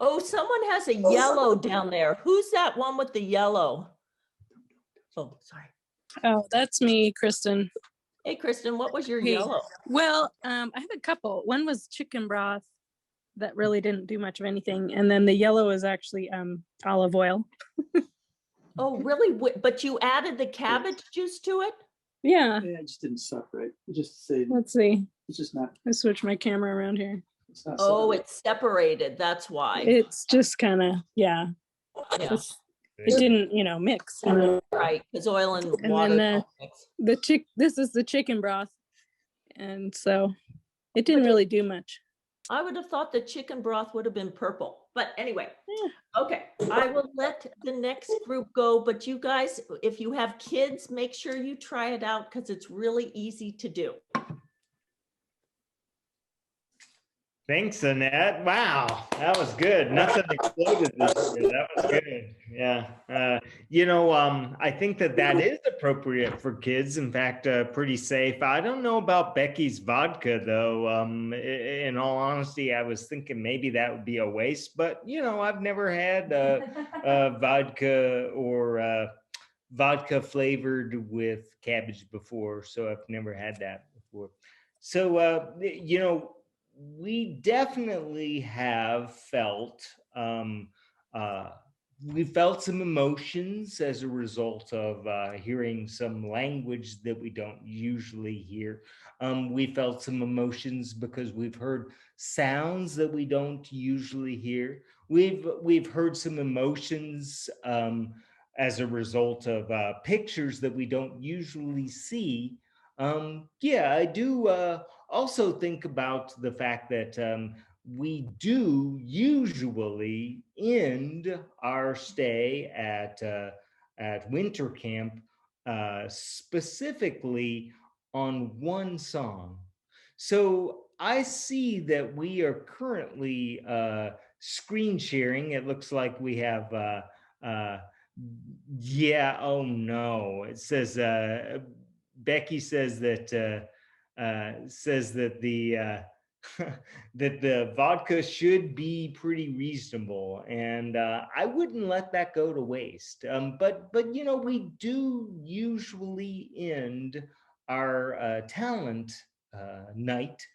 Oh, someone has a yellow down there. Who's that one with the yellow? Oh, sorry. Oh, that's me, Kristen. Hey, Kristen, what was your Hey. yellow? Well, I have a couple. One was chicken broth that really didn't do much of anything. And then the yellow is actually olive oil. Oh, really? But you added the cabbage juice to it? Yeah. Yeah, it just didn't separate. It just said Let's see. it's just not. I switched my camera around here. It's not Oh, separate. it's separated. That's why. It's just kind of, yeah. Yeah. It didn't, mix. Right, because oil and And water. then this is the chicken broth. And so it didn't really do much. I would have thought the chicken broth would have been purple, but anyway. Okay, I will let the next group go, but you guys, if you have kids, make sure you try it out because it's really easy to do. Thanks, Annette. Wow, that was good. Nothing exploded this year. That was good. Yeah. I think that is appropriate for kids. In fact, pretty safe. I don't know about Becky's vodka, though. In all honesty, I was thinking maybe that would be a waste. But, I've never had vodka or vodka flavored with cabbage before. So I've never had that before. So, we definitely have felt we felt some emotions as a result of hearing some language that we don't usually hear. We felt some emotions because we've heard sounds that we don't usually hear. We've heard some emotions as a result of pictures that we don't usually see. I do also think about the fact that we do usually end our stay at winter camp specifically on one song. So I see that we are currently screen sharing. It looks like we have oh no, it says Becky says that the that the vodka should be pretty reasonable, and I wouldn't let that go to waste. But we do usually end our talent night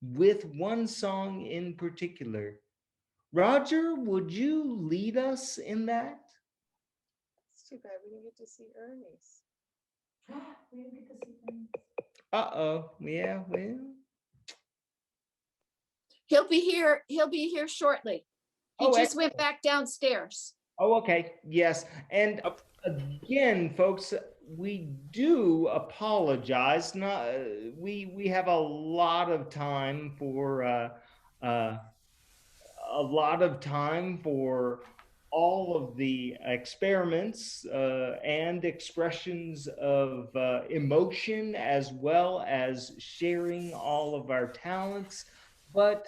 with one song in particular. Roger, would you lead us in that? It's too bad we didn't get to see Ernie's. Uh-oh. Yeah, well. He'll be here shortly. He just went back downstairs. Oh, okay. Yes. And again, folks, we do apologize. We have a lot of time for all of the experiments and expressions of emotion, as well as sharing all of our talents. But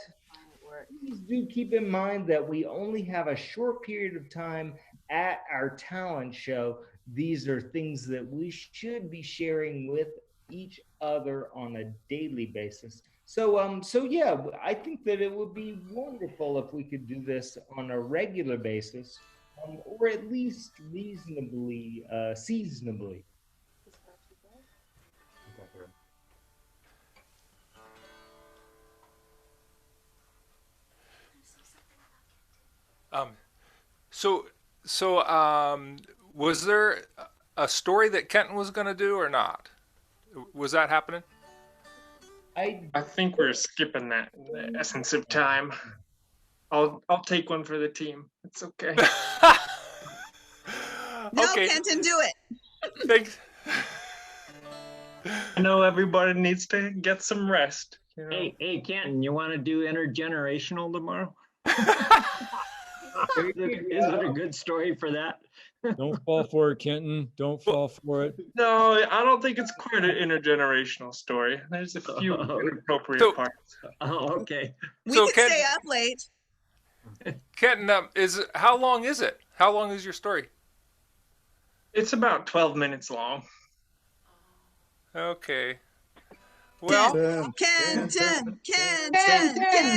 please do keep in mind that we only have a short period of time at our talent show. These are things that we should be sharing with each other on a daily basis. So yeah, I think that it would be wonderful if we could do this on a regular basis, or at least reasonably, seasonably. Was there a story that Kenton was going to do or not? Was that happening? I think we're skipping that in the essence of time. I'll take one for the team. It's okay. No, Okay. Kenton, do it. Thanks. I know everybody needs to get some rest. You know? Hey, Kenton, you want to do intergenerational tomorrow? Is it a good story for that? Don't fall for it, Kenton. Don't fall for it. No, I don't think it's quite an intergenerational story. There's a few inappropriate parts. Oh, okay. We So can Ken- stay up late. Kenton, how long is it? How long is your story? It's about 12 minutes long. Okay. Well, Kenton.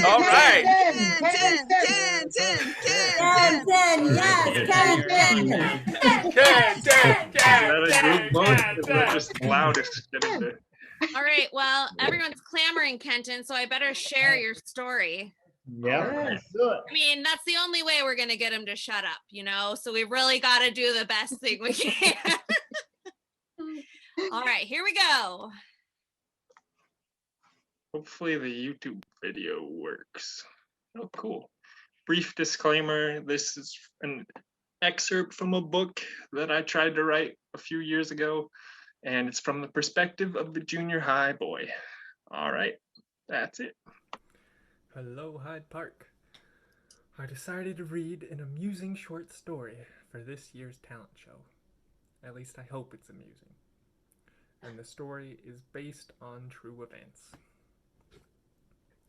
all right. Kenton, yes, Kenton. Is that a group vote? Is that just the loudest getting there? All right. Well, everyone's clamoring, Kenton, so I better share your story. Yeah. I mean, that's the only way we're going to get him to shut up, you know? So we really got to do the best thing we can. All right, here we go. Hopefully the YouTube video works. Oh, cool. Brief disclaimer, this is an excerpt from a book that I tried to write a few years ago, and it's from the perspective of the junior high boy. All right, that's it. Hello, Hyde Park. I decided to read an amusing short story for this year's talent show. At least I hope it's amusing. And the story is based on true events.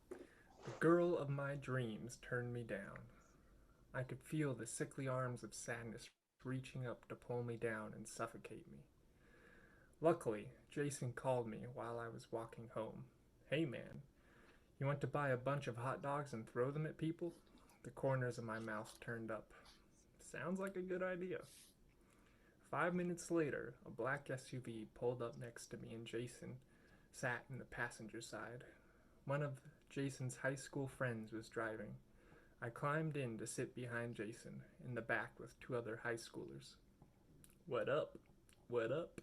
The girl of my dreams turned me down. I could feel the sickly arms of sadness reaching up to pull me down and suffocate me. Luckily, Jason called me while I was walking home. Hey man, you want to buy a bunch of hot dogs and throw them at people? The corners of my mouth turned up. Sounds like a good idea. 5 minutes later, a black SUV pulled up next to me and Jason sat in the passenger side. One of Jason's high school friends was driving. I climbed in to sit behind Jason in the back with two other high schoolers. What up? What up?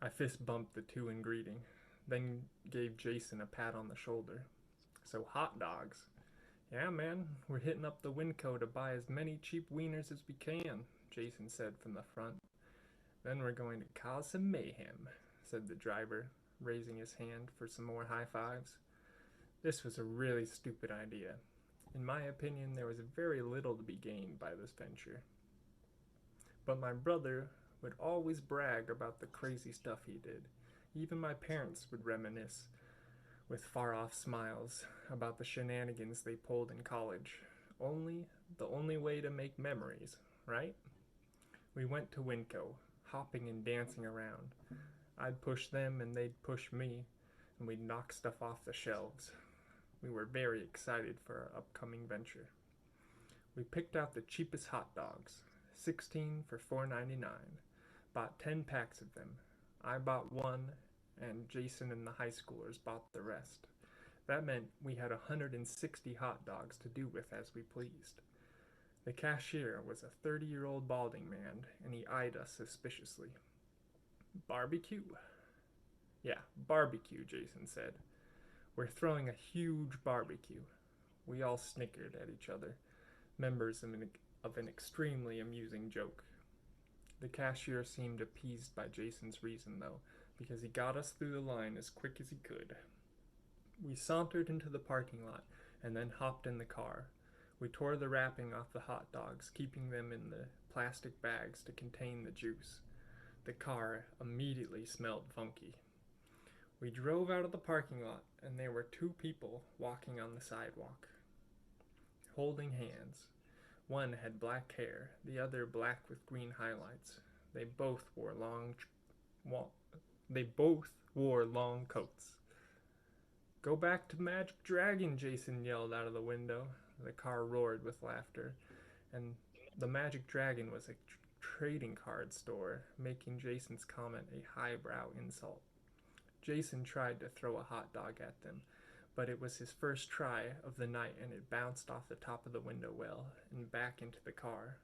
I fist bumped the two in greeting, then gave Jason a pat on the shoulder. So hot dogs. Yeah, man, we're hitting up the Winco to buy as many cheap wieners as we can, Jason said from the front. Then we're going to cause some mayhem, said the driver, raising his hand for some more high fives. This was a really stupid idea. In my opinion, there was very little to be gained by this venture. But my brother would always brag about the crazy stuff he did. Even my parents would reminisce with far-off smiles about the shenanigans they pulled in college. The only way to make memories, right? We went to Winco, hopping and dancing around. I'd push them and they'd push me, and we'd knock stuff off the shelves. We were very excited for our upcoming venture. We picked out the cheapest hot dogs, 16 for $4.99. Bought 10 packs of them. I bought one, and Jason and the high schoolers bought the rest. That meant we had 160 hot dogs to do with as we pleased. The cashier was a 30-year-old balding man, and he eyed us suspiciously. Barbecue? Yeah, barbecue, Jason said. We're throwing a huge barbecue. We all snickered at each other, members of an extremely amusing joke. The cashier seemed appeased by Jason's reason, though, because he got us through the line as quick as he could. We sauntered into the parking lot and then hopped in the car. We tore the wrapping off the hot dogs, keeping them in the plastic bags to contain the juice. The car immediately smelled funky. We drove out of the parking lot, and there were two people walking on the sidewalk, holding hands. One had black hair, the other black with green highlights. They both wore long coats. Go back to Magic Dragon, Jason yelled out of the window. The car roared with laughter, and the Magic Dragon was a trading card store, making Jason's comment a highbrow insult. Jason tried to throw a hot dog at them, but it was his first try of the night and it bounced off the top of the window well and back into the car.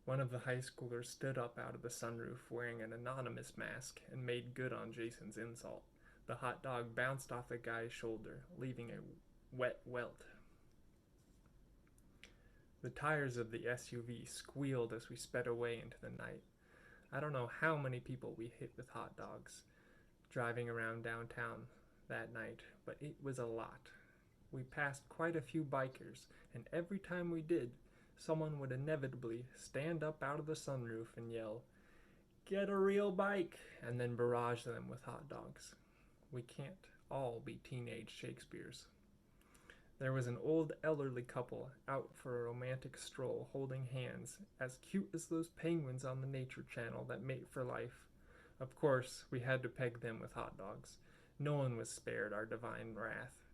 One of the high schoolers stood up out of the sunroof wearing an anonymous mask and made good on Jason's insult. The hot dog bounced off the guy's shoulder, leaving a wet welt. The tires of the SUV squealed as we sped away into the night. I don't know how many people we hit with hot dogs driving around downtown that night, but it was a lot. We passed quite a few bikers, and every time we did, someone would inevitably stand up out of the sunroof and yell, "Get a real bike," and then barrage them with hot dogs. We can't all be teenage Shakespeares. There was an old elderly couple out for a romantic stroll holding hands, as cute as those penguins on the Nature Channel that mate for life. Of course, we had to peg them with hot dogs. No one was spared our divine wrath.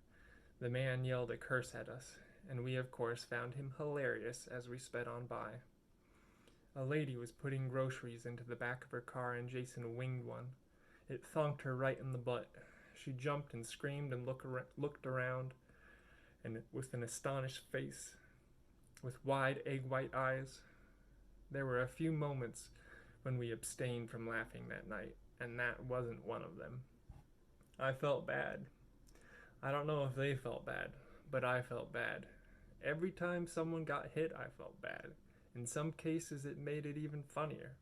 The man yelled a curse at us, and we of course found him hilarious as we sped on by. A lady was putting groceries into the back of her car and Jason winged one. It thonked her right in the butt. She jumped and screamed and looked around, and with an astonished face, with wide egg-white eyes. There were a few moments when we abstained from laughing that night, and that wasn't one of them. I felt bad. I don't know if they felt bad, but I felt bad. Every time someone got hit, I felt bad. In some cases, it made it even funnier.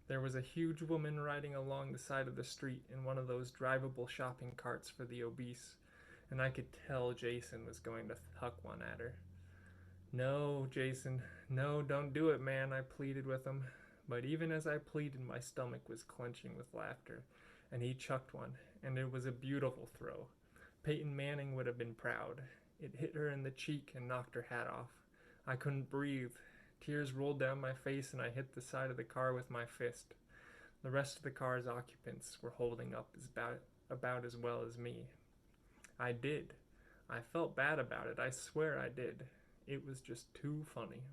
There was a huge woman riding along the side of the street in one of those drivable shopping carts for the obese, and I could tell Jason was going to huck one at her. "No, Jason, no, don't do it, man," I pleaded with him. But even as I pleaded, my stomach was clenching with laughter, and he chucked one, and it was a beautiful throw. Peyton Manning would have been proud. It hit her in the cheek and knocked her hat off. I couldn't breathe. Tears rolled down my face and I hit the side of the car with my fist. The rest of the car's occupants were holding up about as well as me. I did. I felt bad about it. I swear I did. It was just too funny.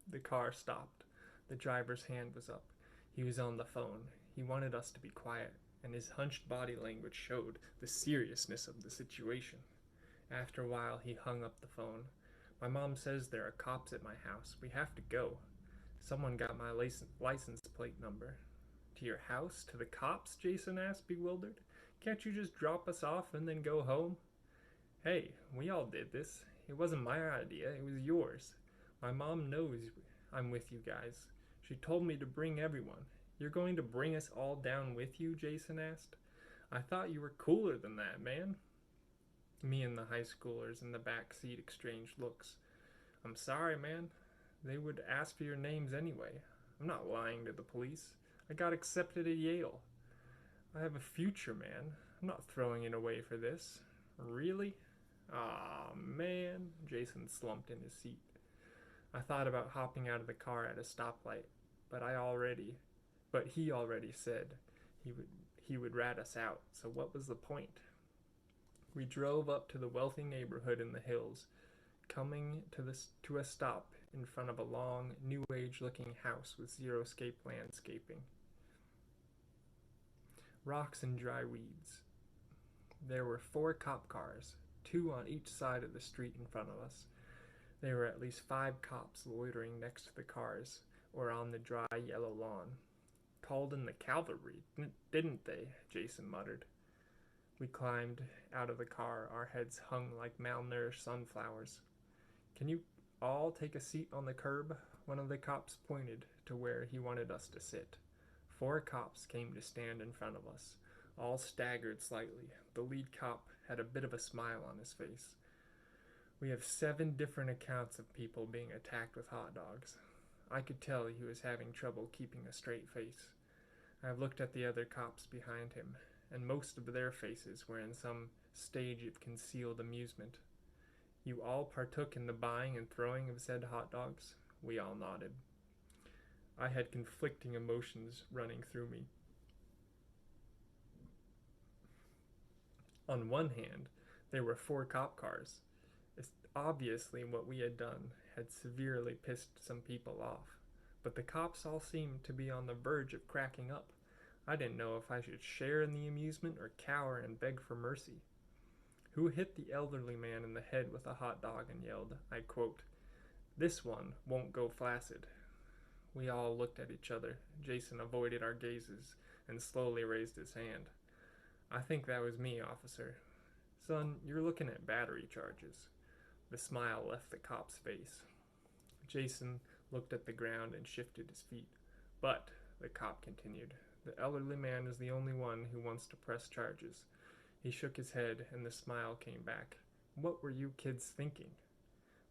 The car stopped. The driver's hand was up. He was on the phone. He wanted us to be quiet, and his hunched body language showed the seriousness of the situation. After a while, he hung up the phone. "My mom says there are cops at my house. We have to go. Someone got my license plate number." "To your house? To the cops?" Jason asked, bewildered. "Can't you just drop us off and then go home?" "Hey, we all did this. It wasn't my idea. It was yours. My mom knows I'm with you guys. She told me to bring everyone. You're going to bring us all down with you?" Jason asked. "I thought you were cooler than that, man." Me and the high schoolers in the back seat exchanged looks. "I'm sorry, man. They would ask for your names anyway. I'm not lying to the police. I got accepted at Yale. I have a future, man. I'm not throwing it away for this." "Really? Aw, man." Jason slumped in his seat. I thought about hopping out of the car at a stoplight, but he already said he would rat us out, so what was the point? We drove up to the wealthy neighborhood in the hills, coming to a stop in front of a long, New Age-looking house with xeriscape landscaping. Rocks and dry weeds. There were 4 cop cars, 2 on each side of the street in front of us. There were at least 5 cops loitering next to the cars or on the dry yellow lawn. "Called in the cavalry, didn't they?" Jason muttered. We climbed out of the car, our heads hung like malnourished sunflowers. "Can you all take a seat on the curb?" One of the cops pointed to where he wanted us to sit. 4 cops came to stand in front of us. All staggered slightly. The lead cop had a bit of a smile on his face. "We have 7 different accounts of people being attacked with hot dogs." I could tell he was having trouble keeping a straight face. I looked at the other cops behind him, and most of their faces were in some stage of concealed amusement. "You all partook in the buying and throwing of said hot dogs?" We all nodded. I had conflicting emotions running through me. On one hand, there were 4 cop cars. Obviously, what we had done had severely pissed some people off, but the cops all seemed to be on the verge of cracking up. I didn't know if I should share in the amusement or cower and beg for mercy. who hit the elderly man in the head with a hot dog and yelled, I quote, "This one won't go flaccid." We all looked at each other. Jason avoided our gazes and slowly raised his hand. "I think that was me, officer." "Son, you're looking at battery charges." The smile left the cop's face. Jason looked at the ground and shifted his feet. "But," the cop continued, "the elderly man is the only one who wants to press charges." He shook his head and the smile came back. "What were you kids thinking?"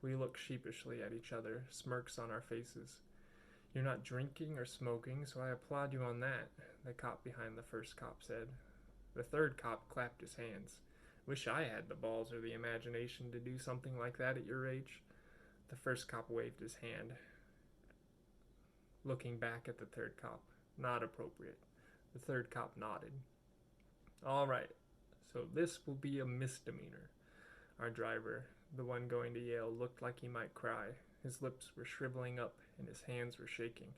We looked sheepishly at each other, smirks on our faces. "You're not drinking or smoking, so I applaud you on that," the cop behind the first cop said. The third cop clapped his hands. "Wish I had the balls or the imagination to do something like that at your age." The first cop waved his hand, looking back at the third cop. "Not appropriate." The third cop nodded. "All right, so this will be a misdemeanor." Our driver, the one going to Yale, looked like he might cry. His lips were shriveling up and his hands were shaking.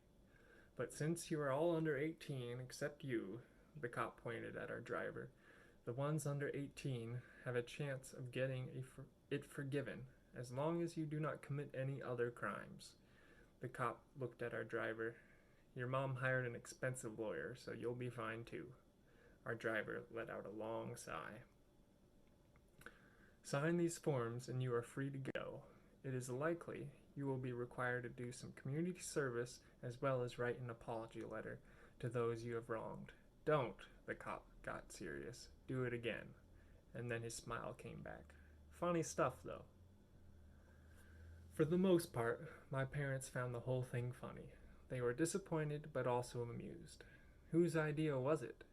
"But since you are all under 18 except you," the cop pointed at our driver, "the ones under 18 have a chance of getting it forgiven as long as you do not commit any other crimes." The cop looked at our driver. "Your mom hired an expensive lawyer, so you'll be fine too." Our driver let out a long sigh. "Sign these forms and you are free to go. It is likely you will be required to do some community service as well as write an apology letter to those you have wronged. Don't," the cop got serious, "do it again." And then his smile came back. Funny stuff, though. For the most part, my parents found the whole thing funny. They were disappointed but also amused. "Whose idea was it?"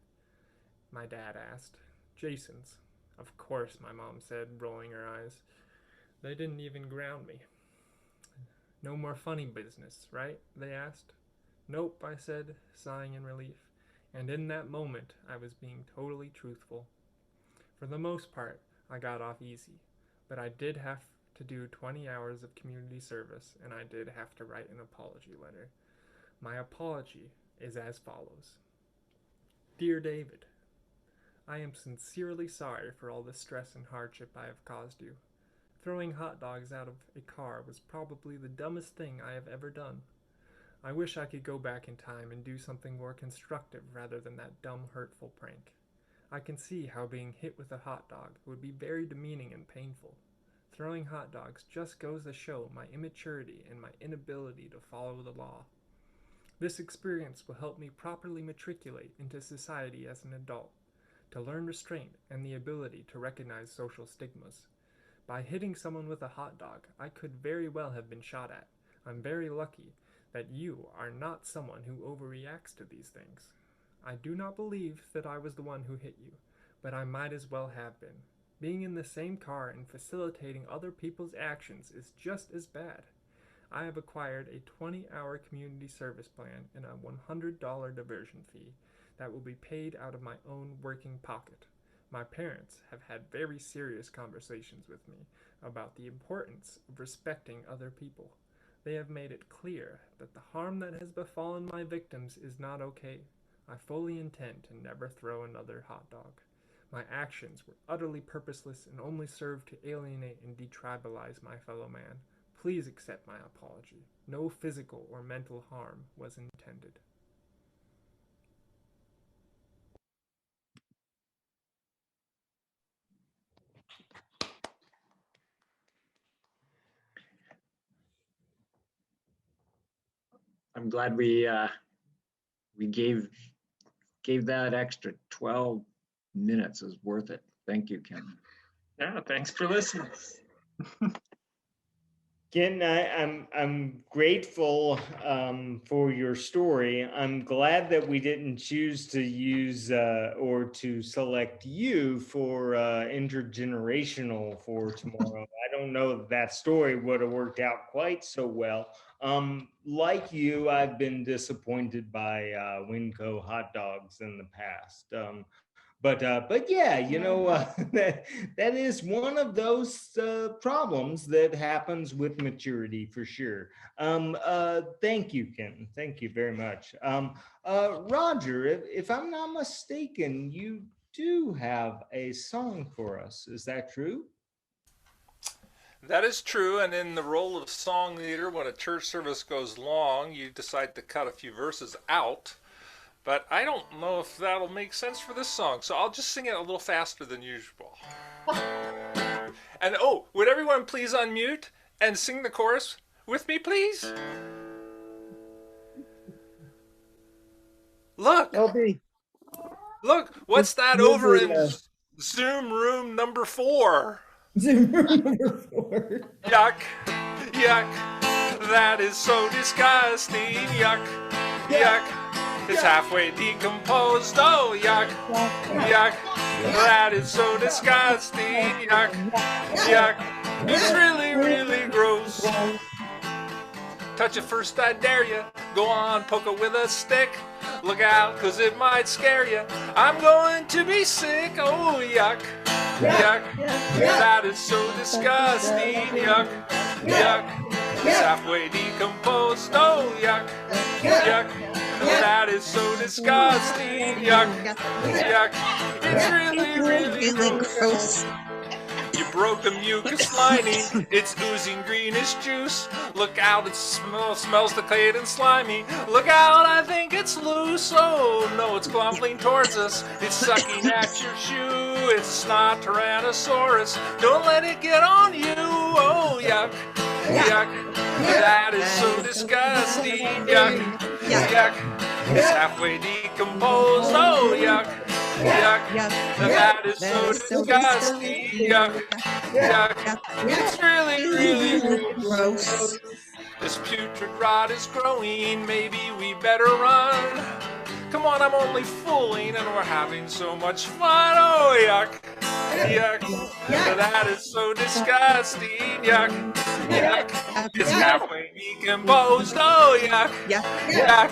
my dad asked. "Jason's." "Of course," my mom said, rolling her eyes. "They didn't even ground me." "No more funny business, right?" they asked. "Nope," I said, sighing in relief. And in that moment, I was being totally truthful. For the most part, I got off easy, but I did have to do 20 hours of community service, and I did have to write an apology letter. My apology is as follows. Dear David, I am sincerely sorry for all the stress and hardship I have caused you. Throwing hot dogs out of a car was probably the dumbest thing I have ever done. I wish I could go back in time and do something more constructive rather than that dumb, hurtful prank. I can see how being hit with a hot dog would be very demeaning and painful. Throwing hot dogs just goes to show my immaturity and my inability to follow the law. This experience will help me properly matriculate into society as an adult, to learn restraint and the ability to recognize social stigmas. By hitting someone with a hot dog, I could very well have been shot at. I'm very lucky that you are not someone who overreacts to these things. I do not believe that I was the one who hit you, but I might as well have been. Being in the same car and facilitating other people's actions is just as bad. I have acquired a 20-hour community service plan and a $100 diversion fee that will be paid out of my own working pocket. My parents have had very serious conversations with me about the importance of respecting other people. They have made it clear that the harm that has befallen my victims is not okay. I fully intend to never throw another hot dog. My actions were utterly purposeless and only served to alienate and detribalize my fellow man. Please accept my apology. No physical or mental harm was intended. I'm glad we gave that extra 12 minutes. Is worth it. Thank you, Ken. Yeah, thanks for listening. Ken, I'm grateful for your story. I'm glad that we didn't choose to use or to select you for intergenerational for tomorrow. I don't know if that story would have worked out quite so well. Like you, I've been disappointed by Winco hot dogs in the past. But yeah, you know, that is one of those problems that happens with maturity for sure. Thank you, Ken. Thank you very much. Roger, if I'm not mistaken, you do have a song for us. Is that true? That is true, and in the role of song leader, when a church service goes long, you decide to cut a few verses out. But I don't know if that'll make sense for this song, so I'll just sing it a little faster than usual. And oh, would everyone please unmute and sing the chorus with me, please? Look! LB. Look, what's that Move over the, in Zoom room number 4? Zoom room number 4. Yuck, yuck, that is so disgusting. Yuck, yuck, it's halfway decomposed. Oh, yuck, yuck, that is so disgusting. Yuck, yuck, it's really, really gross. Touch it first, I dare you. Go on, poke it with a stick. Look out, cause it might scare you. I'm going to be sick. Oh, yuck, yuck, that is so disgusting. Yuck, yuck, it's halfway decomposed. Oh, yuck, yuck, that is so disgusting. Yuck, yuck, it's really, really gross. You broke the mucus lining, it's oozing greenish juice. Look out, it smells decayed and slimy. Look out, I think it's loose. Oh no, it's clumping towards us. It's sucking at your shoe. It's not Tyrannosaurus. Don't let it get on you. Oh yuck, yuck, that is so disgusting. Yuck, yuck, it's halfway decomposed. Oh yuck, yuck, that is so disgusting. Yuck, yuck, it's really, really, really gross. This putrid rot is growing, maybe we better run. Come on, I'm only fooling and we're having so much fun. Oh, yuck, yuck, that is so disgusting. Yuck, yuck, it's halfway decomposed. Oh, yuck, yuck,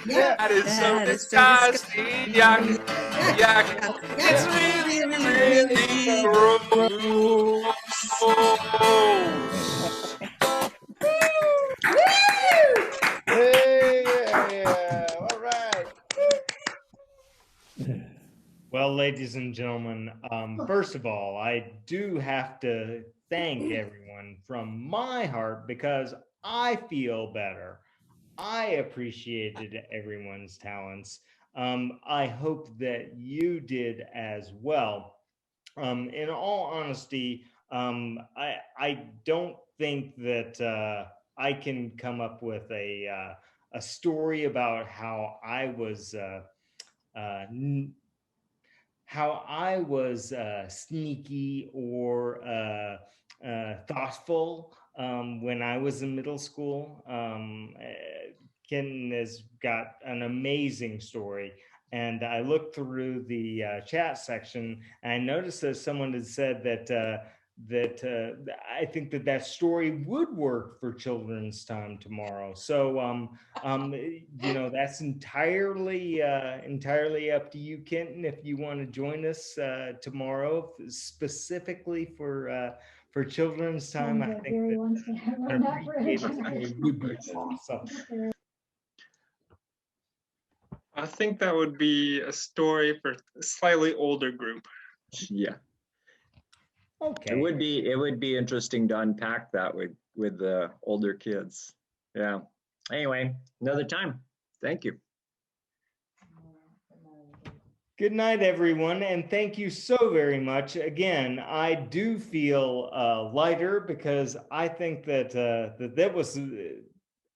that is so disgusting. Yuck, yuck, it's really, really gross. All right. Well, ladies and gentlemen, first of all, I do have to thank everyone from my heart because I feel better. I appreciated everyone's talents. I hope that you did as well. In all honesty, I don't think that I can come up with a story about how I was sneaky or thoughtful when I was in middle school. Ken has got an amazing story. And I looked through the chat section and I noticed that someone had said that I think that story would work for Children's Time tomorrow. So, you know, that's entirely up to you, Kenton, if you want to join us tomorrow, specifically for Children's Time. I think that would be awesome. I think that would be a story for a slightly older group. Yeah. Okay. It would be interesting to unpack that with the older kids. Yeah. Anyway, another time. Thank you. Good night, everyone, and thank you so very much. Again, I do feel lighter because I think that that was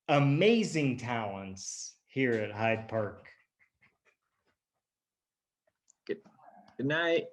amazing talents here at Hyde Park. Good night.